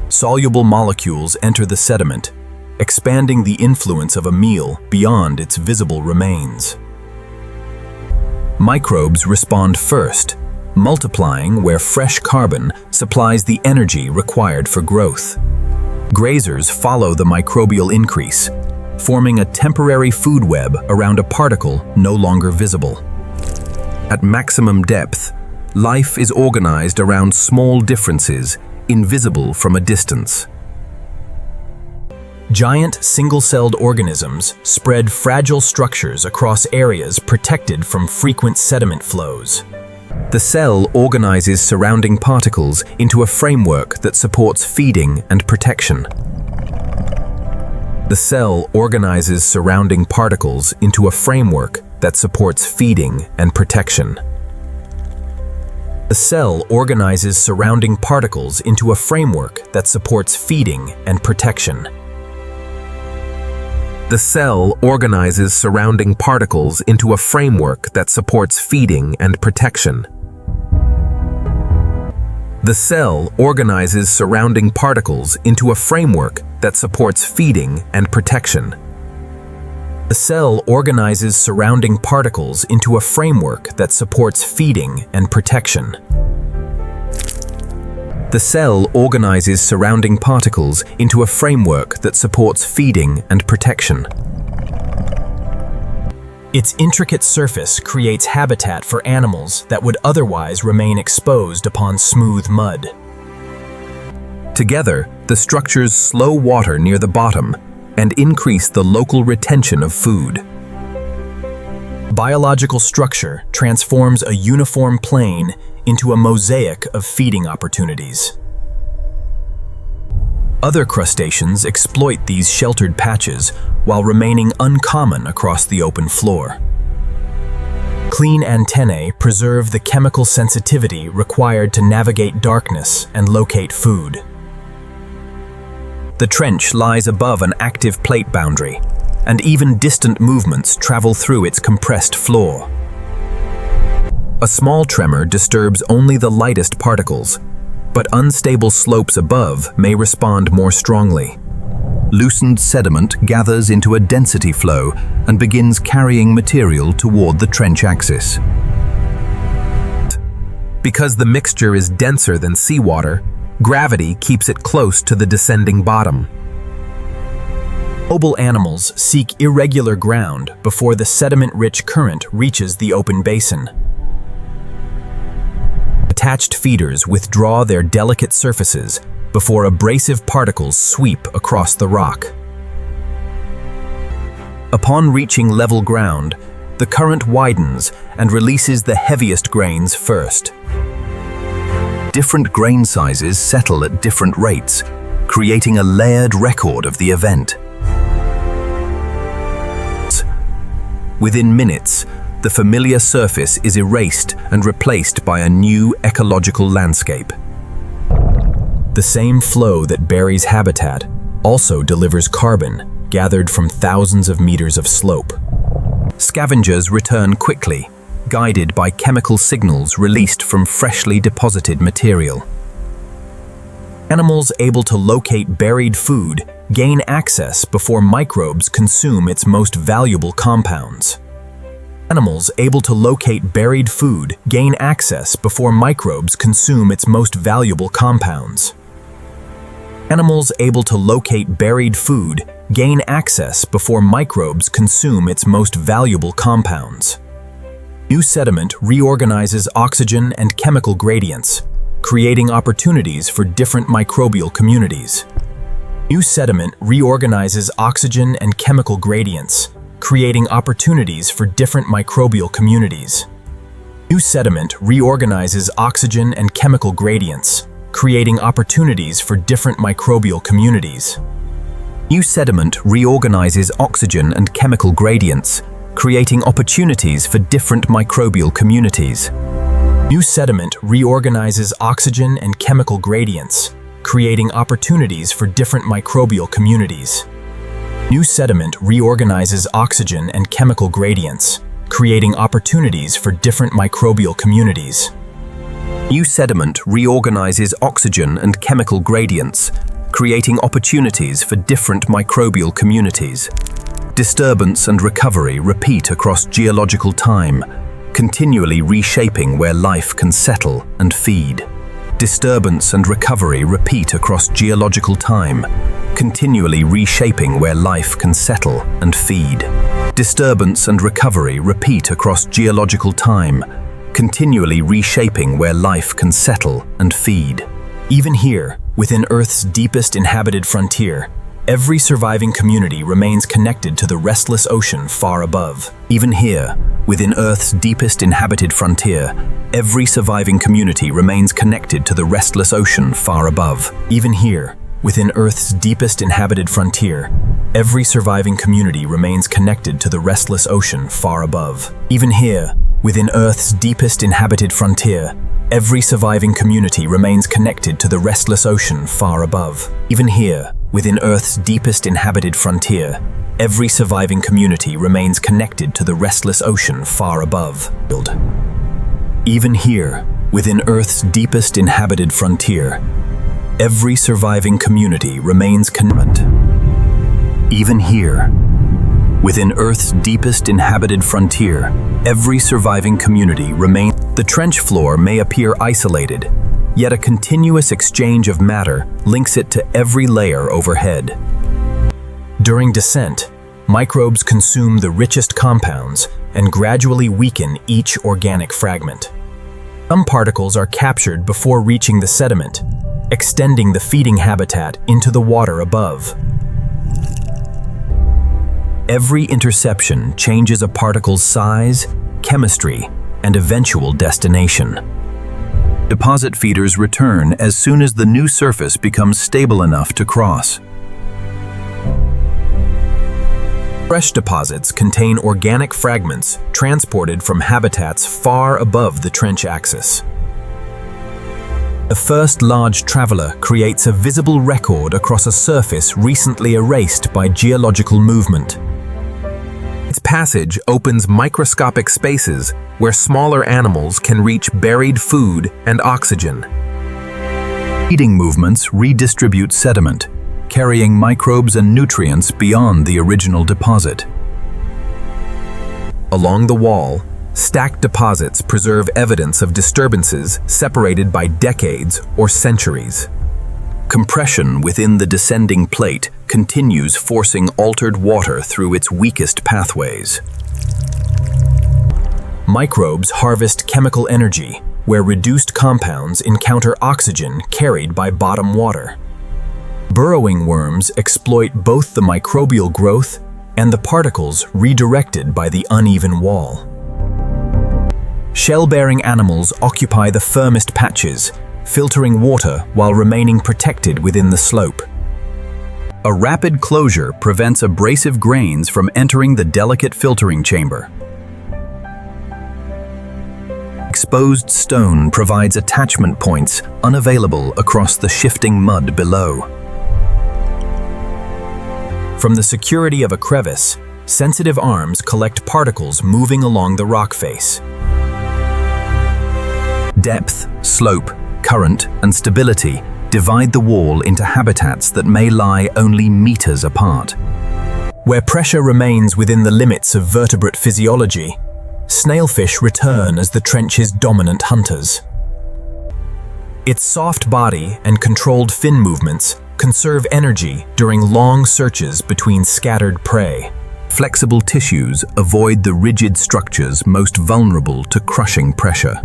Soluble molecules enter the sediment, expanding the influence of a meal beyond its visible remains. Microbes respond first, multiplying where fresh carbon supplies the energy required for growth. Grazers follow the microbial increase, forming a temporary food web around a particle no longer visible. At maximum depth, life is organized around small differences, invisible from a distance. Giant single-celled organisms spread fragile structures across areas protected from frequent sediment flows. The cell organizes surrounding particles into a framework that supports feeding and protection. The cell organizes surrounding particles into a framework that supports feeding and protection. The cell organizes surrounding particles into a framework that supports feeding and protection. The cell organizes surrounding particles into a framework that supports feeding and protection. The cell organizes surrounding particles into a framework that supports feeding and protection. The cell organizes surrounding particles into a framework that supports feeding and protection. The cell organizes surrounding particles into a framework that supports feeding and protection. Its intricate surface creates habitat for animals that would otherwise remain exposed upon smooth mud. Together, the structures slow water near the bottom and increase the local retention of food. Biological structure transforms a uniform plane into a mosaic of feeding opportunities. Other crustaceans exploit these sheltered patches while remaining uncommon across the open floor. Clean antennae preserve the chemical sensitivity required to navigate darkness and locate food. The trench lies above an active plate boundary, and even distant movements travel through its compressed floor. A small tremor disturbs only the lightest particles, but unstable slopes above may respond more strongly. Loosened sediment gathers into a density flow and begins carrying material toward the trench axis. Because the mixture is denser than seawater, gravity keeps it close to the descending bottom. Mobile animals seek irregular ground before the sediment-rich current reaches the open basin. Attached feeders withdraw their delicate surfaces before abrasive particles sweep across the rock. Upon reaching level ground, the current widens and releases the heaviest grains first. Different grain sizes settle at different rates, creating a layered record of the event. Within minutes, the familiar surface is erased and replaced by a new ecological landscape. The same flow that buries habitat also delivers carbon gathered from thousands of meters of slope. Scavengers return quickly, guided by chemical signals released from freshly deposited material. Animals able to locate buried food gain access before microbes consume its most valuable compounds. Animals able to locate buried food gain access before microbes consume its most valuable compounds. Animals able to locate buried food gain access before microbes consume its most valuable compounds. New sediment reorganizes oxygen and chemical gradients, creating opportunities for different microbial communities. New sediment reorganizes oxygen and chemical gradients, creating opportunities for different microbial communities. New sediment reorganizes oxygen and chemical gradients, creating opportunities for different microbial communities. New sediment reorganizes oxygen and chemical gradients, creating opportunities for different microbial communities. New sediment reorganizes oxygen and chemical gradients, creating opportunities for different microbial communities. New sediment reorganizes oxygen and chemical gradients, creating opportunities for different microbial communities. New sediment reorganizes oxygen and chemical gradients, creating opportunities for different microbial communities. Disturbance and recovery repeat across geological time, continually reshaping where life can settle and feed. Disturbance and recovery repeat across geological time, continually reshaping where life can settle and feed. Disturbance and recovery repeat across geological time, continually reshaping where life can settle and feed. Even here, within Earth's deepest inhabited frontier, every surviving community remains connected to the restless ocean far above. Even here, within Earth's deepest inhabited frontier, every surviving community remains connected to the restless ocean far above. Even here, within Earth's deepest inhabited frontier, every surviving community remains connected to the restless ocean far above. Even here, within Earth's deepest inhabited frontier, every surviving community remains connected to the restless ocean far above. Even here, within Earth's deepest inhabited frontier, every surviving community remains connected to the restless ocean far above. Even here, within Earth's deepest inhabited frontier, every surviving community remains connected. Even here, within Earth's deepest inhabited frontier, every surviving community remains. The trench floor may appear isolated, yet a continuous exchange of matter links it to every layer overhead. During descent, microbes consume the richest compounds and gradually weaken each organic fragment. Some particles are captured before reaching the sediment, extending the feeding habitat into the water above. Every interception changes a particle's size, chemistry, and eventual destination. Deposit feeders return as soon as the new surface becomes stable enough to cross. Fresh deposits contain organic fragments transported from habitats far above the trench axis. The first large traveler creates a visible record across a surface recently erased by geological movement. Its passage opens microscopic spaces where smaller animals can reach buried food and oxygen. Feeding movements redistribute sediment, carrying microbes and nutrients beyond the original deposit. Along the wall, stacked deposits preserve evidence of disturbances separated by decades or centuries. Compression within the descending plate continues, forcing altered water through its weakest pathways. Microbes harvest chemical energy, where reduced compounds encounter oxygen carried by bottom water. Burrowing worms exploit both the microbial growth and the particles redirected by the uneven wall. Shell-bearing animals occupy the firmest patches, filtering water while remaining protected within the slope. A rapid closure prevents abrasive grains from entering the delicate filtering chamber. Exposed stone provides attachment points unavailable across the shifting mud below. From the security of a crevice, sensitive arms collect particles moving along the rock face. Depth, slope, current, and stability divide the wall into habitats that may lie only meters apart. Where pressure remains within the limits of vertebrate physiology, snailfish return as the trench's dominant hunters. Its soft body and controlled fin movements conserve energy during long searches between scattered prey. Flexible tissues avoid the rigid structures most vulnerable to crushing pressure.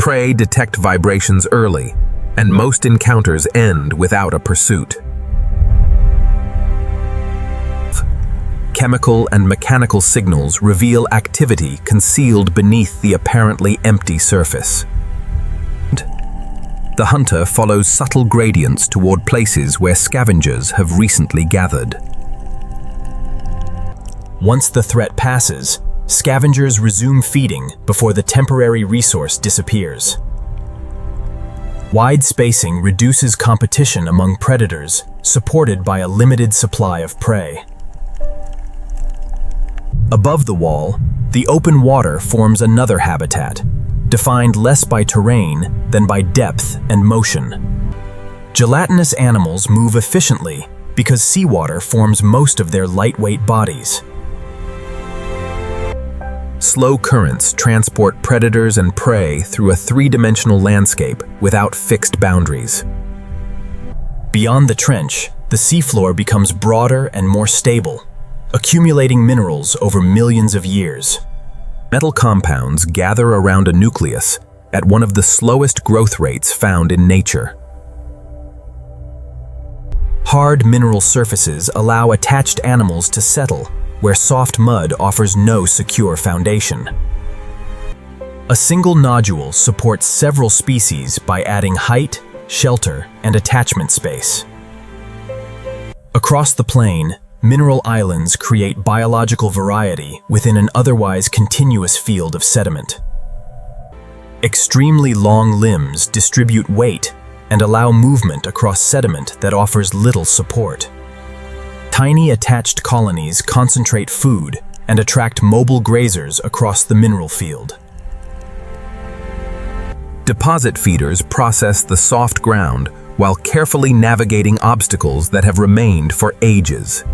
Prey detect vibrations early, and most encounters end without a pursuit. Chemical and mechanical signals reveal activity concealed beneath the apparently empty surface. The hunter follows subtle gradients toward places where scavengers have recently gathered. Once the threat passes, scavengers resume feeding before the temporary resource disappears. Wide spacing reduces competition among predators, supported by a limited supply of prey. Above the wall, the open water forms another habitat, defined less by terrain than by depth and motion. Gelatinous animals move efficiently because seawater forms most of their lightweight bodies. Slow currents transport predators and prey through a three-dimensional landscape without fixed boundaries. Beyond the trench, the seafloor becomes broader and more stable, accumulating minerals over millions of years. Metal compounds gather around a nucleus at one of the slowest growth rates found in nature. Hard mineral surfaces allow attached animals to settle where soft mud offers no secure foundation. A single nodule supports several species by adding height, shelter, and attachment space. Across the plain, mineral islands create biological variety within an otherwise continuous field of sediment. Extremely long limbs distribute weight and allow movement across sediment that offers little support. Tiny attached colonies concentrate food and attract mobile grazers across the mineral field. Deposit feeders process the soft ground while carefully navigating obstacles that have remained for ages.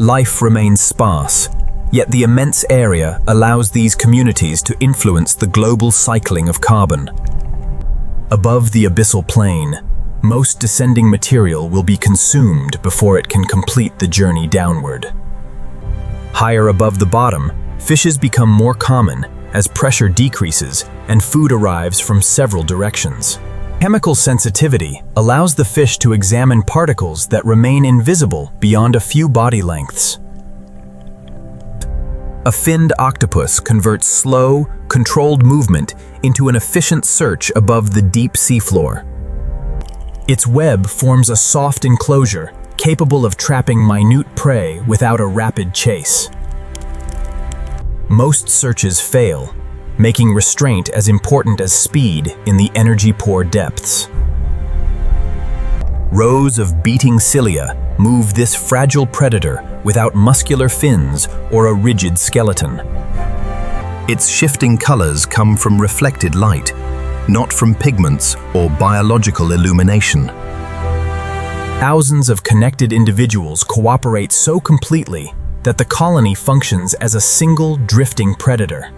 Life remains sparse, yet the immense area allows these communities to influence the global cycling of carbon. Above the abyssal plain, most descending material will be consumed before it can complete the journey downward. Higher above the bottom, fishes become more common as pressure decreases and food arrives from several directions. Chemical sensitivity allows the fish to examine particles that remain invisible beyond a few body lengths. A finned octopus converts slow, controlled movement into an efficient search above the deep seafloor. Its web forms a soft enclosure capable of trapping minute prey without a rapid chase. Most searches fail, making restraint as important as speed in the energy-poor depths. Rows of beating cilia move this fragile predator without muscular fins or a rigid skeleton. Its shifting colors come from reflected light, not from pigments or biological illumination. Thousands of connected individuals cooperate so completely that the colony functions as a single drifting predator.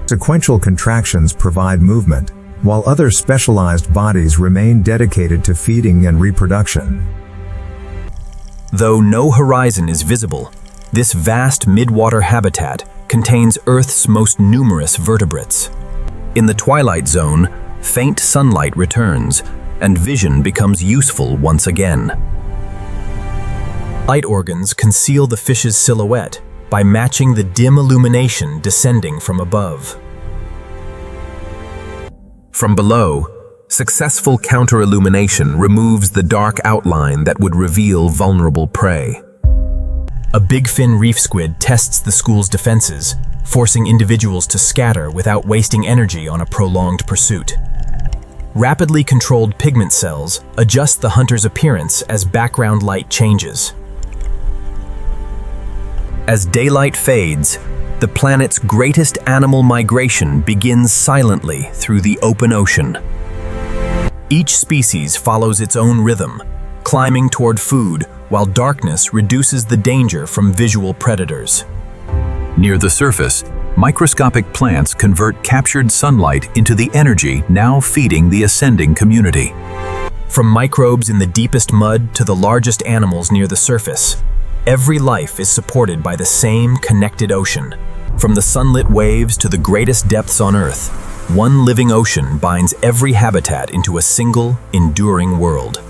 Sequential contractions provide movement, while other specialized bodies remain dedicated to feeding and reproduction. Though no horizon is visible, this vast midwater habitat contains Earth's most numerous vertebrates. In the twilight zone, faint sunlight returns, and vision becomes useful once again. Light organs conceal the fish's silhouette by matching the dim illumination descending from above. From below, successful counter-illumination removes the dark outline that would reveal vulnerable prey. A bigfin reef squid tests the school's defenses, forcing individuals to scatter without wasting energy on a prolonged pursuit. Rapidly controlled pigment cells adjust the hunter's appearance as background light changes. As daylight fades, the planet's greatest animal migration begins silently through the open ocean. Each species follows its own rhythm, climbing toward food while darkness reduces the danger from visual predators. Near the surface, microscopic plants convert captured sunlight into the energy now feeding the ascending community. From microbes in the deepest mud to the largest animals near the surface, every life is supported by the same connected ocean. From the sunlit waves to the greatest depths on Earth, one living ocean binds every habitat into a single, enduring world.